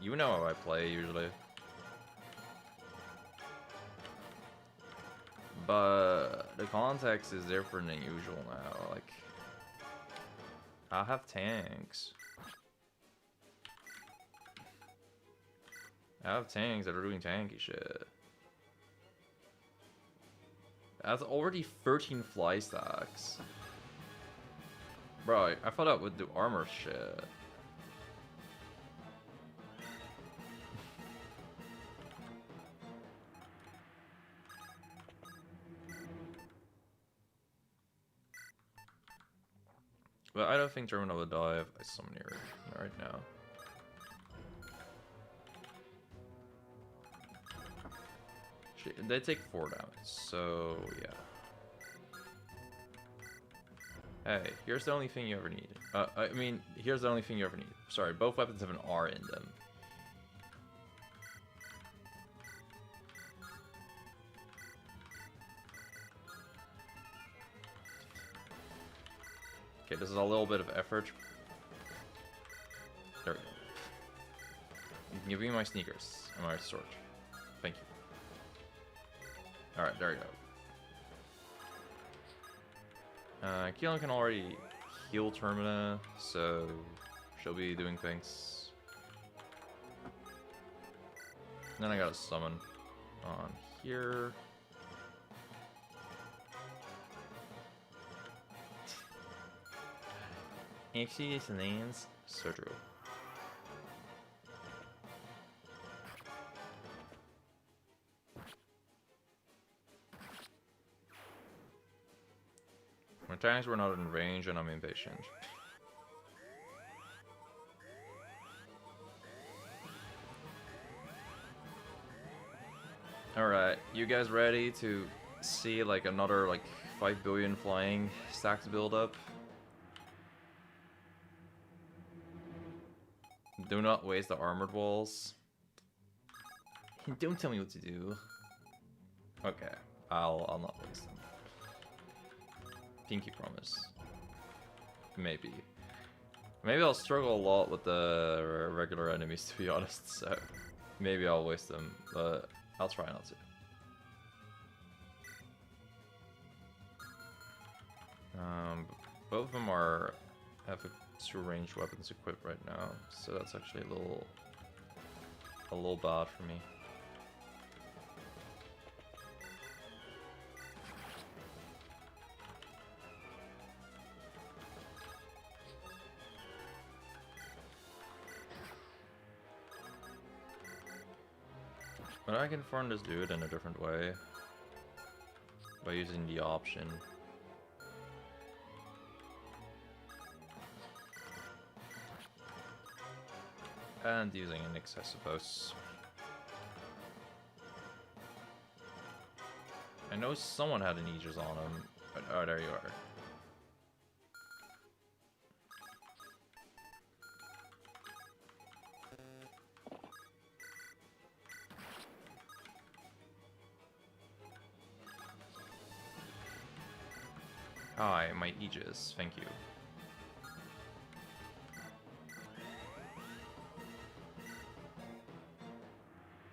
you know how I play usually. But the context is different than usual now. Like, I have tanks. I have tanks that are doing tanky shit. That's already 13 fly stacks. Bro, I thought I would do armor shit. But I don't think Terminal will die if I summon here right now. They take 4 damage, so yeah. Hey, here's the only thing you ever need. I mean, here's the only thing you ever need. Sorry, both weapons have an R in them. Okay, this is a little bit of effort. There we go. You can give me my sneakers and my sword. Thank you. Alright, there we go. Keelan can already heal Termina, so she'll be doing things. Then I gotta summon on here. Actually, this lands so true. When tanks were not in range and I'm impatient. Alright, you guys ready to see like another like 5 billion flying stacks build up? Do not waste the armored walls. Don't tell me what to do. Okay, I'll not waste them. Pinky promise. Maybe. Maybe I'll struggle a lot with the regular enemies, to be honest, so maybe I'll waste them, but I'll try not to. Both of them have 2 ranged weapons equipped right now, so that's actually a little bad for me. But I can farm this dude in a different way by using the option. And using an Nyx, I suppose. I know someone had an Aegis on him, but oh, there you are. Hi, my Aegis, thank you.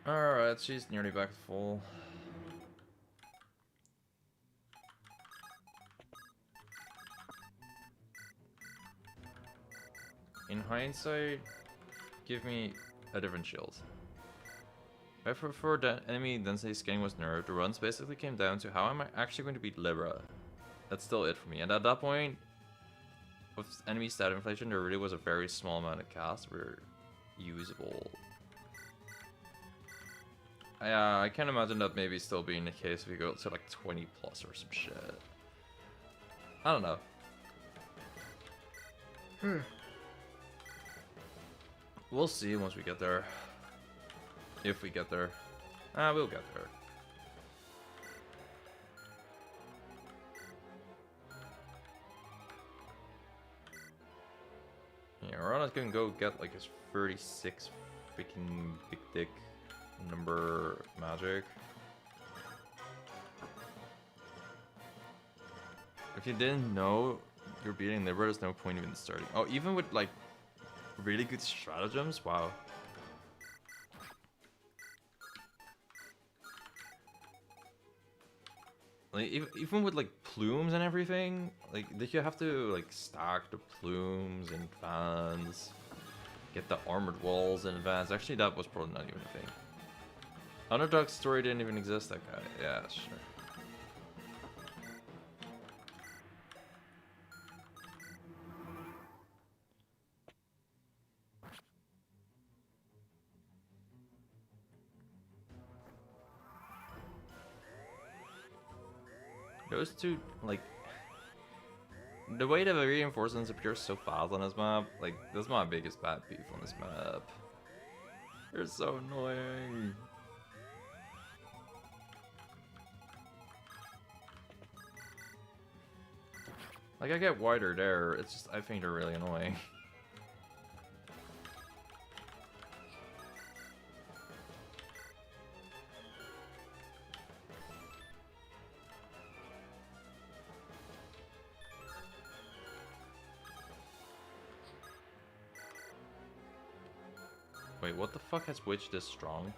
Alright, she's nearly back to full. In hindsight, give me a different shield. Before the enemy density scaling was nerfed, the runs basically came down to how am I actually going to beat Libra. That's still it for me. And at that point, with enemy stat inflation, there really was a very small amount of casts that were usable. I can't imagine that maybe still being the case if we go to like 20 plus or some shit. I don't know. We'll see once we get there. If we get there. We'll get there. Yeah, Rana's gonna go get like his 36 freaking big dick number magic. If you didn't know you're beating Libra, there's no point even starting. Oh, even with like really good stratagems? Wow. Like even with like plumes and everything, like did you have to like stack the plumes in advance, get the armored walls in advance? Actually, that was probably not even a thing. Underdog story didn't even exist. That guy, yeah, sure. Those two, like, the way the reinforcements appear so fast on this map, like, that's my biggest pet peeve on this map. They're so annoying. Like, I get wider there, it's just, I think they're really annoying. Wait, what the fuck has Witch this strong?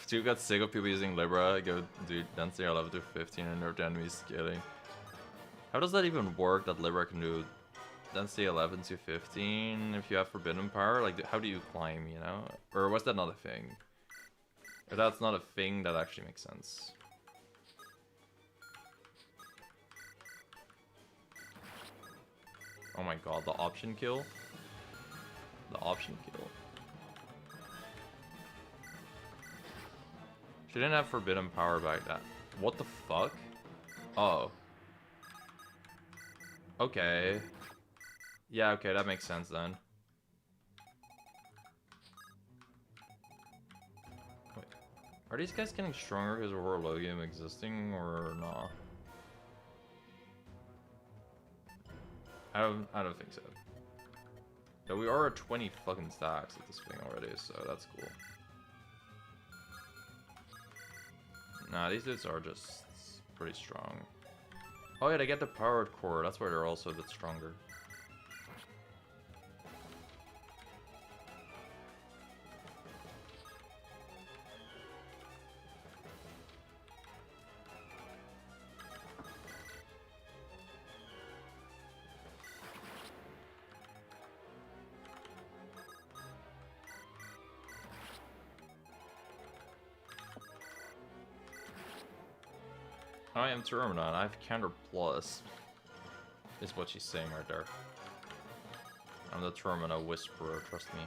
Do you got sick of people using Libra? Go do Density 11 to 15 and nerf the enemy scaling. How does that even work that Libra can do Density 11 to 15 if you have Forbidden Power? Like, how do you climb, you know? Or was that not a thing? If that's not a thing, that actually makes sense. Oh my god, the option kill? The option kill. She didn't have Forbidden Power back then. What the fuck? Oh. Okay. Yeah, okay, that makes sense then. Wait. Are these guys getting stronger because of Horologium existing or not? I don't think so. But we are at 20 fucking stacks at this thing already, so that's cool. Nah, these dudes are just pretty strong. Oh yeah, they get the powered core, that's why they're also a bit stronger. I am Terminon, I have counter plus. Is what she's saying right there. I'm the Termina Whisperer, trust me.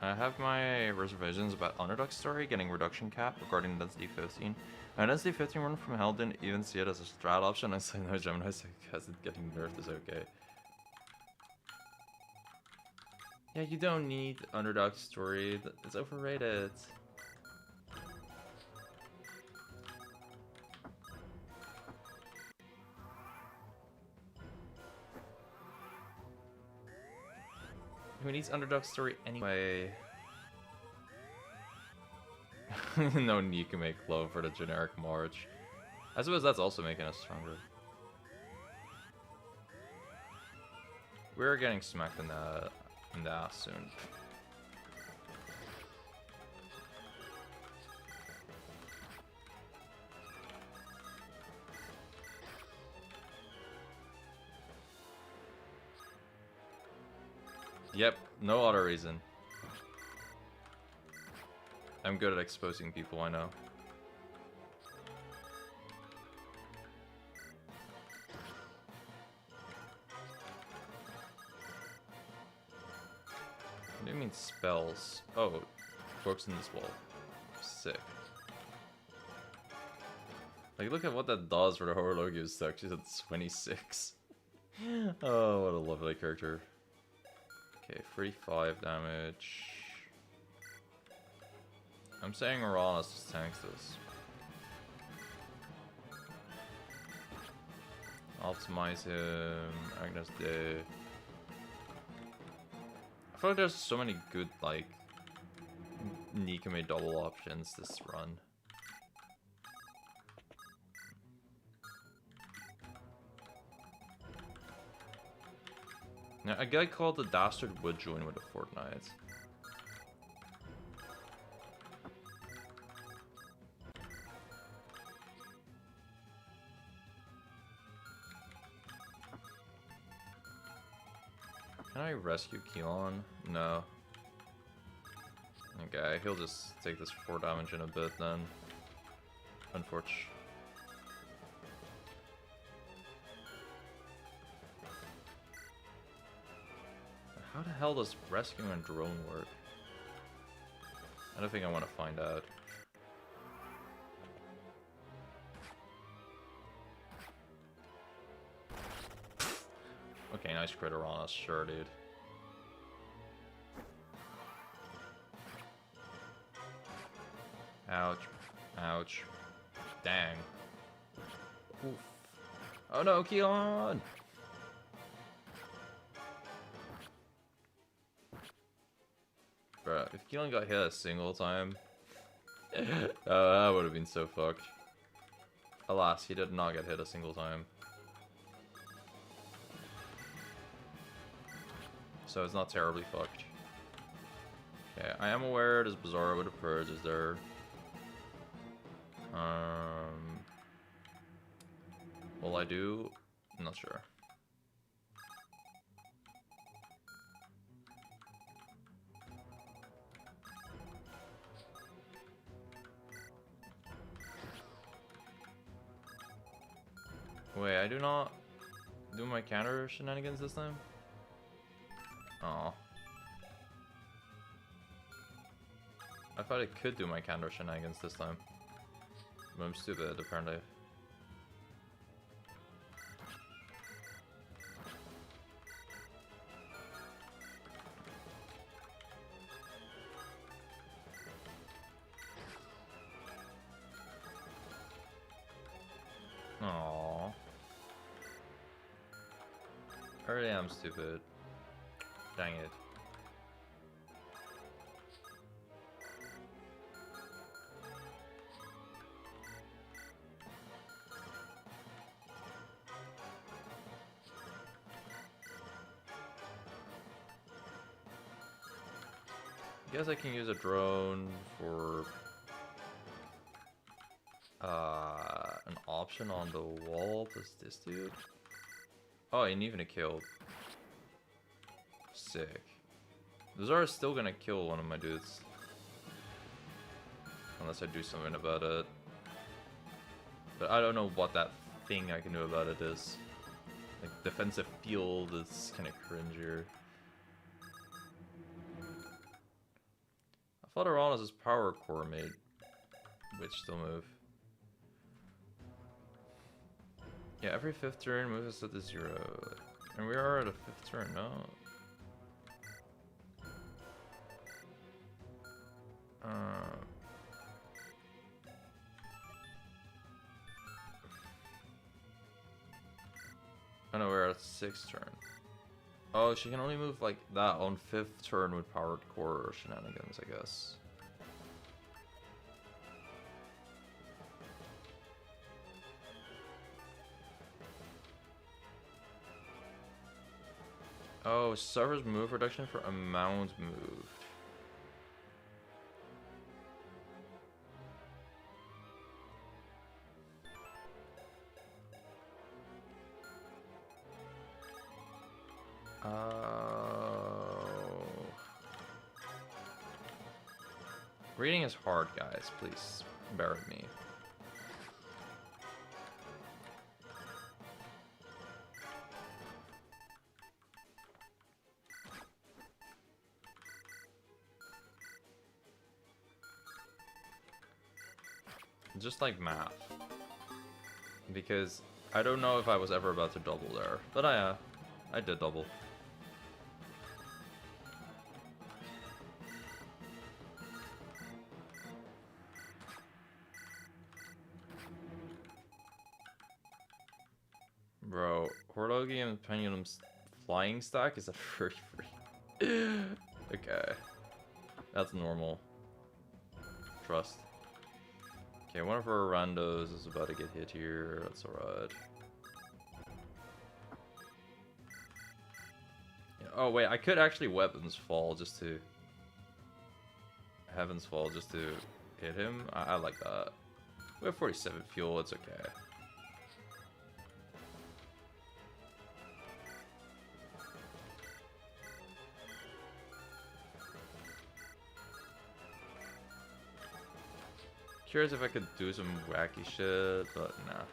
I have my reservations about Underdog Story getting reduction cap regarding Density 15. My Density 15 run from Hell didn't even see it as a strat option. I say no, Gemini has it getting nerfed is okay. Yeah, you don't need Underdog Story. It's overrated. Who needs Underdog Story anyway? No need to make low for the generic March. I suppose that's also making us stronger. We're getting smacked in the ass soon. Yep, no other reason. I'm good at exposing people, I know. What do you mean spells? Oh, books in this wall. Sick. Like, look at what that does for the Horologium stack. She's at 26. Oh, what a lovely character. Okay, 35 damage. I'm saying Uranus just tanks this. Optimize him, Agnes Day. I feel like there's so many good, like, Nikame double options this run. Now, a guy called the Dastard would join with a Fortnite. Can I rescue Keelan? No. Okay, he'll just take this 4 damage in a bit then. Unfortunately. How the hell does rescuing a drone work? I don't think I want to find out. Okay, nice critter on us, sure, dude. Ouch. Ouch. Dang. Oof. Oh no, Keelan! Bruh, if Keelan got hit a single time, that would have been so fucked. Alas, he did not get hit a single time. So it's not terribly fucked. Okay, I am aware this Bizarro with a Purge is there. Will I do? I'm not sure. Wait, I do not do my counter shenanigans this time? Aw. I thought I could do my counter shenanigans this time. But I'm stupid, apparently. Aww. I really am stupid. Dang it. I guess I can use a drone for an option on the wall plus this dude. Oh, and even a kill. Sick. Those are still gonna kill one of my dudes. Unless I do something about it. But I don't know what that thing I can do about it is. Like, defensive field is kinda cringier. I thought Uranus' power core made Witch still move. Yeah, every 5th turn moves us at the 0. And we are at a 5th turn, no? Oh no, we're at 6th turn. Oh, she can only move like that on 5th turn with powered core shenanigans, I guess. Oh, suffers move reduction for amount moved. Reading is hard, guys. Please bear with me. Just like math. Because I don't know if I was ever about to double there. But I did double. Bro, Horlogi and Pendulum's flying stack is a 33. Okay. That's normal. Trust. Okay, one of our randos is about to get hit here. That's alright. Yeah, oh wait, I could actually weapons fall just to... Heavens fall just to hit him. I like that. We have 47 fuel, it's okay. Curious if I could do some wacky shit, but nah.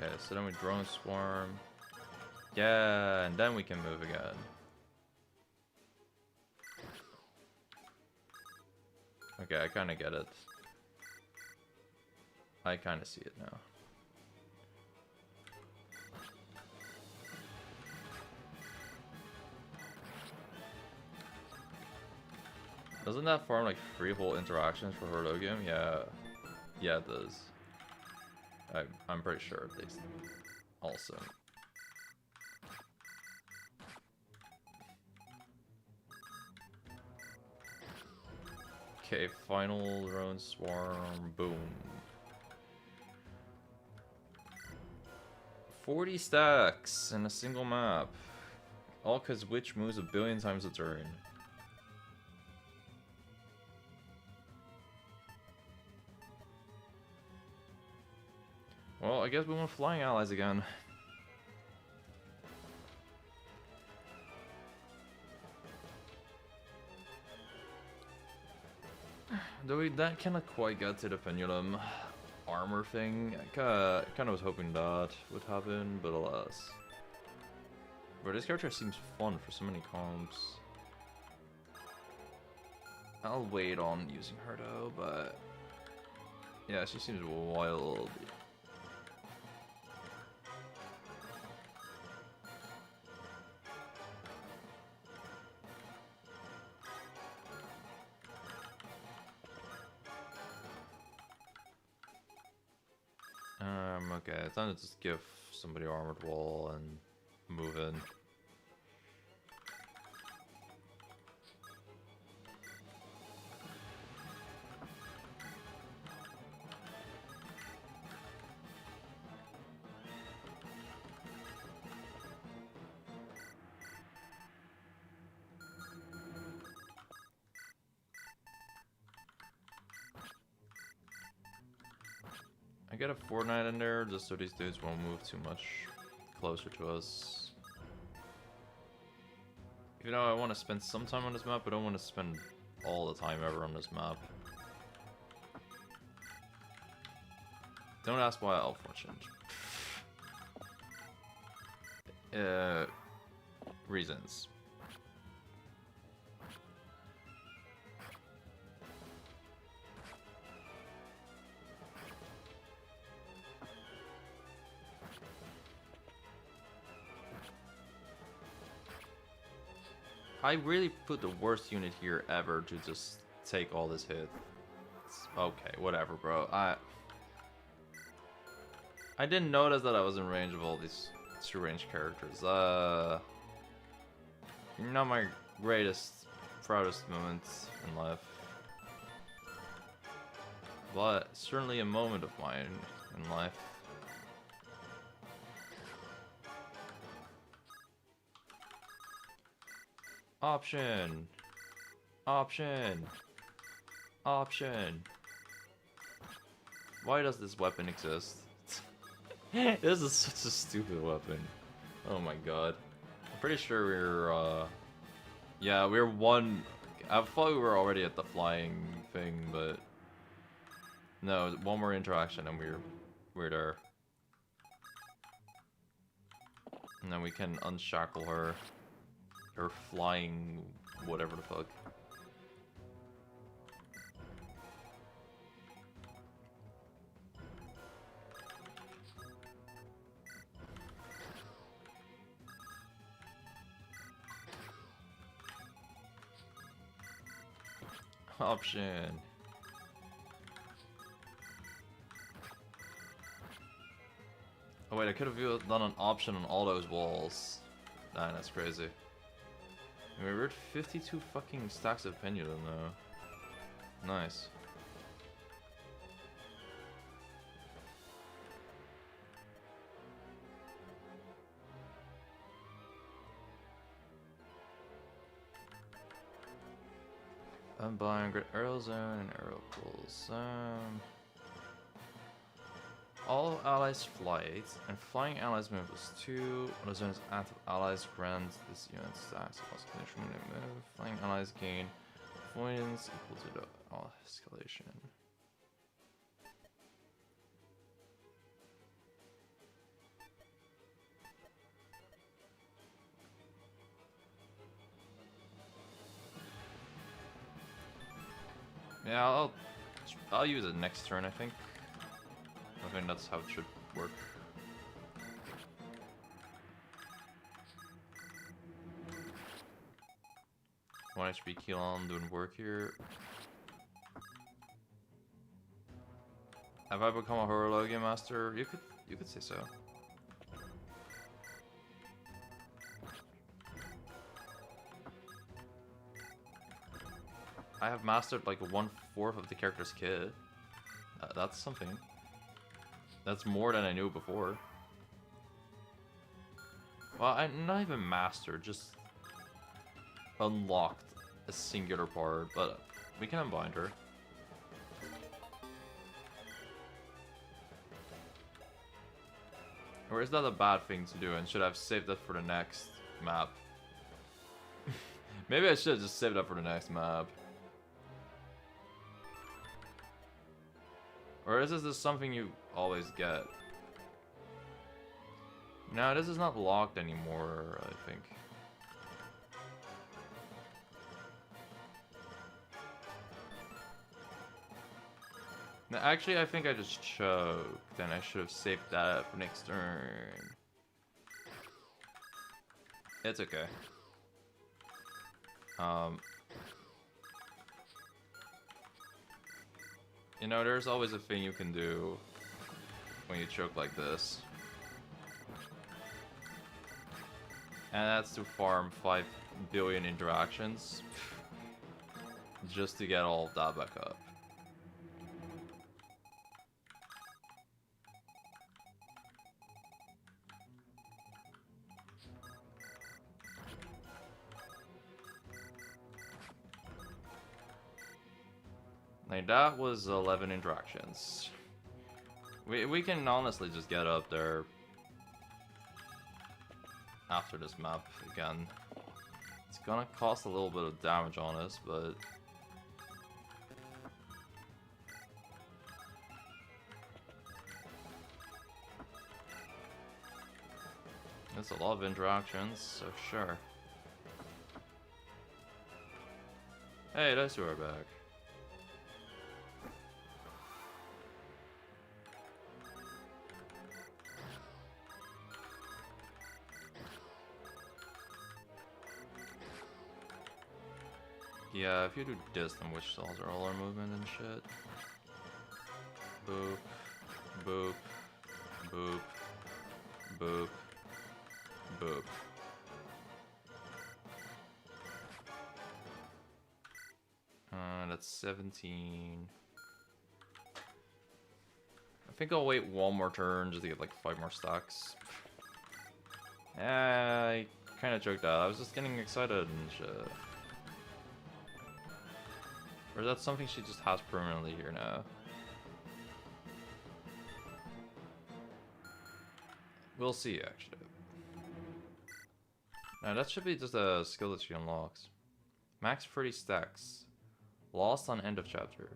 Okay, so then we drone swarm. Yeah, and then we can move again. Okay, I kind of get it. I kind of see it now. Doesn't that farm like 3 whole interactions for Horlogium? Yeah. Yeah, it does. I'm pretty sure it takes also. Okay, final drone swarm, boom. 40 stacks in a single map. All cause Witch moves 1 billion times a turn. Well, I guess we want flying allies again. Though we that cannot quite get to the pendulum armor thing. I kinda was hoping that would happen, but alas. Bro, this character seems fun for so many comps. I'll wait on using her though, but yeah, she seems wild. Okay, time to just give somebody armored wall and move in. I get a Fortnite in there just so these dudes won't move too much closer to us. You know, I want to spend some time on this map, but I don't want to spend all the time ever on this map. Don't ask why Fortune. Reasons. I really put the worst unit here ever to just take all this hit. Okay, whatever, bro. I didn't notice that I was in range of all these 2-range characters. Not my greatest, proudest moments in life. But certainly a moment of mine in life. Option! Option! Option! Why does this weapon exist? This is such a stupid weapon. Oh my god. I'm pretty sure we're, yeah, we're one... I thought we were already at the flying thing, but... No, one more interaction and we're there. And then we can unshackle her. Her flying... whatever the fuck. Option. Oh wait, I could have done an option on all those walls. Nah, that's crazy. I mean, we're at 52 fucking stacks of pendulum though. Nice. I'm buying great arrow zone and arrow pulls. All allies fly 8, and flying allies move is 2. When the zone is active, allies grant this unit stacks. Also, when they move, flying allies gain avoidance equal to the escalation. Yeah, I'll use it next turn, I think. I think that's how it should work. 1 HP Keelan doing work here. Have I become a Horologium Master? You could say so. I have mastered like 1/4 of the character's kit. That's something. That's more than I knew before. Well, I'm not even mastered, just unlocked a singular part, but we can unbind her. Or is that a bad thing to do and should I have saved that for the next map? Maybe I should have just saved that for the next map. Or is this just something you always get? No, this is not locked anymore, I think. No, actually, I think I just choked, and I should have saved that for next turn. It's okay. You know, there's always a thing you can do when you choke like this. And that's to farm 5 billion interactions just to get all of that back up. Like, that was 11 interactions. We can honestly just get up there after this map again. It's gonna cost a little bit of damage on us, but it's a lot of interactions, so sure. Hey, those two are back. Yeah, if you do this, then which stalls are all our movement and shit. Boop, boop, boop, boop, boop. That's 17. I think I'll wait one more turn just to get like 5 more stacks. I kind of joked out. I was just getting excited and shit. Or is that something she just has permanently here now? We'll see, actually. Now, that should be just a skill that she unlocks. Max 30 stacks. Lost on end of chapter.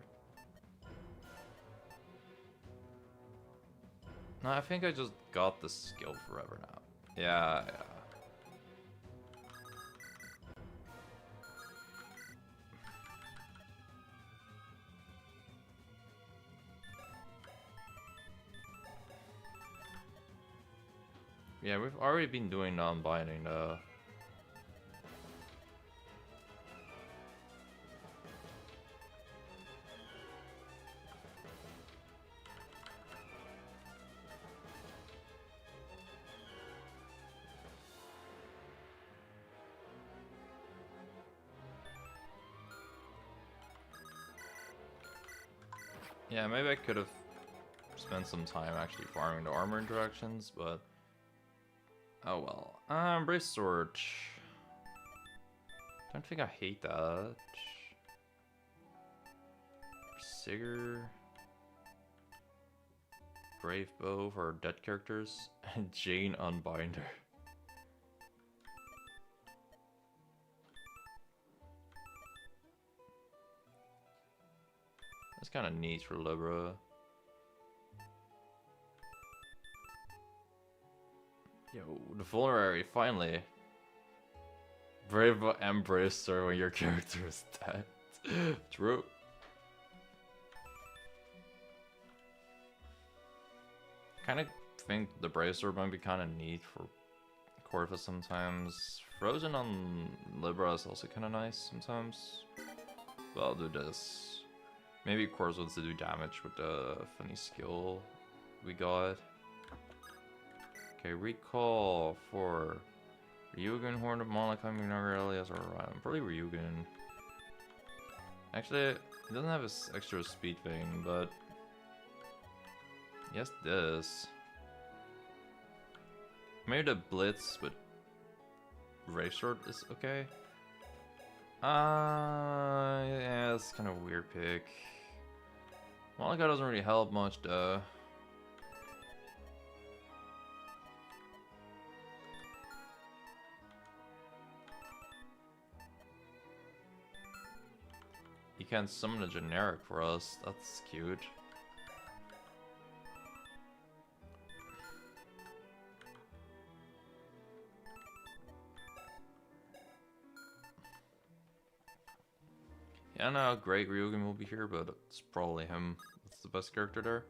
No, I think I just got the skill forever now. Yeah, yeah. Yeah, we've already been doing non-binding though. Yeah, maybe I could have spent some time actually farming the armor interactions, but oh well. Brave Sword. Don't think I hate that. Sigurd. Brave Bow for dead characters. And Jane Unbinder. That's kind of neat for Libra. Yo, the vulnerary, finally. Brave Embracer when your character is dead. True. kind of think the Brave Sword might be kind of neat for Corvus sometimes. Frozen on Libra is also kind of nice sometimes. But I'll do this. Maybe Corvus wants to do damage with the funny skill we got. Okay, recall for Ryugen, Horn of Malachite, Elias, or probably Ryugen. Actually, it doesn't have this extra speed thing, but yes, this. Maybe the Blitz with Ray Sword is okay. Yeah, it's kind of a weird pick. Malachite doesn't really help much, though. You can't summon a generic for us. That's cute. Yeah, I know how great Ryugen will be here, but it's probably him. That's the best character there.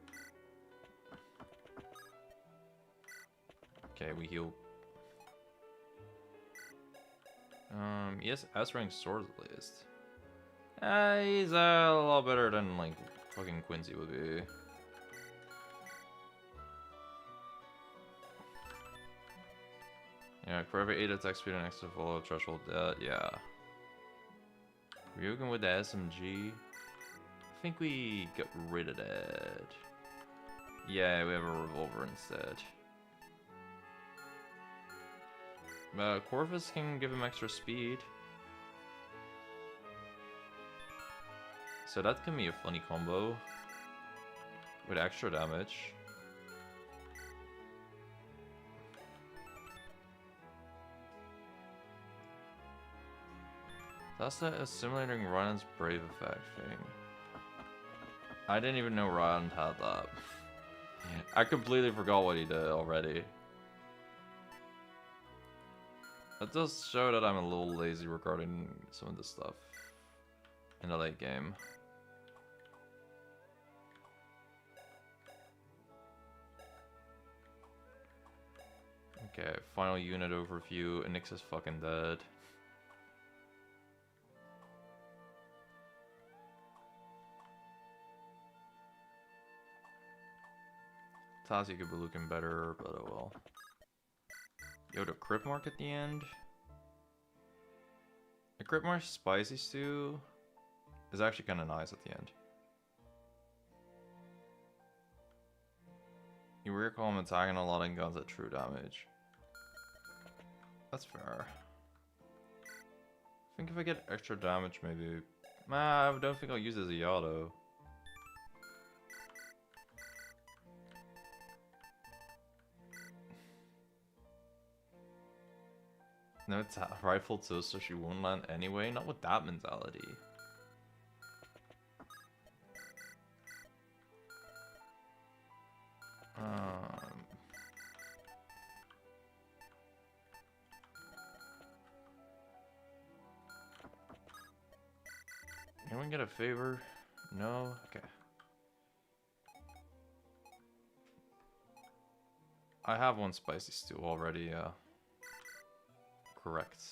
Okay, we heal. Yes, S-rank sword at least. He's a lot better than like fucking Quincy would be. Yeah, for every 8 attack speed and extra follow threshold, yeah. Ryugen with the SMG. I think we get rid of that. Yeah, we have a revolver instead. But Corvus can give him extra speed. So that can be a funny combo. With extra damage. That's the assimilating Ryan's Brave effect thing. I didn't even know Ryan had that. I completely forgot what he did already. That does show that I'm a little lazy regarding some of this stuff in the late game. Okay, final unit overview. Nyx is fucking dead. Tasi could be looking better, but oh well. Yo, the crit mark at the end. The crit mark spicy stew is actually kind of nice at the end. You recall him attacking a lot of guns at true damage. That's fair. I think if I get extra damage, maybe. Nah, I don't think I'll use it as a Yado. No, it's a rifle too, so she won't land anyway. Not with that mentality. Anyone get a favor? No? Okay. I have one spicy stew already, yeah. Correct.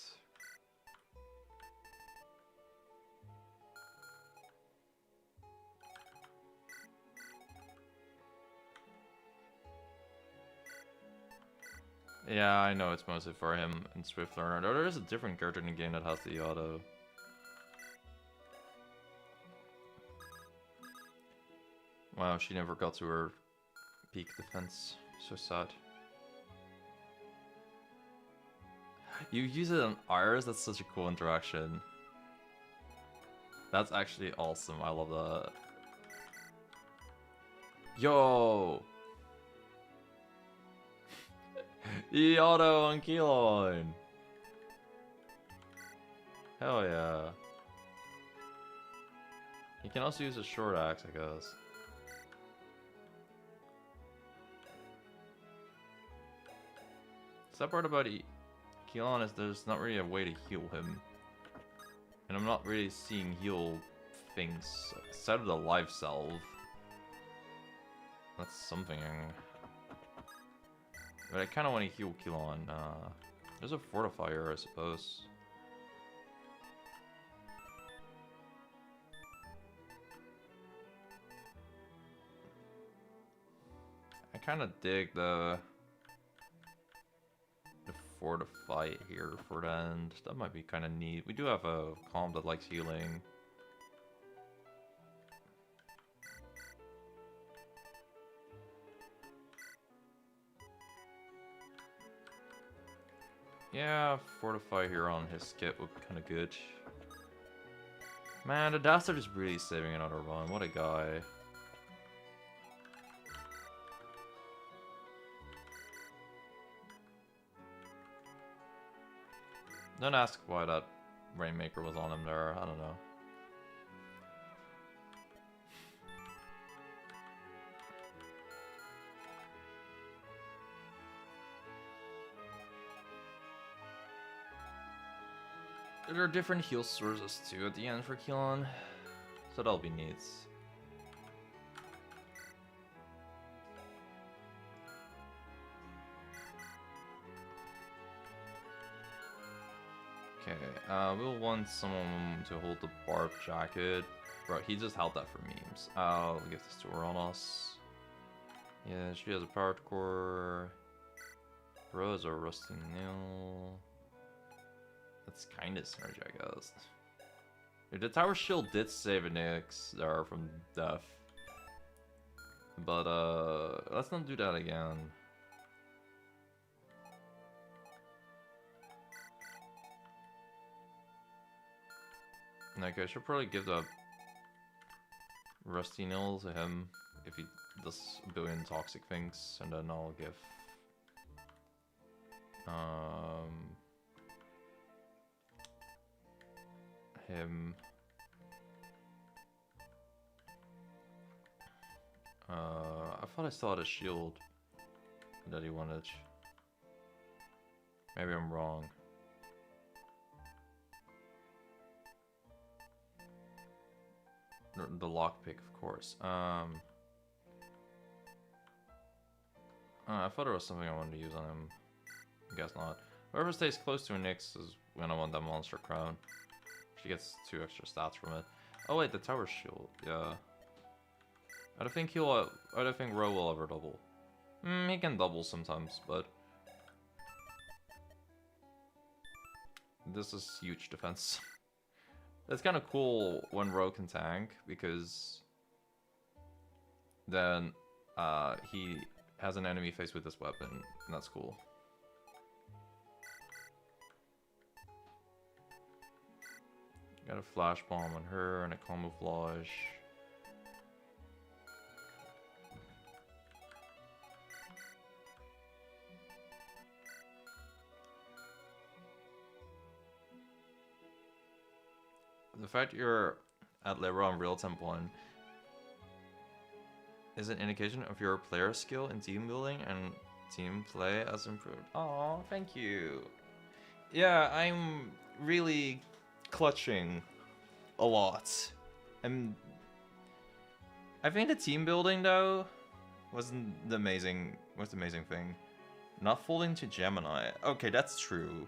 Yeah, I know it's mostly for him in Swift Learner. There is a different character in the game that has the auto. Wow, she never got to her peak defense. So sad. You use it on Iris? That's such a cool interaction. That's actually awesome. I love that. Yo! The auto on Keylon! Hell yeah. You can also use a short axe, I guess. The sad part about Keylon is there's not really a way to heal him. And I'm not really seeing heal things outside of the life salve. That's something. But I kind of want to heal Kilon. There's a fortifier, I suppose. I kind of dig the fortify here for the end. That might be kind of neat. We do have a calm that likes healing. Yeah, fortify here on his kit would be kind of good. Man, the Dastard is really saving another run. What a guy. Don't ask why that Rainmaker was on him there. I don't know. There are different heal sources too at the end for Kilon, so that'll be neat. Okay, we'll want someone to hold the barb jacket. Bro, he just held that for memes. I'll give this to Uranus. Yeah, she has a power core. Bro is a rusty nail. That's kind of synergy, I guess. Dude, the tower shield did save an Nix there from death. But, let's not do that again. Okay, I should probably give the Rusty Nil to him if he does a billion toxic things, and then I'll give him I thought I saw the shield that he wanted. Maybe I'm wrong. The lockpick, of course. I thought there was something I wanted to use on him. I guess not. Whoever stays close to a Nyx is when I want that monster crown. She gets 2 extra stats from it. Oh wait, the tower shield. Yeah. I don't think Ro will ever double. He can double sometimes, but this is huge defense. It's kind of cool when Ro can tank, because then he has an enemy face with this weapon, and that's cool. Got a flash bomb on her and a camouflage. The fact you're at level on real time 1 is an indication of your player skill in team building and team play has improved. Oh, thank you. Yeah, I'm really clutching a lot. And I think the team building though wasn't the amazing thing. Not folding to Gemini. Okay, that's true.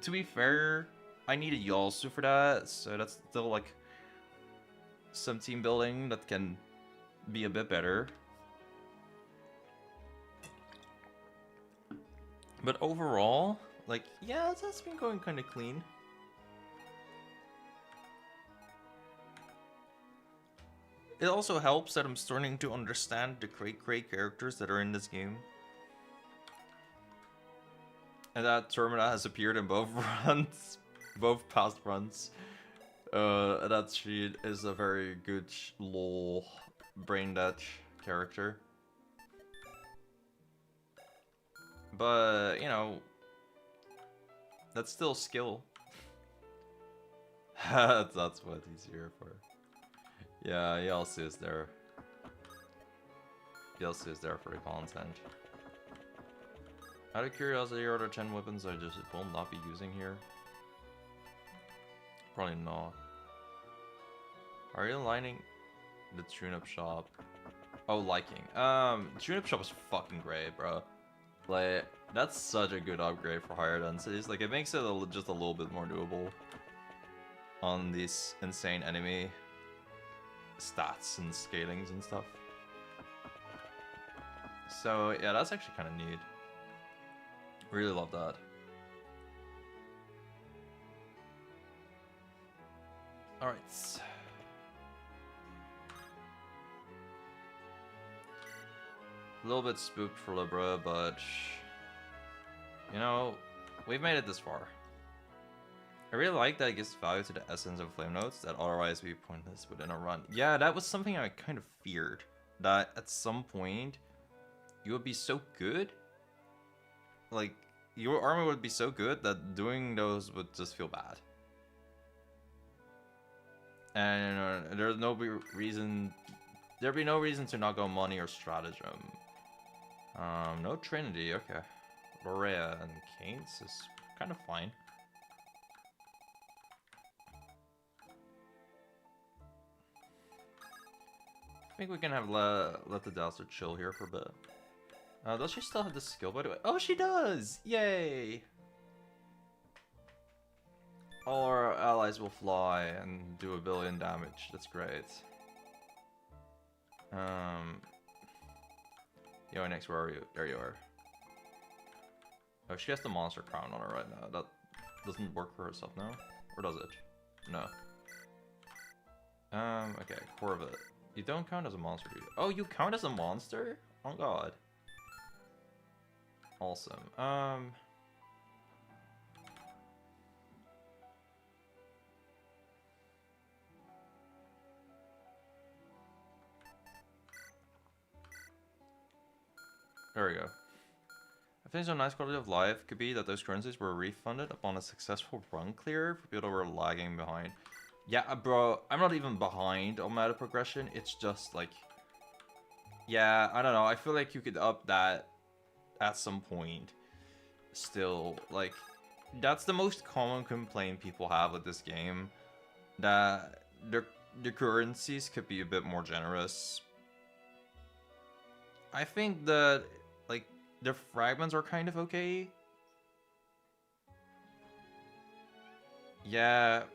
To be fair, I need a Yalsu for that, so that's still like some team building that can be a bit better. But overall, like, yeah, that's been going kind of clean. It also helps that I'm starting to understand the great characters that are in this game. And that Termina has appeared in both runs, both past runs. That she is a very good lol brain dead character. But, you know, that's still skill. That's what he's here for. Yeah, Yalsu is there. Yalsu is there for the content. Out of curiosity, are there 10 weapons I just will not be using here? Probably not. Are you lining the tune-up shop? Oh, liking. Tune-up shop is fucking great, bro. Like, that's such a good upgrade for higher densities. Like, it makes it just a little bit more doable on these insane enemy stats and scalings and stuff. So, yeah, that's actually kind of neat. Really love that. Alright. A little bit spooked for Libra, but you know, we've made it this far. I really like that it gives value to the essence of flame notes that otherwise would be pointless within a run. Yeah, that was something I kind of feared. That at some point, you would be so good. Like, your armor would be so good that doing those would just feel bad. And there'd be no reason to not go money or stratagem. No Trinity, okay. Lorea and Canes is kind of fine. I think we can have let the Dowser chill here for a bit. Does she still have this skill, by the way? Oh, she does! Yay! All our allies will fly and do 1 billion damage. That's great. Yo, next, where are you? There you are. Oh, she has the monster crown on her right now. That doesn't work for herself now? Or does it? No. Okay, Corvette. You don't count as a monster, do you? Oh, you count as a monster? Oh god. Awesome. There we go. I think some nice quality of life could be that those currencies were refunded upon a successful run clear for people that were lagging behind. Yeah, bro, I'm not even behind on meta progression. It's just like, yeah, I don't know. I feel like you could up that at some point. Still, like, that's the most common complaint people have with this game. That the currencies could be a bit more generous. I think that, like, the fragments are kind of okay. Yeah,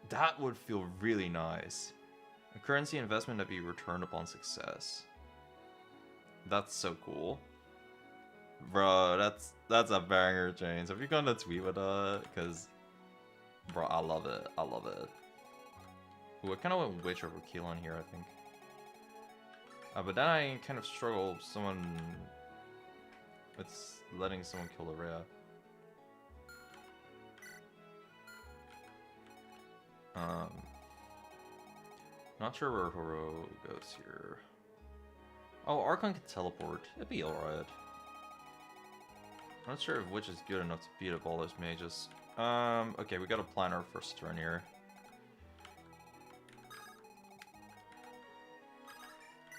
that would feel really nice. A currency investment that be returned upon success. That's so cool. Bro, that's a banger, James. Have you gone to tweet with that? Because, bro, I love it. I love it. Ooh, I kind of went Witch over Keelan here, I think. But then I kind of struggle with letting someone kill Lorea. Not sure where Horo goes here. Oh, Archon can teleport. It'd be alright. I'm not sure if Witch is good enough to beat up all those mages. Okay, we gotta plan our first turn here.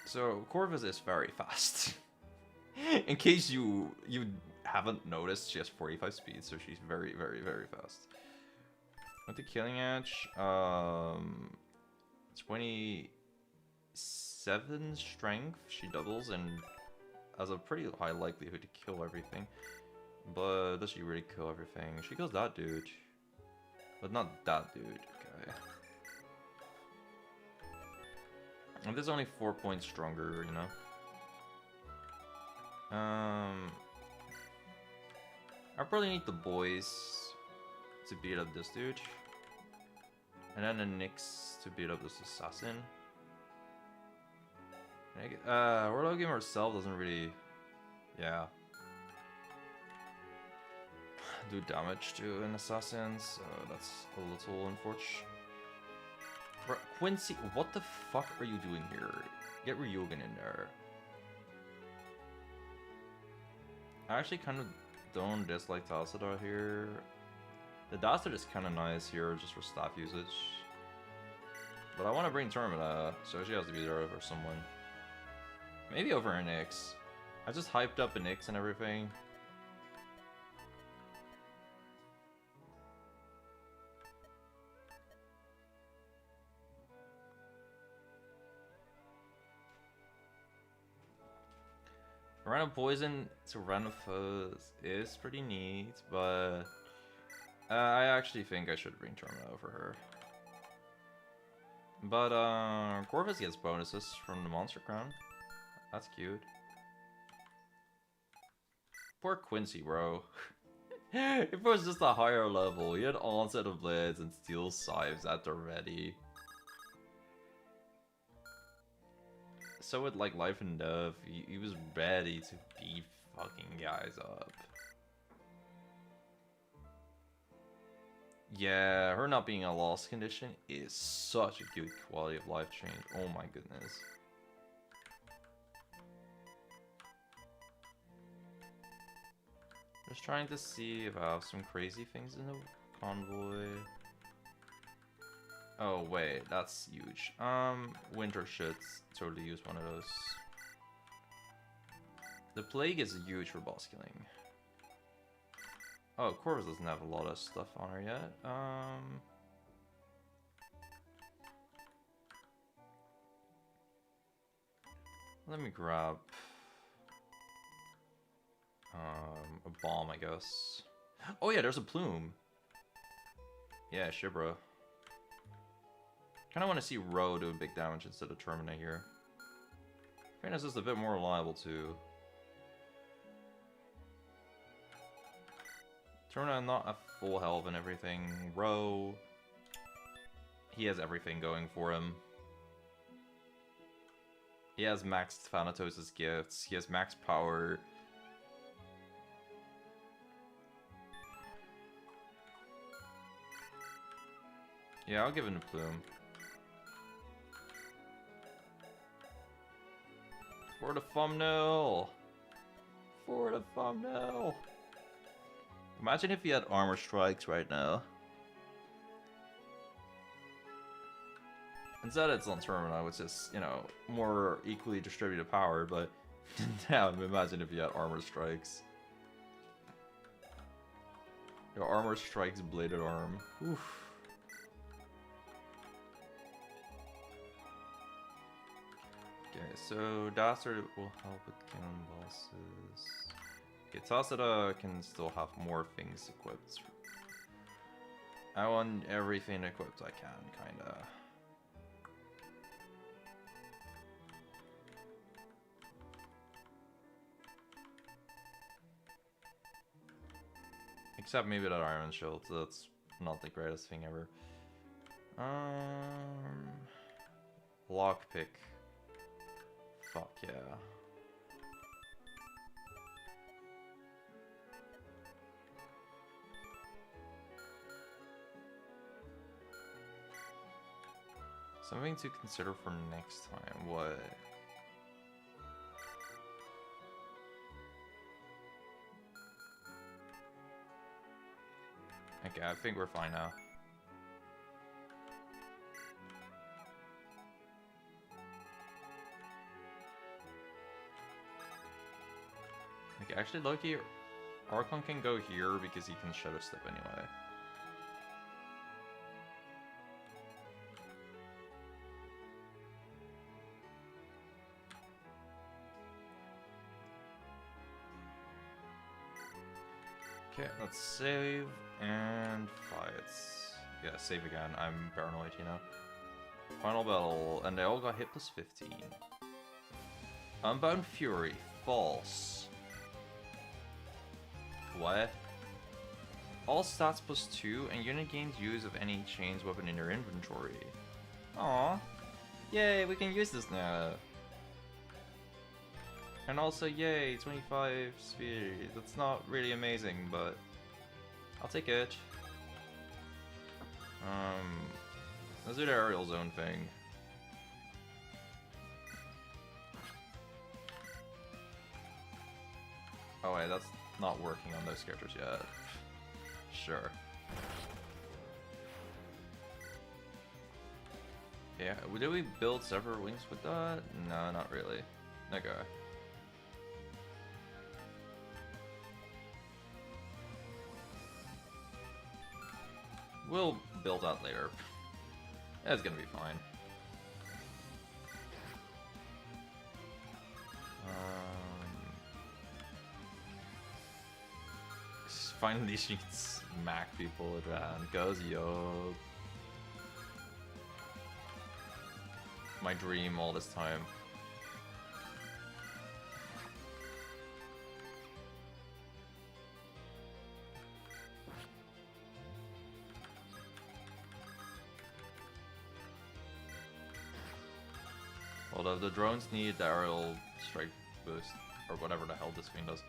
So, Corvus is very fast. In case you haven't noticed, she has 45 speed, so she's very, very, very fast. With the Killing Edge, 27 strength, she doubles and has a pretty high likelihood to kill everything. But does she really kill everything? She kills that dude. But not that dude, okay. And this is only 4 points stronger, you know? I probably need the boys to beat up this dude. And then the Nyx to beat up this assassin. Warlock game herself doesn't really... Yeah. Do damage to an assassin, so that's a little unfortunate. Bro, Quincy, what the fuck are you doing here? Get Ryugen in there. I actually kind of don't dislike Talsadar here. The Dastard is kind of nice here just for staff usage. But I want to bring Termina, so she has to be there over someone. Maybe over an Nyx. I just hyped up an Nyx and everything. Random poison to random foes is pretty neat, but I actually think I should bring Termina over her. But Corvus gets bonuses from the Monster Crown. That's cute. Poor Quincy, bro. If it was just a higher level, he had Onset of Blades and Steel Scythes at the ready. So with like Life and Death, he was ready to beat fucking guys up. Yeah, her not being a lost condition is such a good quality of life change. Oh my goodness. Just trying to see if I have some crazy things in the convoy. Oh wait, that's huge. Winter should totally use one of those. The plague is huge for boss killing. Oh, Corvus doesn't have a lot of stuff on her yet. Let me grab a bomb, I guess. Oh yeah, there's a plume. Yeah, Shibra. Kinda want to see Ro do big damage instead of Termina here. Fairness is a bit more reliable too. Termina not at full health and everything. Ro, he has everything going for him. He has maxed Thanatos' gifts. He has max power. Yeah, I'll give him a plume. For the thumbnail! For the thumbnail! Imagine if he had armor strikes right now. Instead it's on Termina, which is, you know, more equally distributed power, but now imagine if he had armor strikes. Your armor strikes bladed arm. Oof. Okay, so Dastard will help with killing bosses. Okay, Tasada can still have more things equipped. I want everything equipped I can, kinda. Except maybe that Iron Shield, so that's not the greatest thing ever. Lockpick. Fuck yeah. Something to consider for next time. What? Okay, I think we're fine now. Okay, actually, Loki, Archon can go here because he can Shadow Step anyway. Okay, let's save and fights. Yeah, save again. I'm paranoid, you know. Final battle, and they all got hit plus 15. Unbound Fury, false. What? All stats plus 2, and unit gains use of any chains weapon in your inventory. Aww. Yay, we can use this now. And also, yay, 25 speed. That's not really amazing, but I'll take it. Let's do the aerial zone thing. Oh wait, that's not working on those characters yet. Sure. Yeah, did we build separate wings with that? No, not really. Okay. We'll build out later. That's gonna be fine. finally shoots Mech people and goes, yo. My dream all this time. Although the drones need the aerial strike boost, or whatever the hell this thing does.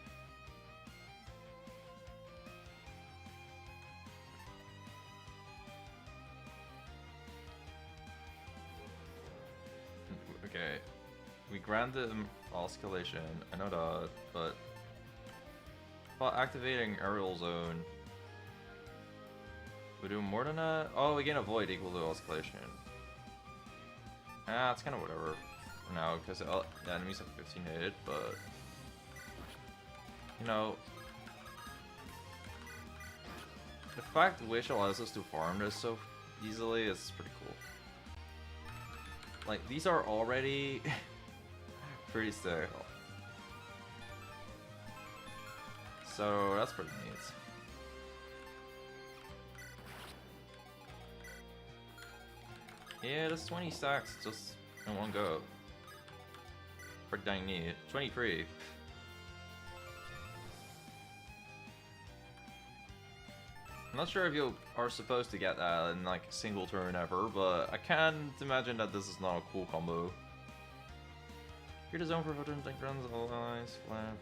Okay, we granted him escalation, I know that, but while activating aerial zone, we do more than that? Oh, we gain a void equal to escalation. Ah, it's kind of whatever for now, because the enemies have 15 hit, but you know, the fact Wish allows us to farm this so easily is pretty cool. Like, these are already pretty sick. So that's pretty neat. Yeah, that's 20 stacks just in one go. Pretty dang neat. 23. I'm not sure if you are supposed to get that in like a single turn ever, but I can't imagine that this is not a cool combo. Create a zone for photon tank runs, all allies, fire.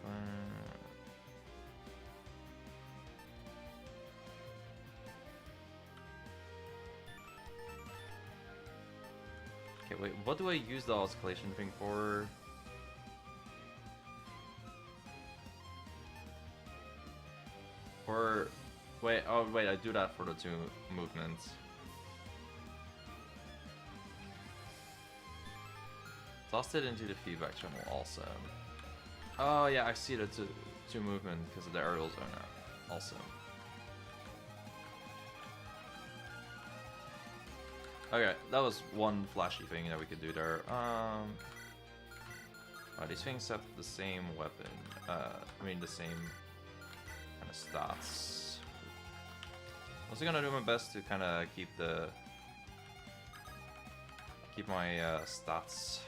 Okay, wait, what do I use the escalation thing for? Or wait, oh wait, I do that for the 2 movements. Tossed it into the feedback channel also. Oh yeah, I see the 2 movement because of the aerial zone now. Also. Okay, that was one flashy thing that we could do there. These things have the same weapon. I mean the same kind of stats. I'm also gonna do my best to kind of keep my stats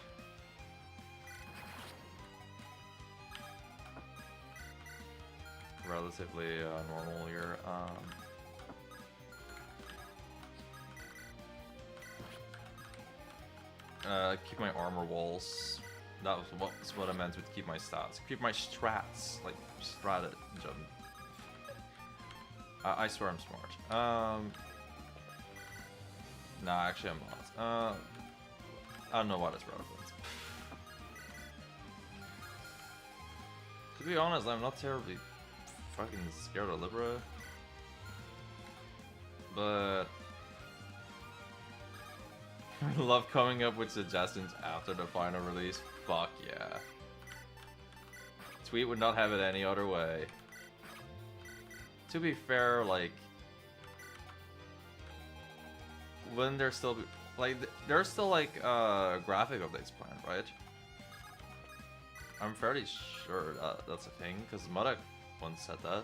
relatively normal here. Keep my armor walls. That was what I meant with keep my stats. Keep my strats, like stratagem. I swear I'm smart. Nah, actually I'm not. I don't know why that's relevant. To be honest, I'm not terribly fucking scared of Libra. But love coming up with suggestions after the final release. Fuck yeah. Tweet would not have it any other way. To be fair, like, when there's still there's still like graphic updates planned, right? I'm fairly sure that that's a thing because Muddock once said that.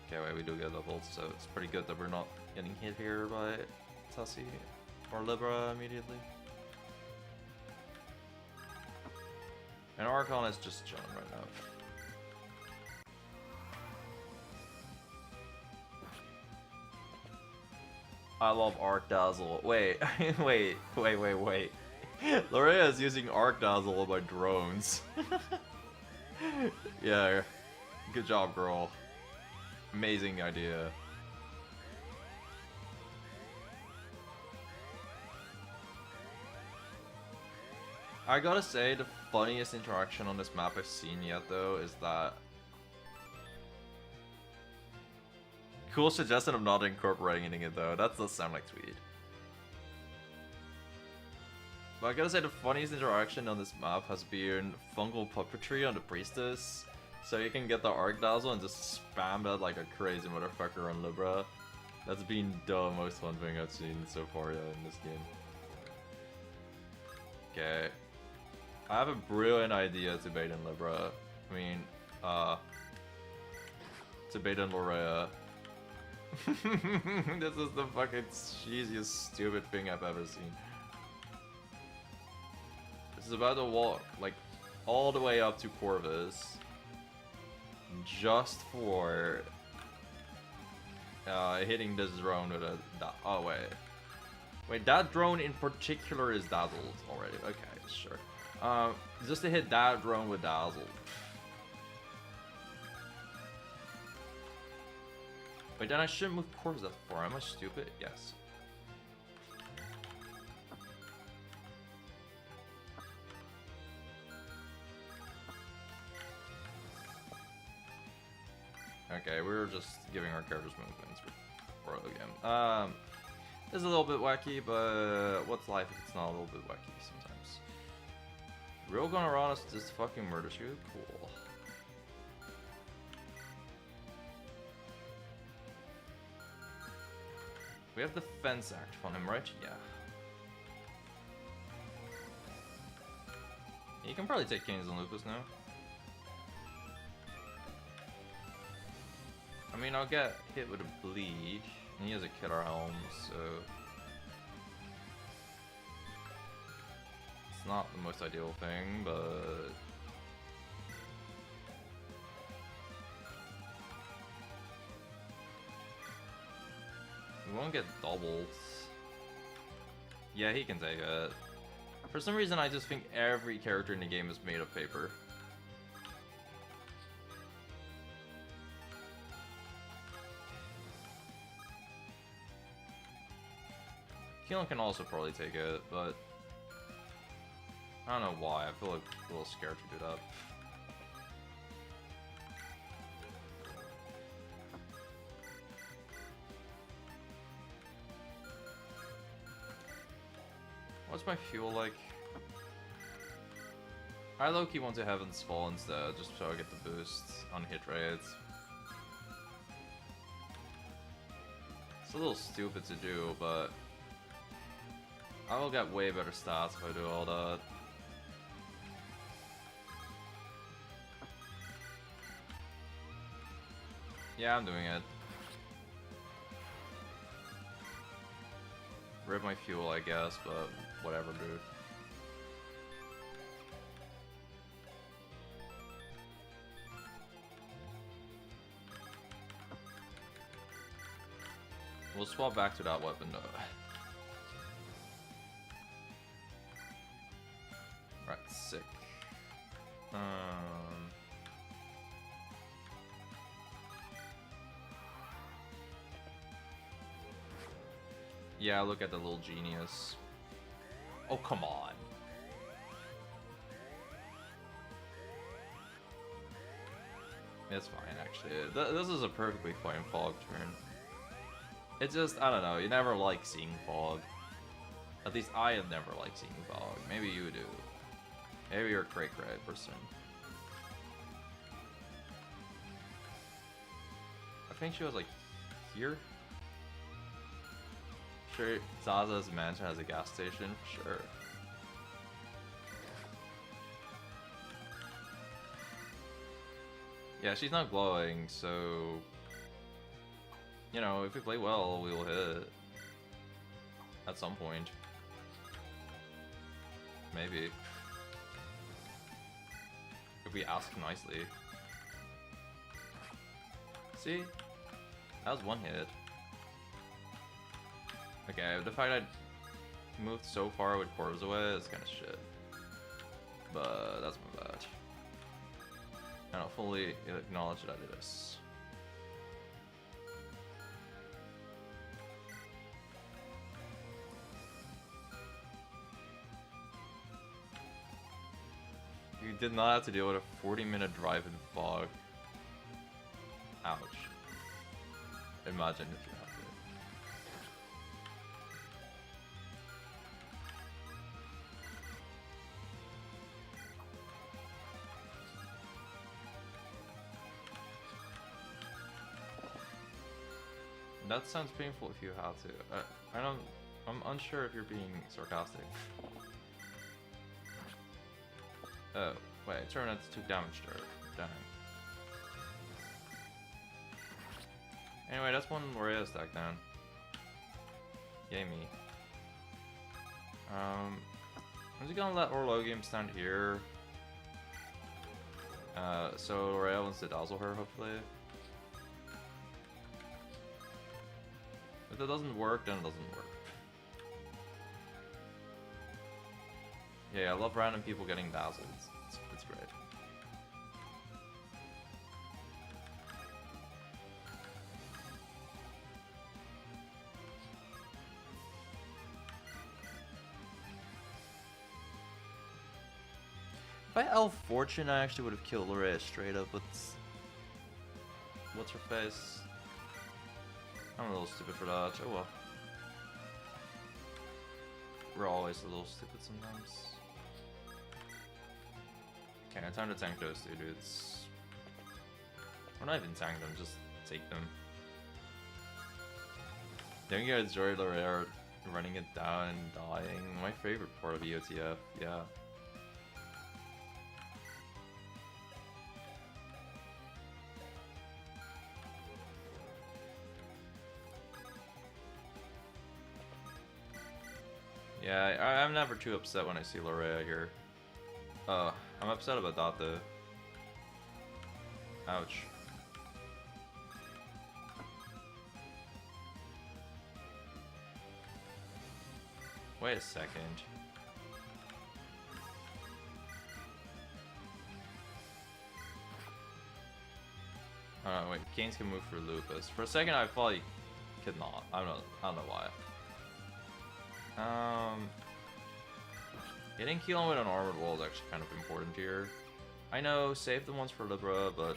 Okay, wait, we do get leveled, so it's pretty good that we're not getting hit here by Tussie or Libra immediately. And Archon is just chilling right now. I love Arc Dazzle. Wait, wait. Lorea is using Arc Dazzle by drones. Yeah, good job, girl. Amazing idea. I gotta say, the funniest interaction on this map I've seen yet, though, is that cool suggestion of not incorporating it, though. That does sound like Tweed. But I gotta say, the funniest interaction on this map has been fungal puppetry on the priestess. So you can get the Arc Dazzle and just spam that like a crazy motherfucker on Libra. That's been the most fun thing I've seen so far in this game. Okay. I have a brilliant idea to bait in Libra. I mean, to Beta and Lorea. This is the fucking cheesiest, stupid thing I've ever seen. This is about to walk, like, all the way up to Corvus. Just for... hitting this drone with a... Oh, wait. Wait, that drone in particular is dazzled already. Okay, sure. Just to hit that drone with dazzled. Wait, then I shouldn't move Corvus that far. Am I stupid? Yes. Okay, we were just giving our characters movements before the game. This is a little bit wacky, but what's life if it's not a little bit wacky sometimes? Real gonna run us just fucking murders you? Cool. We have Defense Act on him, right? Yeah. You can probably take Kings and Lupus now. I mean, I'll get hit with a bleed, and he has a killer helm, so it's not the most ideal thing, but we won't get doubles. Yeah, he can take it. For some reason, I just think every character in the game is made of paper. Keelan can also probably take it, but I don't know why. I feel like a little scared to do that. What's my fuel like? I low-key want to Heaven's Fall instead, just so I get the boost on hit rates. It's a little stupid to do, but I will get way better stats if I do all that. Yeah, I'm doing it. Rip my fuel, I guess, but whatever, dude. We'll swap back to that weapon, though. Right, sick. Yeah, look at the little genius. Oh, come on. It's fine, actually. This is a perfectly fine fog turn. It's just, I don't know, you never like seeing fog. At least I have never liked seeing fog. Maybe you do. Maybe you're a cray person. I think she was like here. Sure, Zaza's mansion has a gas station, sure. Yeah, she's not glowing, so you know, if we play well, we will hit at some point. Maybe. If we ask nicely. See? That was one hit. Okay, the fact I moved so far with Corvus away is kind of shit. But that's my bad. And I'll fully acknowledge that it is. You did not have to deal with a 40-minute drive in fog. Ouch. Imagine if you had to. That sounds painful if you have to. I'm unsure if you're being sarcastic. Oh, wait, turn it to damage there. Dang. Anyway, that's one Lorea stack down. Yay me. I'm just gonna let Orlogium stand here. So Lorea wants to dazzle her, hopefully. If that doesn't work, then it doesn't work. Yeah, I love random people getting dazzled. It's great. If I Elf Fortune, I actually would have killed Lorea straight up with... What's her face? I'm a little stupid for that. Oh well. We're always a little stupid sometimes. Okay, time to tank those two dudes. Or not even tank them, just take them. Don't you guys enjoy Lorea running it down and dying? My favorite part of EOTF, yeah. Yeah, I'm never too upset when I see Lorea here. I'm upset about that though. Ouch. Wait a second. Wait, Canes can move for Lupus. For a second I thought he could not. I don't know why. Getting Keelan with an armored wall is actually kind of important here. I know, save the ones for Libra, but...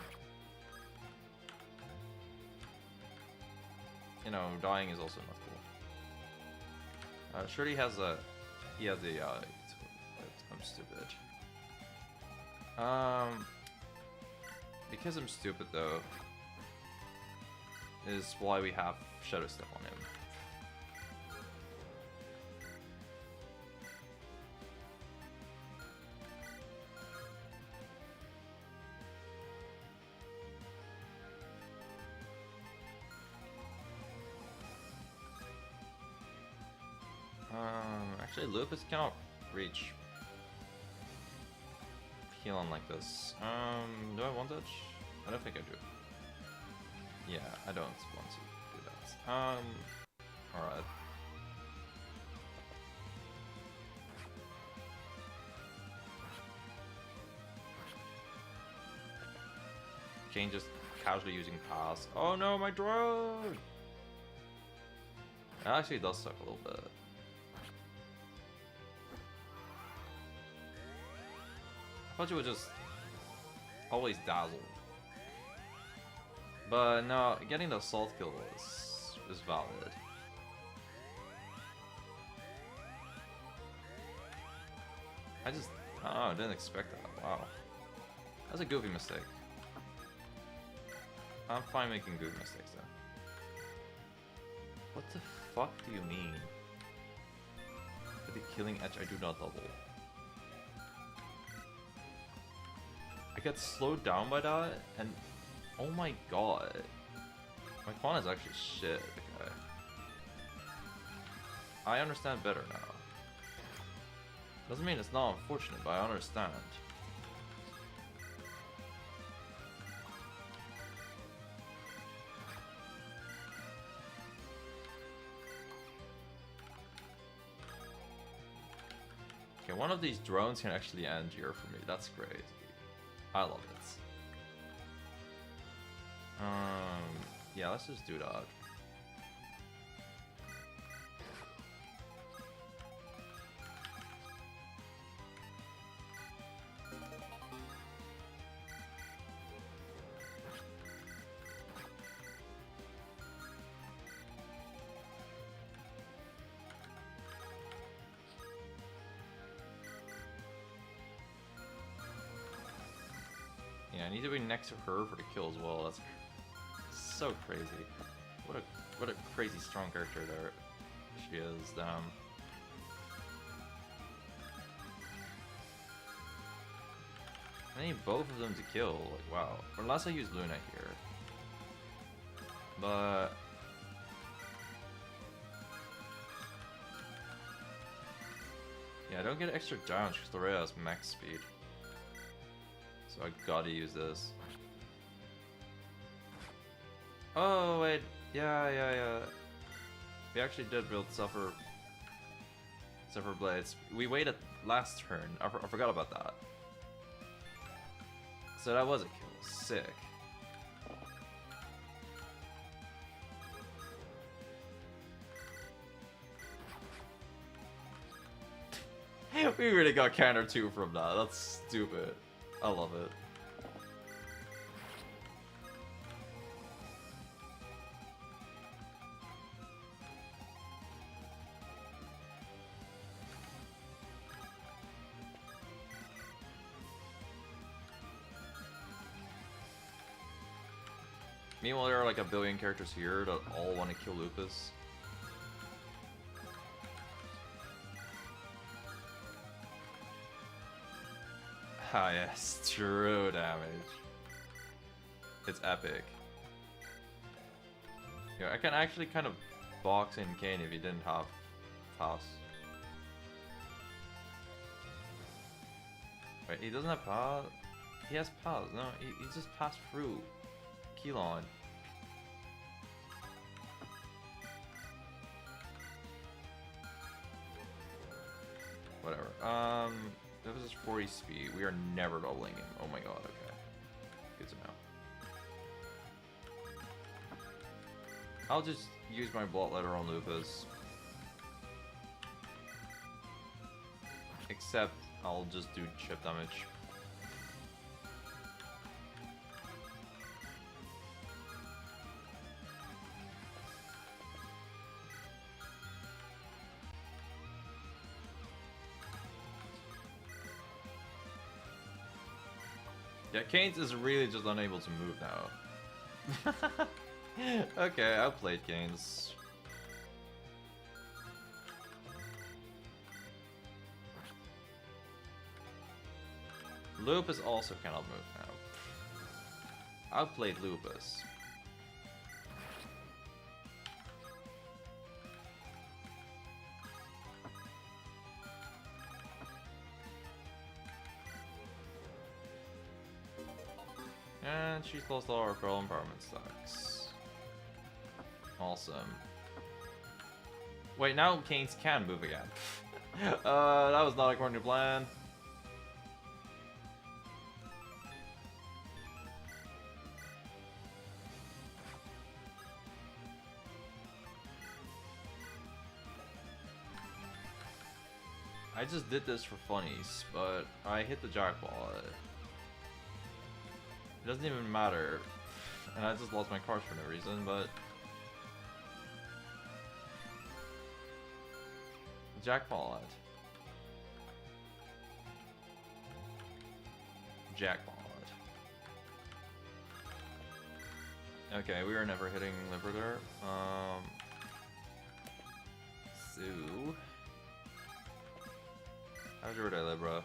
You know, dying is also not cool. Sure he has a... He has the... I'm stupid. Because I'm stupid though, is why we have Shadow Step on him. Actually, Lupus cannot reach Healon like this. Do I want it? I don't think I do. Yeah, I don't want to do that. Alright. Kane just casually using pass. Oh no, my drone! It actually does suck a little bit. I thought you would just always dazzle. But no, getting the assault kill is valid. I don't know, I didn't expect that. Wow. That's a goofy mistake. I'm fine making goofy mistakes though. What the fuck do you mean? With the killing edge, I do not double. I get slowed down by that, and oh my god. My pawn is actually shit, okay. I understand better now. Doesn't mean it's not unfortunate, but I understand. Okay, one of these drones can actually end here for me. That's great. I love it. Yeah, let's just do that. Yeah, I need to be next to her for the kill as well. That's so crazy. What a crazy strong character there she is. I need both of them to kill. Like, wow. Unless I use Luna here. But yeah, I don't get extra damage because the Rhea has max speed. So I gotta use this. Oh wait, yeah. We actually did build Suffer Blades. We waited last turn. I forgot about that. So that was a kill. Sick. We really got counter 2 from that. That's stupid. I love it. Meanwhile, there are like a billion characters here that all want to kill Lupus. Ah yes, true damage. It's epic. Yeah, I can actually kind of box in Kane if he didn't have pass. Wait, he doesn't have pass? He has pass. No, he just passed through Keylon. Whatever. This is 40 speed. We are never doubling him. Oh my god, okay. Good to know. I'll just use my Bloodletter on Lupus. Except I'll just do chip damage. Yeah, Kane's is really just unable to move now. Okay, I played Kane's. Lupus also cannot move now. I played Lupus. And she's lost all her Pearl Empowerment stacks. Awesome. Wait, now Kane's can move again. That was not according to plan. I just did this for funnies, but I hit the jackpot. It doesn't even matter. And I just lost my cards for no reason, but... Jackpot. Jackpot. Okay, we are never hitting Liberator. So... How's your day, Libra?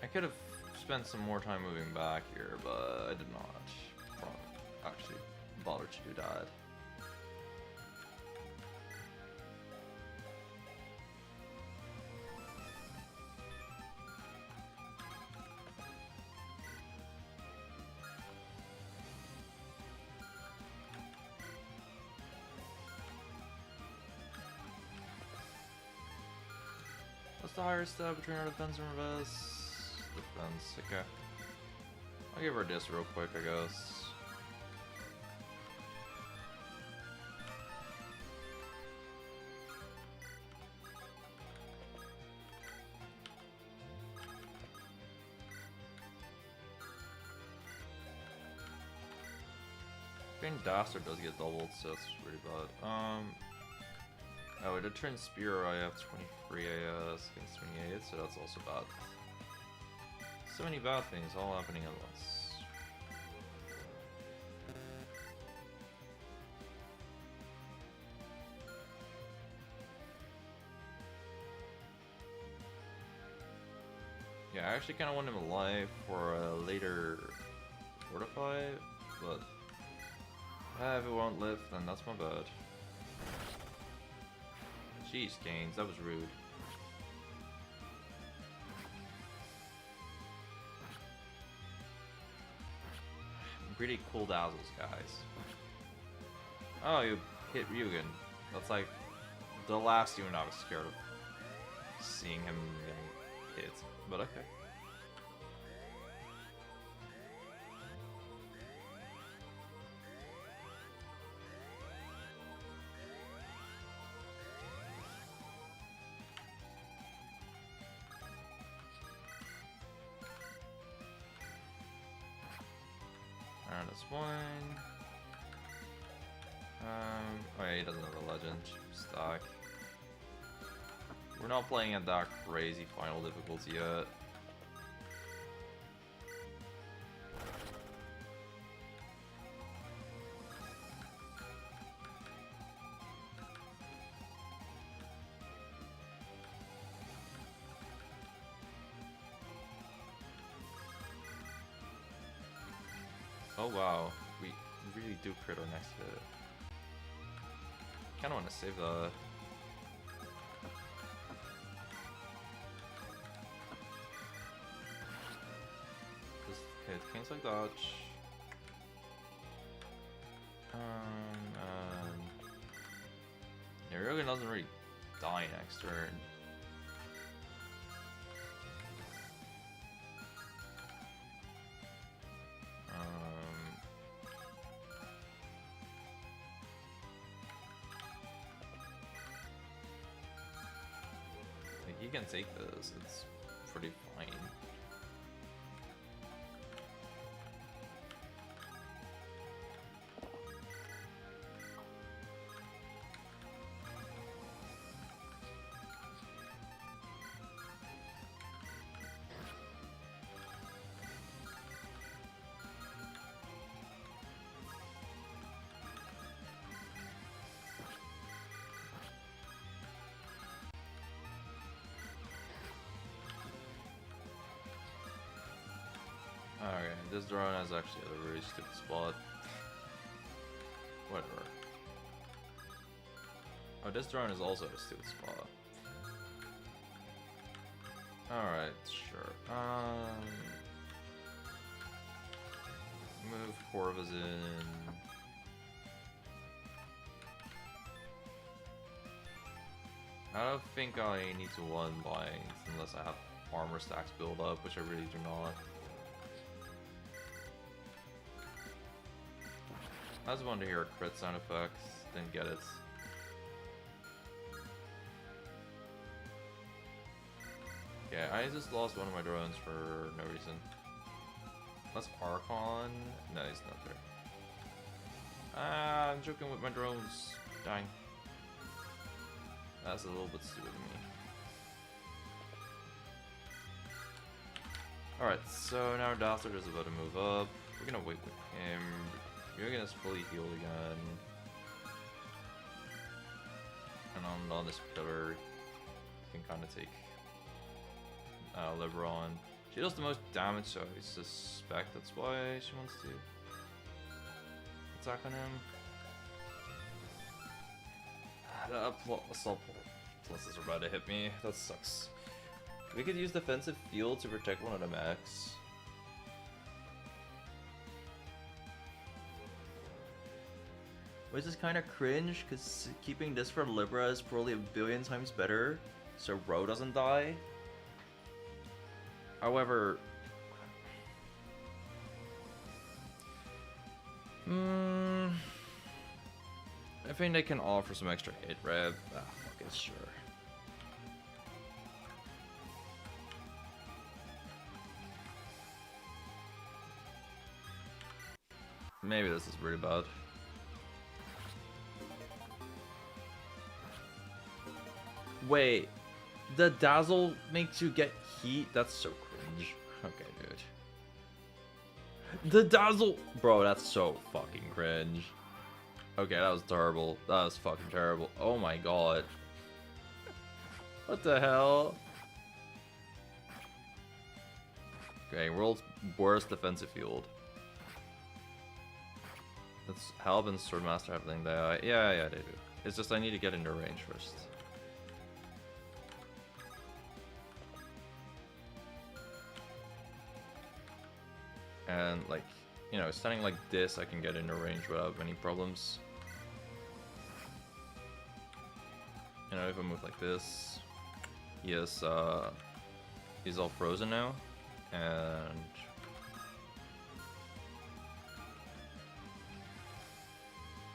I could have spent some more time moving back here, but I did not actually bother to do that. What's the higher step between our defense and reverse? Defense, okay. I'll give her this real quick, I guess. Green Dastard does get doubled, so that's really bad. Oh, with a Trin Spear, I have 23 AS against 28, so that's also bad. So many bad things all happening at once. Yeah, I actually kind of want him alive for a later fortify, but if it won't live, then that's my bad. Jeez, Gaines, that was rude. Pretty cool dazzles, guys. Oh, you hit Ryugen. That's like the last unit I was scared of seeing him getting hit, but okay. Alright, that's one. Oh yeah, he doesn't have a legend stock. We're not playing at that crazy final difficulty yet. Oh wow, we really do crit our next hit. Kinda wanna save the... Just hit cancel dodge. Yeah, Ryogen doesn't really die next turn. Like, he can take this, it's pretty fine. Okay, this drone is actually at a really stupid spot. Whatever. Oh, this drone is also at a stupid spot. Alright, sure. Move Corvus in. I don't think I need to one blank unless I have armor stacks build up, which I really do not. I just wanted to hear crit sound effects, didn't get it. Okay, I just lost one of my drones for no reason. That's Archon. No, he's not there. I'm joking with my drones dying. That's a little bit stupid of me. Alright, so now Dastard is about to move up. We're gonna wait with him. You're gonna fully healed again. And on this pillar, you can kind of take Lebron. She does the most damage, so I suspect that's why she wants to attack on him. The assault pluses are about to hit me. That sucks. We could use defensive field to protect one of the mechs. Which is kind of cringe, because keeping this for Libra is probably a billion times better, so Ro doesn't die. However... I think they can offer some extra hit rev. Ah, fuck it, sure. Maybe this is really bad. Wait, the dazzle makes you get heat? That's so cringe. Okay, dude. The dazzle! Bro, that's so fucking cringe. Okay, that was terrible. That was fucking terrible. Oh my god. What the hell? Okay, world's worst defensive field. That's Halb and Swordmaster have everything there. Yeah, they do. It's just I need to get into range first. And like, you know, standing like this, I can get into range without any problems. You know, if I move like this, he's all frozen now, and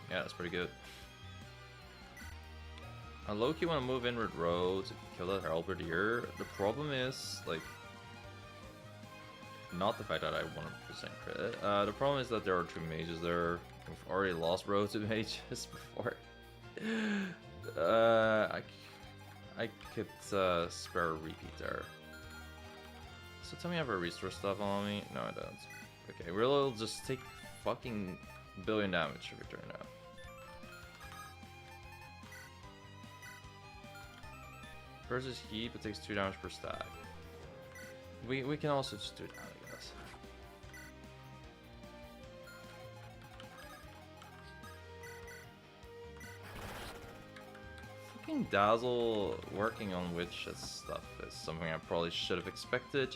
yeah, that's pretty good. I low-key want to move inward row to kill that halberdier. The problem is, like, not the fact that I 100% crit. The problem is that there are 2 mages there. We've already lost row to mages before. I could spare a repeat there. So tell me I have a resource stuff on me? No, I don't. Okay, we'll just take fucking billion damage every turn now. Versus heap, it takes 2 damage per stack. We can also just do it now, I guess. Fucking Dazzle working on witches stuff is something I probably should have expected,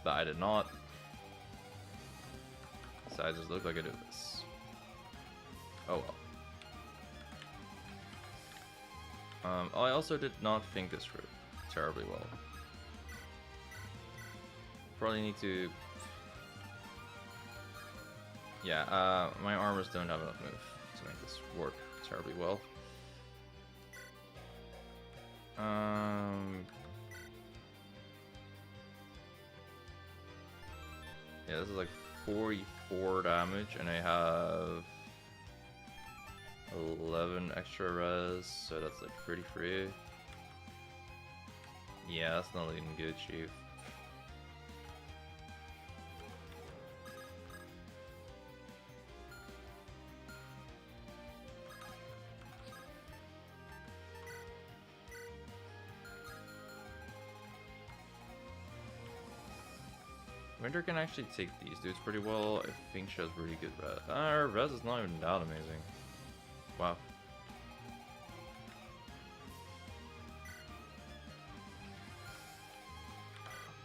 but I did not. So I just look like I do this. Oh well. I also did not think this through terribly well. Probably need to... Yeah, my armors don't have enough move to make this work terribly well. Yeah, this is like 44 damage, and I have 11 extra res, so that's like 33. Yeah, that's not looking good, Chief. Winter can actually take these dudes pretty well. I think she has really good res. Her res is not even that amazing. Wow.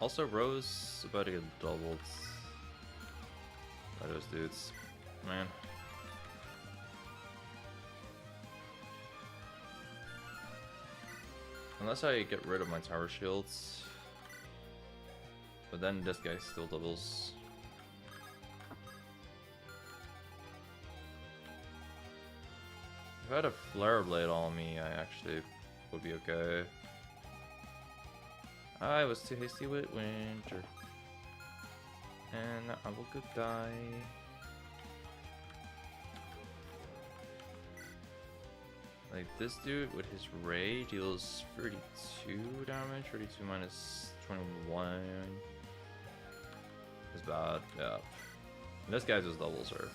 Also, Rose about to get doubled by those dudes. Man. Unless I get rid of my tower shields. But then this guy still doubles. If I had a Flare Blade on me, I actually would be okay. I was too hasty with Winter. And I will go die. Like this dude with his Ray deals 32 damage, 32 minus 21. It's bad, yeah. And this guy just doubles her.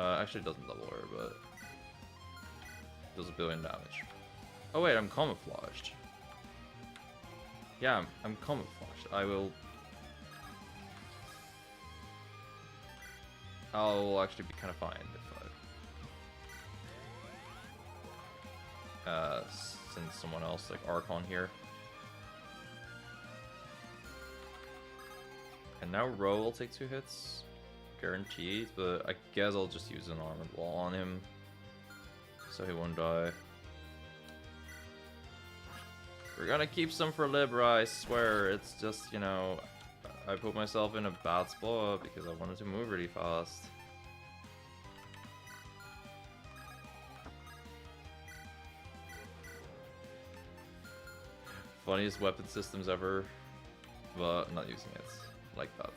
Actually doesn't double her, but does a billion damage. Oh wait, I'm camouflaged. Yeah, I'm camouflaged. I'll actually be kind of fine if I send someone else like Archon here. And now Ro will take 2 hits, guaranteed, but I guess I'll just use an armored wall on him, so he won't die. We're gonna keep some for Libra, I swear. It's just, you know, I put myself in a bad spot because I wanted to move really fast. Funniest weapon systems ever, but not using it. Like that.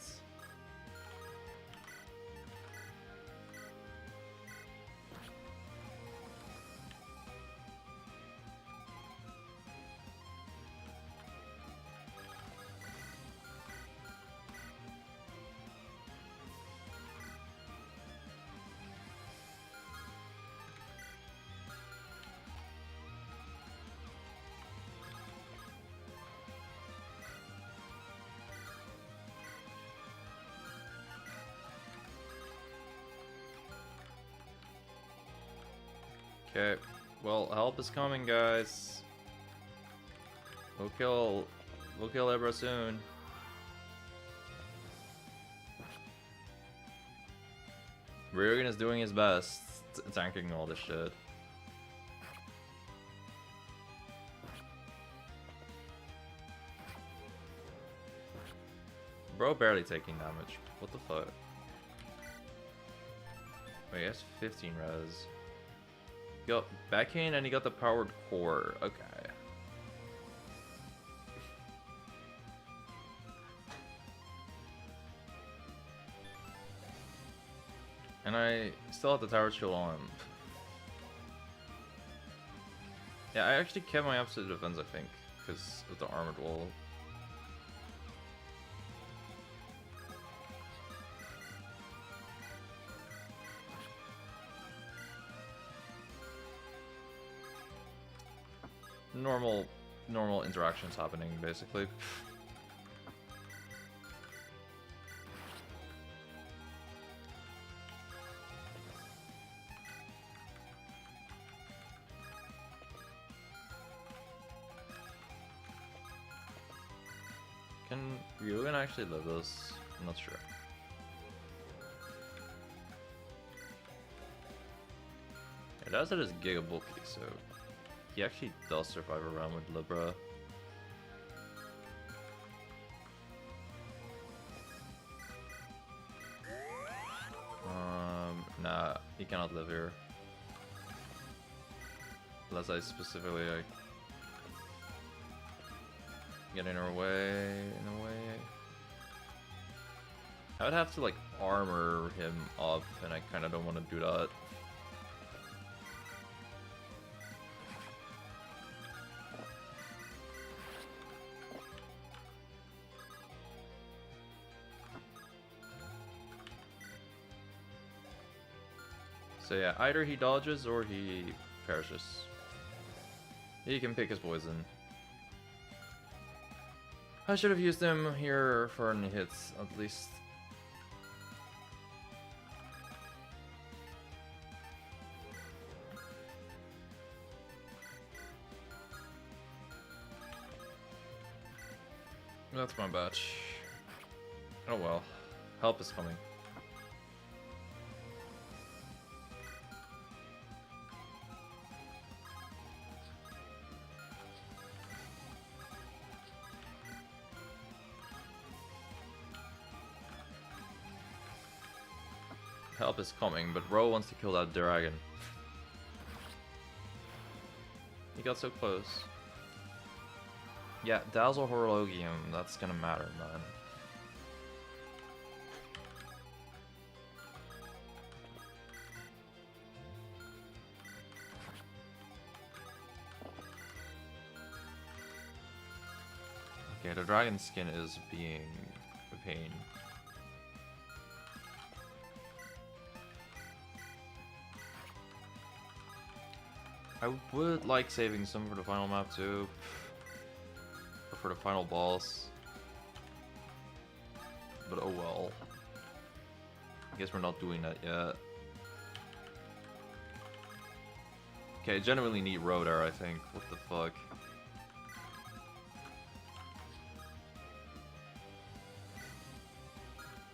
Okay, well, help is coming, guys. We'll kill Ibra soon. Ryugen is doing his best, tanking all this shit. Bro barely taking damage. What the fuck? Wait, he has 15 res. He got backhand and he got the powered core. Okay. And I still have the tower shield on. Yeah, I actually kept my absolute defense, I think, because of the armored wall. Normal interactions happening, basically. Can Ryugen actually live this? I'm not sure. It does it as Giga Bulky, so he actually does survive a round with Libra. Nah, he cannot live here. Unless I specifically like get in her way, in a way. I would have to like armor him up, and I kind of don't want to do that. So yeah, either he dodges or he perishes. He can pick his poison. I should have used him here for any hits, at least. That's my batch. Oh well. Help is coming. Help is coming, but Ro wants to kill that dragon. He got so close. Yeah, Dazzle Horologium, that's gonna matter, man. Okay, the dragon skin is being a pain. I would like saving some for the final map too. Or for the final boss. But oh well. I guess we're not doing that yet. Okay, I genuinely need Rodar, I think. What the fuck?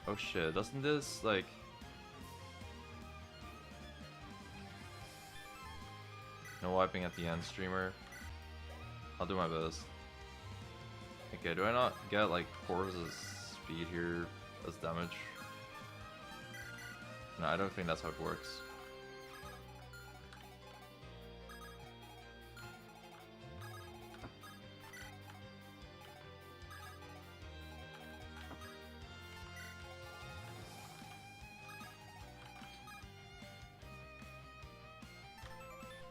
Oh shit, doesn't this, like... No wiping at the end, streamer. I'll do my best. Okay, do I not get like Corvus' speed here as damage? No, I don't think that's how it works.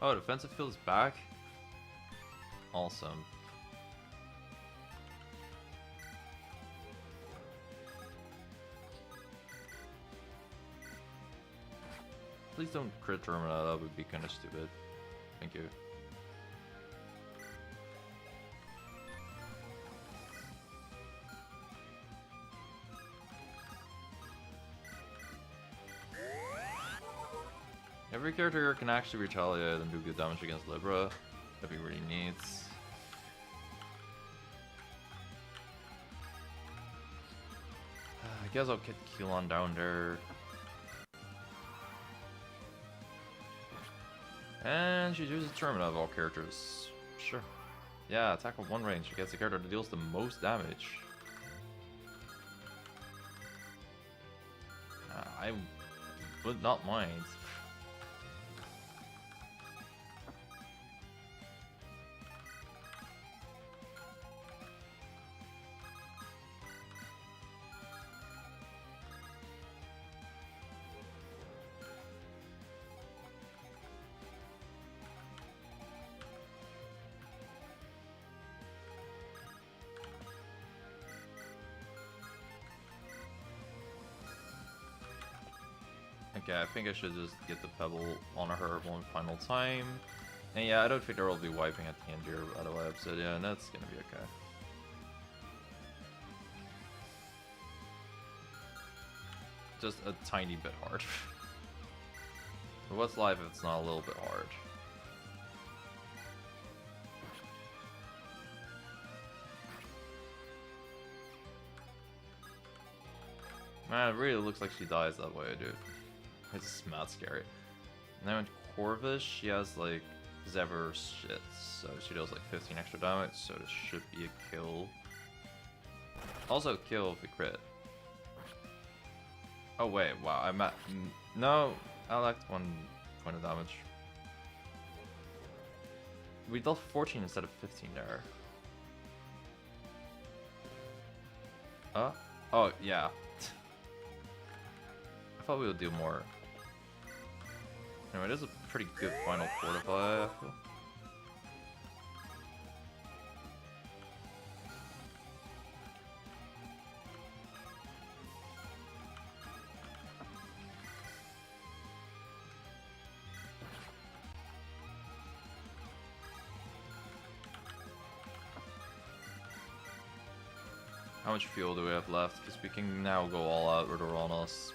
Oh, defensive field is back? Awesome. Please don't crit Termina, that would be kind of stupid. Thank you. Every character here can actually retaliate and do good damage against Libra if he really needs. I guess I'll get Keelon down there. And she uses Termina of all characters. Sure. Yeah, attack with one range against the character that deals the most damage. I would not mind. Okay, I think I should just get the Pebble on her one final time. And yeah, I don't think they'll be wiping at the end here, by the way, Obsidian. That's gonna be okay. Just a tiny bit hard. But what's life if it's not a little bit hard? Man, it really looks like she dies that way, dude. It's mad scary. And then with Corvus, she has like Zevver shit, so she does like 15 extra damage, so this should be a kill. Also kill if we crit. Oh wait, wow, I'm at... No, I lacked 1 point of damage. We dealt 14 instead of 15 there. Oh, yeah. I thought we would do more. Anyway, it is a pretty good final fortify, I feel. How much fuel do we have left? Because we can now go all out with Uranus.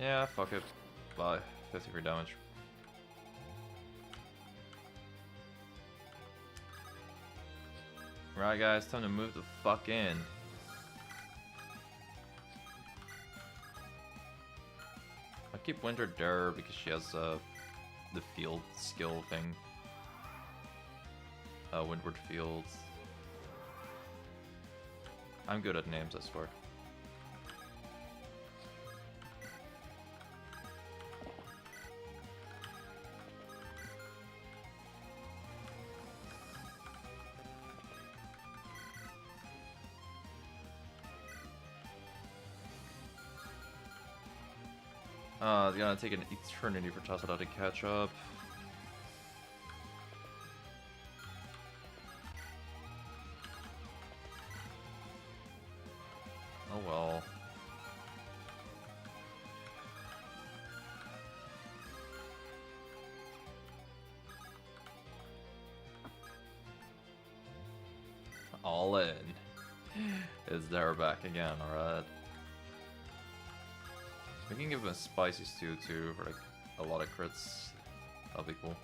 Yeah, fuck it. Bye. 53 damage. Right, guys, time to move the fuck in. I keep Winter there because she has the field skill thing. Windward Fields. I'm good at names, I swear. It's gonna take an eternity for Tassada to catch up. Oh well. All in. Is there back again, alright. We can give him a spicy stew too for like a lot of crits. That'll be cool.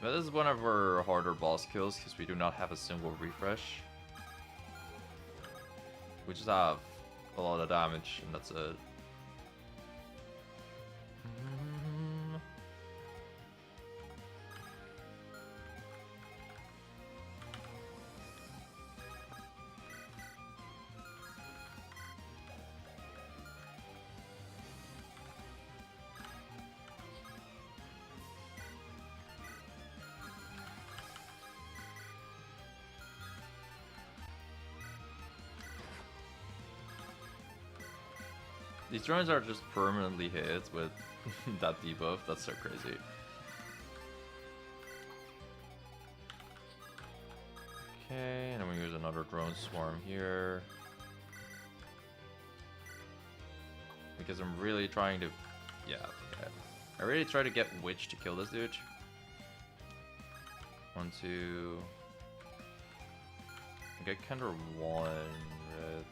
But this is one of our harder boss kills because we do not have a single refresh. We just have a lot of damage and that's it. These drones are just permanently hit with that debuff, that's so crazy. Okay, and then we use another drone swarm here. Because I'm really trying to... Yeah, okay. I really try to get Witch to kill this dude. 1, 2... I get counter 1 reds.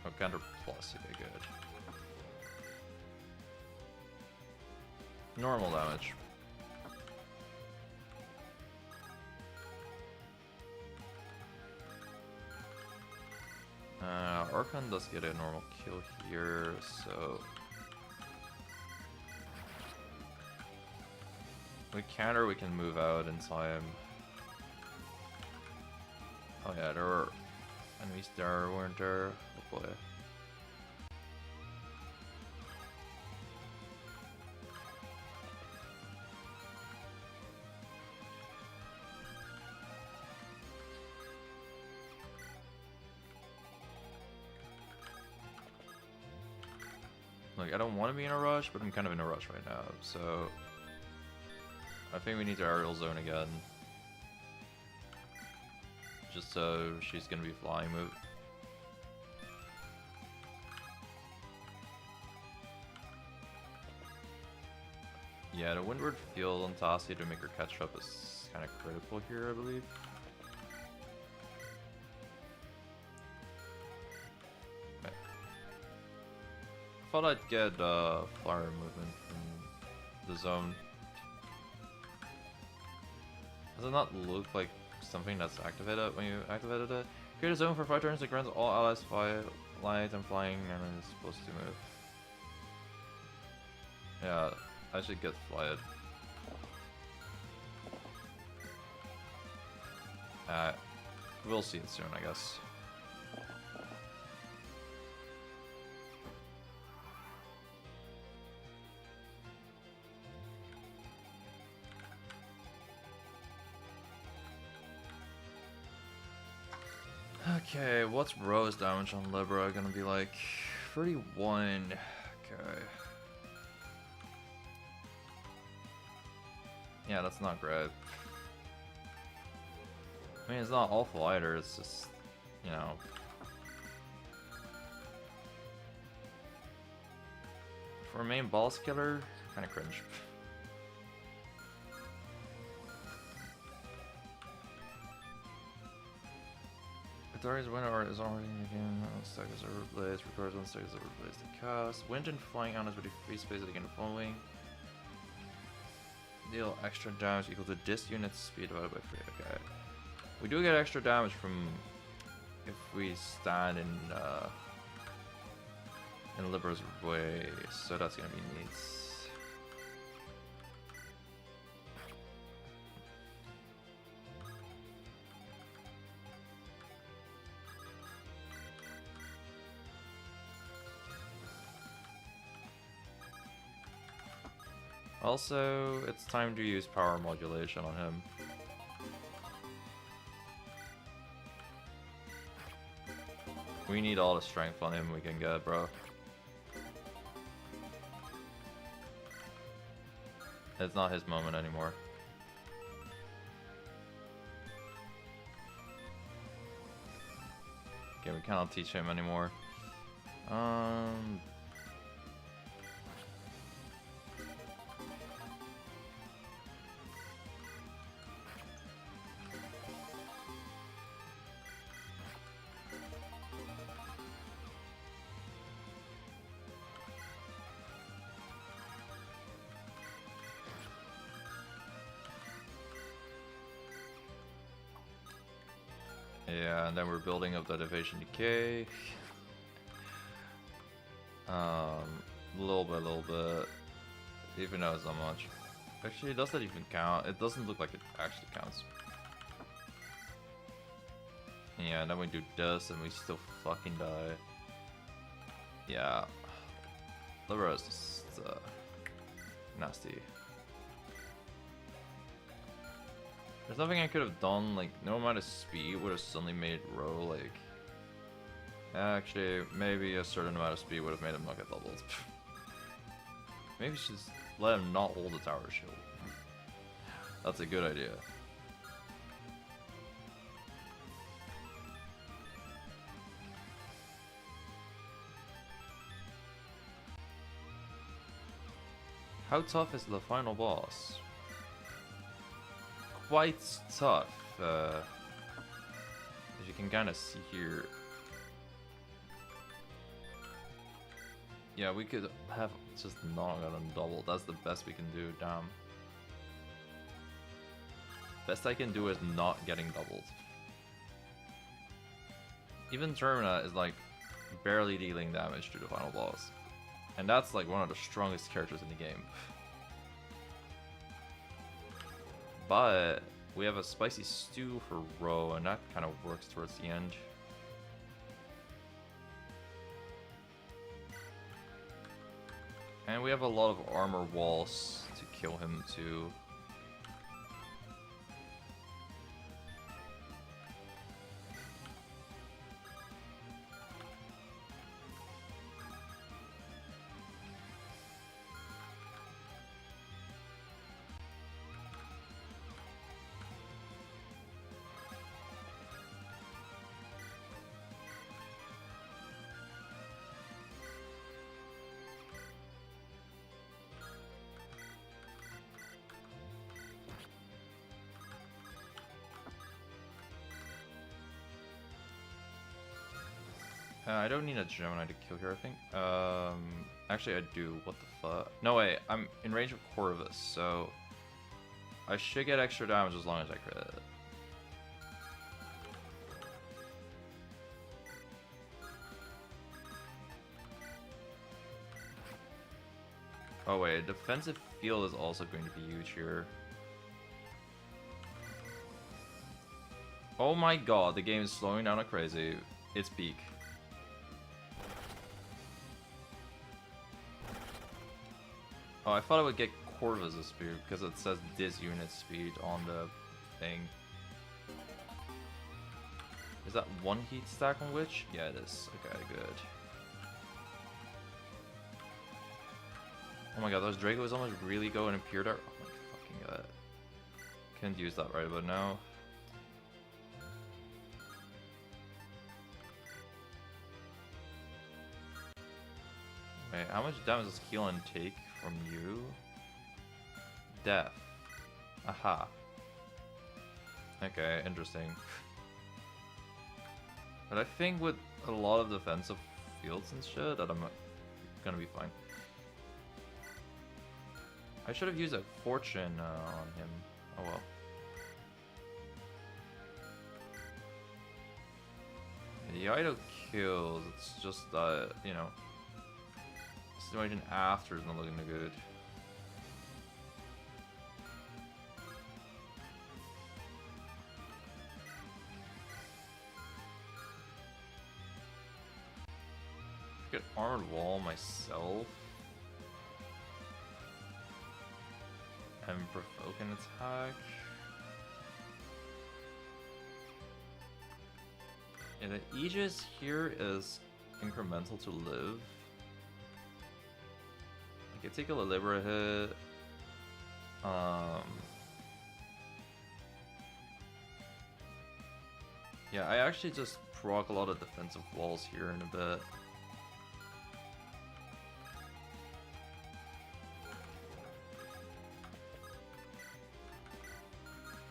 Oh, counter plus, okay, good. Normal damage. Archon does get a normal kill here, so we counter, we can move out in time. Oh yeah, there were enemies there, weren't there? Oh boy. Like, I don't want to be in a rush, but I'm kind of in a rush right now, so I think we need to aerial zone again. Just so she's gonna be flying move. Yeah, the windward field on Tassi to make her catch up is kind of critical here, I believe. Okay. Thought I'd get flyer movement from the zone. Does it not look like something that's activated when you activated it? Create a zone for 5 turns that grants all allies flight and flying and is supposed to move. Yeah, I should get flyed. We'll see it soon, I guess. Okay, what's Rose damage on Libra gonna be like? 31. Okay. Yeah, that's not great. I mean, it's not awful either, it's just, you know. For a main boss killer, kinda cringe. Atari's winner is already again. Stack is overblazed, records one stack is overblazed to cast. Wind and flying on us with a free space again following. Deal extra damage equal to this unit's speed divided by 3. Okay. We do get extra damage from if we stand in Libra's way, so that's gonna be neat. Also, it's time to use power modulation on him. We need all the strength on him we can get, bro. It's not his moment anymore. Okay, we cannot teach him anymore. Yeah, and then we're building up that evasion decay. Little by little bit. Even though it's not much. Actually, does that even count? It doesn't look like it actually counts. Yeah, and then we do this and we still fucking die. Yeah. Libra is just nasty. There's nothing I could have done, like, no amount of speed would have suddenly made Row, like... Actually, maybe a certain amount of speed would have made him not get doubled. Maybe just let him not hold the tower shield. That's a good idea. How tough is the final boss? Quite tough, as you can kind of see here. Yeah, we could have just not gotten double. That's the best we can do, damn. Best I can do is not getting doubled. Even Termina is like barely dealing damage to the final boss. And that's like one of the strongest characters in the game. But we have a spicy stew for Ro, and that kind of works towards the end. And we have a lot of armor walls to kill him too. I don't need a Gemini to kill here, I think. Actually, I do. What the fuck? No, wait. I'm in range of Corvus, so I should get extra damage as long as I crit. Oh, wait. Defensive field is also going to be huge here. Oh my god, the game is slowing down like crazy. It's peak. Oh, I thought I would get Corvus' speed because it says this unit speed on the thing. Is that one heat stack on which? Yeah, it is. Okay, good. Oh my god, those Dracos almost really go and appear there. Oh my fucking god. Couldn't use that right about now. Wait, how much damage does Keelan take from you? Death. Aha. Okay, interesting. But I think with a lot of defensive fields and shit, that I'm gonna be fine. I should have used a fortune on him. Oh well. The idol kills, it's just you know, situation after is not looking good. Get armored wall myself and provoke an attack. Yeah, the Aegis here is incremental to live. I could take a Libra hit. Yeah, I actually just proc a lot of defensive walls here in a bit.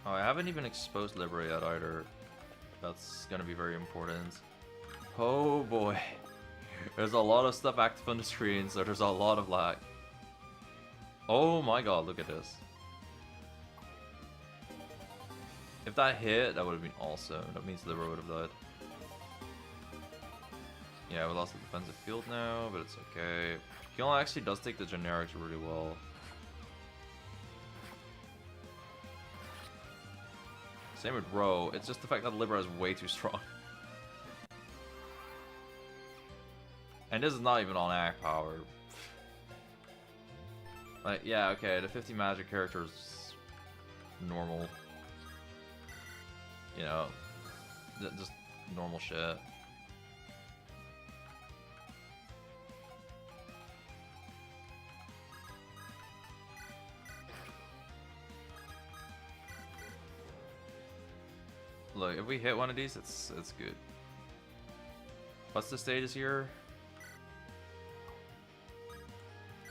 Oh, I haven't even exposed Libra yet either. That's gonna be very important. Oh boy. There's a lot of stuff active on the screen, so there's a lot of lag. Oh my god, look at this. If that hit, that would have been awesome. That means Libra would have died. Yeah, we lost the defensive field now, but it's okay. Keelan actually does take the generics really well. Same with Ro, it's just the fact that Libra is way too strong. And this is not even on act power. Like, yeah, okay, the 50 magic character is normal. You know, just normal shit. Look, if we hit one of these, it's good. What's the status here?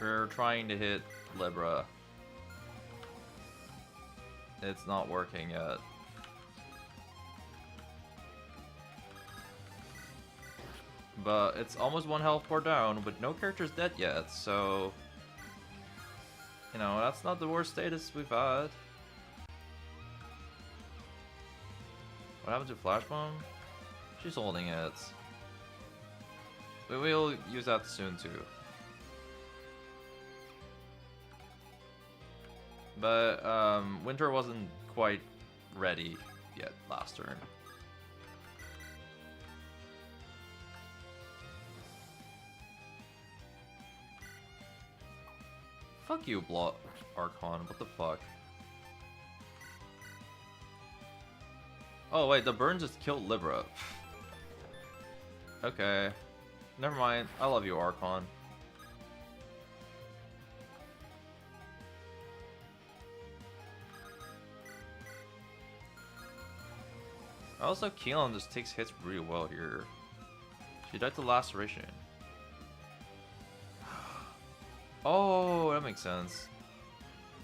We're trying to hit Libra. It's not working yet. But it's almost 1 health bar down, but no character's dead yet, so... You know, that's not the worst status we've had. What happened to Flash Bomb? She's holding it. We'll use that soon too. But Winter wasn't quite ready yet last turn. Fuck you, Archon. What the fuck? Oh wait, the burn just killed Libra. Okay. Never mind. I love you, Archon. Also, Keelan just takes hits really well here. She died to laceration. Oh, that makes sense.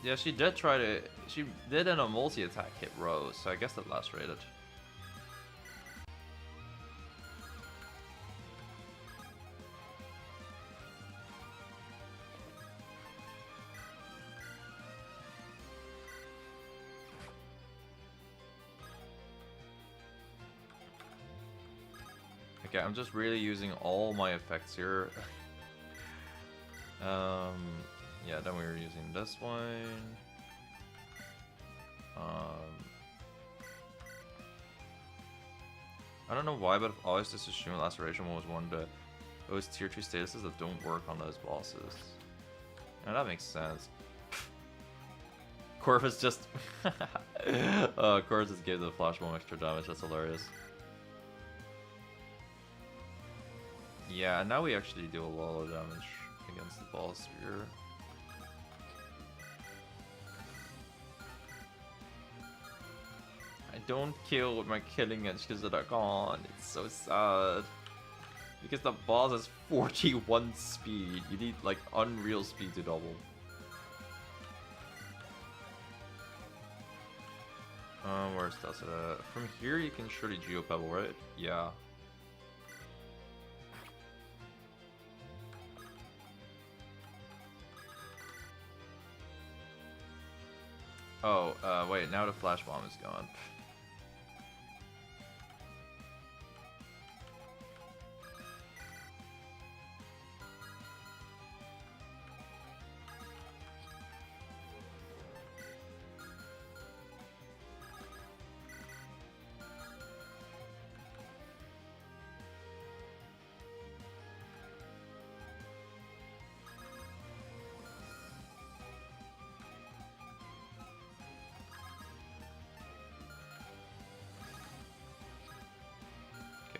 Yeah, she did try to... She did in a multi-attack hit Rose, so I guess that lacerated. Okay, I'm just really using all my effects here. Yeah, then we were using this one. I don't know why, but I've always just assumed Laceration was one of those tier 2 statuses that don't work on those bosses. And that makes sense. Corvus just... Corvus just gave the Flash Bomb extra damage, that's hilarious. Yeah, now we actually do a lot of damage against the boss here. I don't kill with my killing edge because they're gone. It's so sad. Because the boss has 41 speed. You need like unreal speed to double. Where's that? From here you can surely Geo Pebble, right? Yeah. Oh, wait, now the Flash Bomb is gone.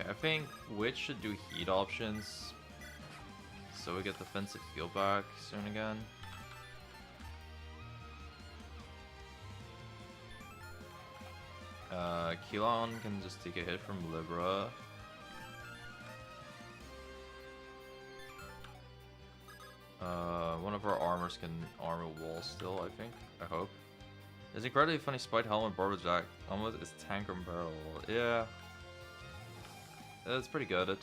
I think Witch should do heat options, so we get defensive heal back soon again. Keelan can just take a hit from Libra. One of our armors can armor wall still, I think. I hope. It's incredibly funny Spite Helmet Barber Jack. Almost is tank and barrel. Yeah. That's pretty good.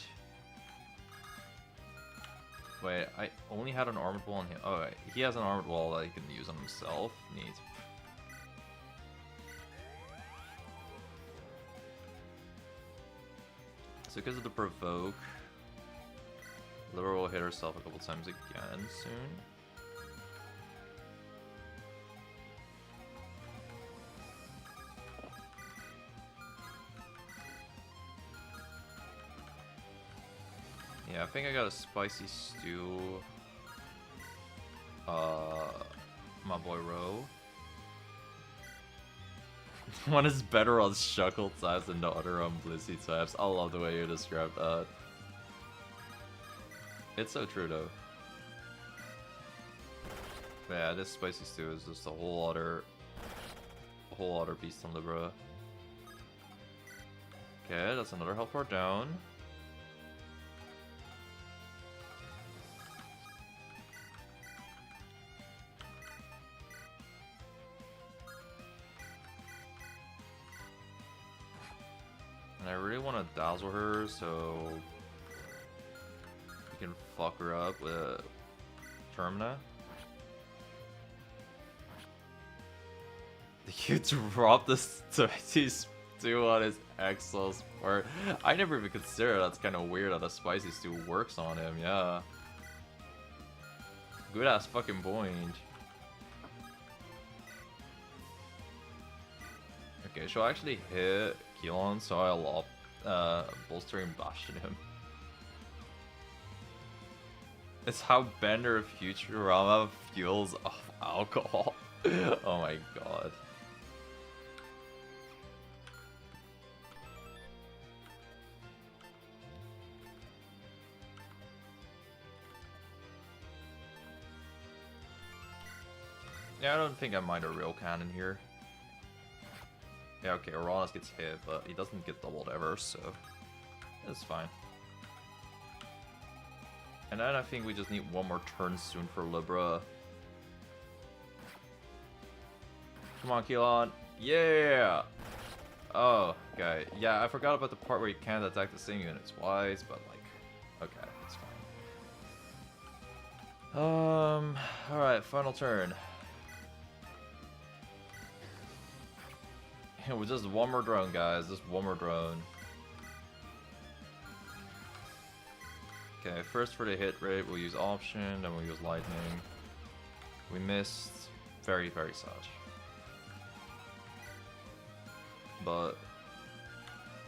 Wait, I only had an armored wall on him. Oh, wait. He has an armored wall that he can use on himself. Neat. So because of the provoke, Libra will hit herself a couple times again soon. Yeah, I think I got a spicy stew. My boy Ro. One is better on Shuckle types than the other on Blissey types. I love the way you described that. It's so true though. But yeah, this spicy stew is just a whole other beast on Libra. Okay, that's another health bar down. And I really want to dazzle her, so fuck her up with Termina. You dropped this 22 on his Exo Sport. I never even considered that's kind of weird that the Spicy Stew works on him, yeah. Good ass fucking point. Okay, she'll actually hit Keelan, so I'll bolstering Bastion him. It's how Bender Futurama fuels off alcohol. Oh my god. Yeah, I don't think I mind a real cannon here. Yeah, okay, Uranus gets hit, but he doesn't get doubled ever, so it's fine. And then I think we just need one more turn soon for Libra. Come on, Keelan. Yeah! Oh, okay. Yeah, I forgot about the part where you can't attack the same unit twice, but like, okay, it's fine. Alright, final turn. With just one more drone, guys. Just one more drone. Okay, first for the hit rate, we'll use option, then we'll use lightning. We missed. Very, very sad. But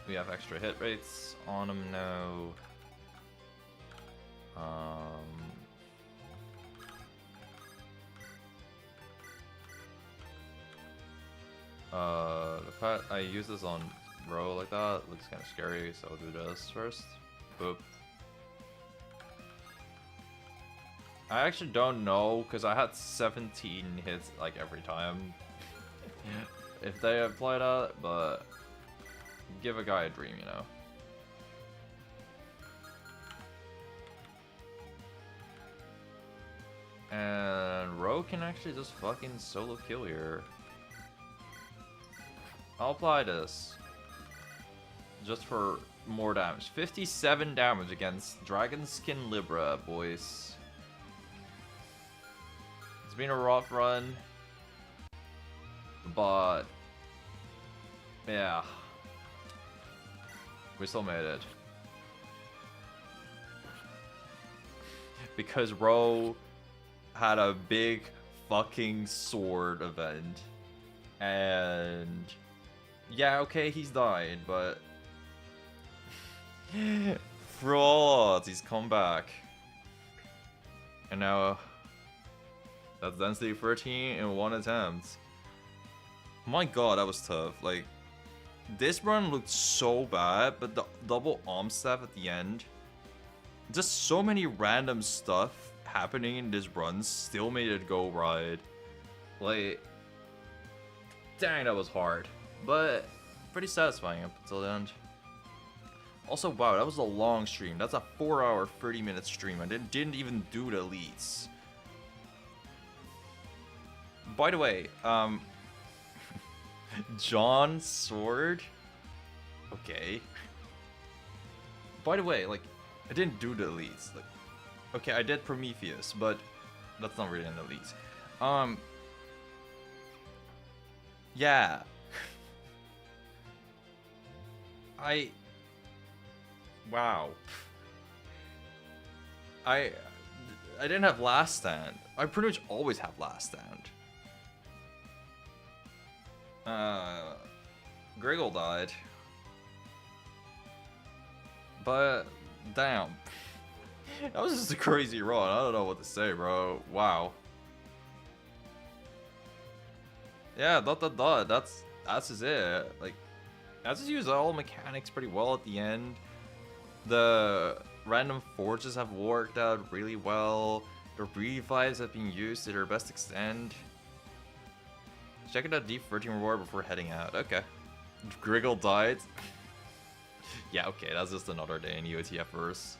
we have extra hit rates on him now. The fact I use this on row like that looks kind of scary, so I'll do this first. Boop. I actually don't know, because I had 17 hits like every time. If they apply that, but give a guy a dream, you know. And Ro can actually just fucking solo kill here. I'll apply this. Just for more damage. 57 damage against Dragonskin Libra, boys. It's been a rough run. But yeah. We still made it. Because Ro had a big fucking sword event. And yeah, okay, he's died, but fraud, he's come back. And now that's density 13 in one attempt. My god, that was tough. Like, this run looked so bad, but the double arm staff at the end, just so many random stuff happening in this run still made it go right. Like, dang, that was hard. But pretty satisfying up until the end. Also, wow, that was a long stream. That's a 4-hour, 30-minute stream. I didn't even do the elites. By the way, John's sword? Okay. By the way, like, I didn't do the elites. Like, okay, I did Prometheus, but that's not really an elite. Yeah. Wow. I didn't have last stand. I pretty much always have last stand. Griggle died. But damn. That was just a crazy run. I don't know what to say, bro. Wow. Yeah, that's just it. Like, I just used all mechanics pretty well at the end. The random forges have worked out really well. The revives have been used to their best extent. Check out that deep 13 reward before heading out. Okay. Griggle died. Yeah, okay, that's just another day in EOTF verse.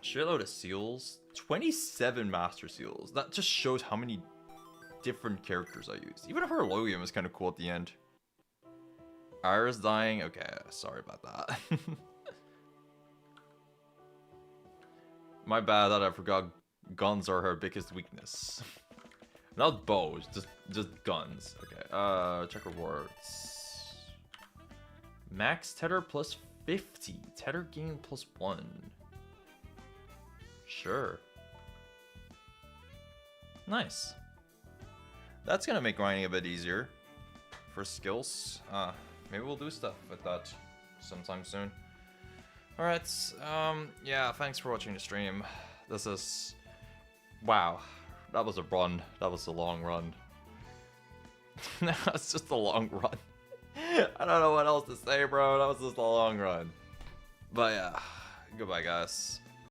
Shitload of seals. 27 master seals. That just shows how many different characters I used. Even Horologium is kind of cool at the end. Iris dying. Okay, sorry about that. My bad that I forgot guns are her biggest weakness. Not bows, just guns. Okay, check rewards. Max tether plus 50. Tether gain plus 1. Sure. Nice. That's gonna make grinding a bit easier for skills. Maybe we'll do stuff with that sometime soon. Alright, yeah, thanks for watching the stream. This is... Wow, that was a run. That was a long run. That's just a long run. I don't know what else to say, bro. That was just a long run. But yeah, goodbye, guys.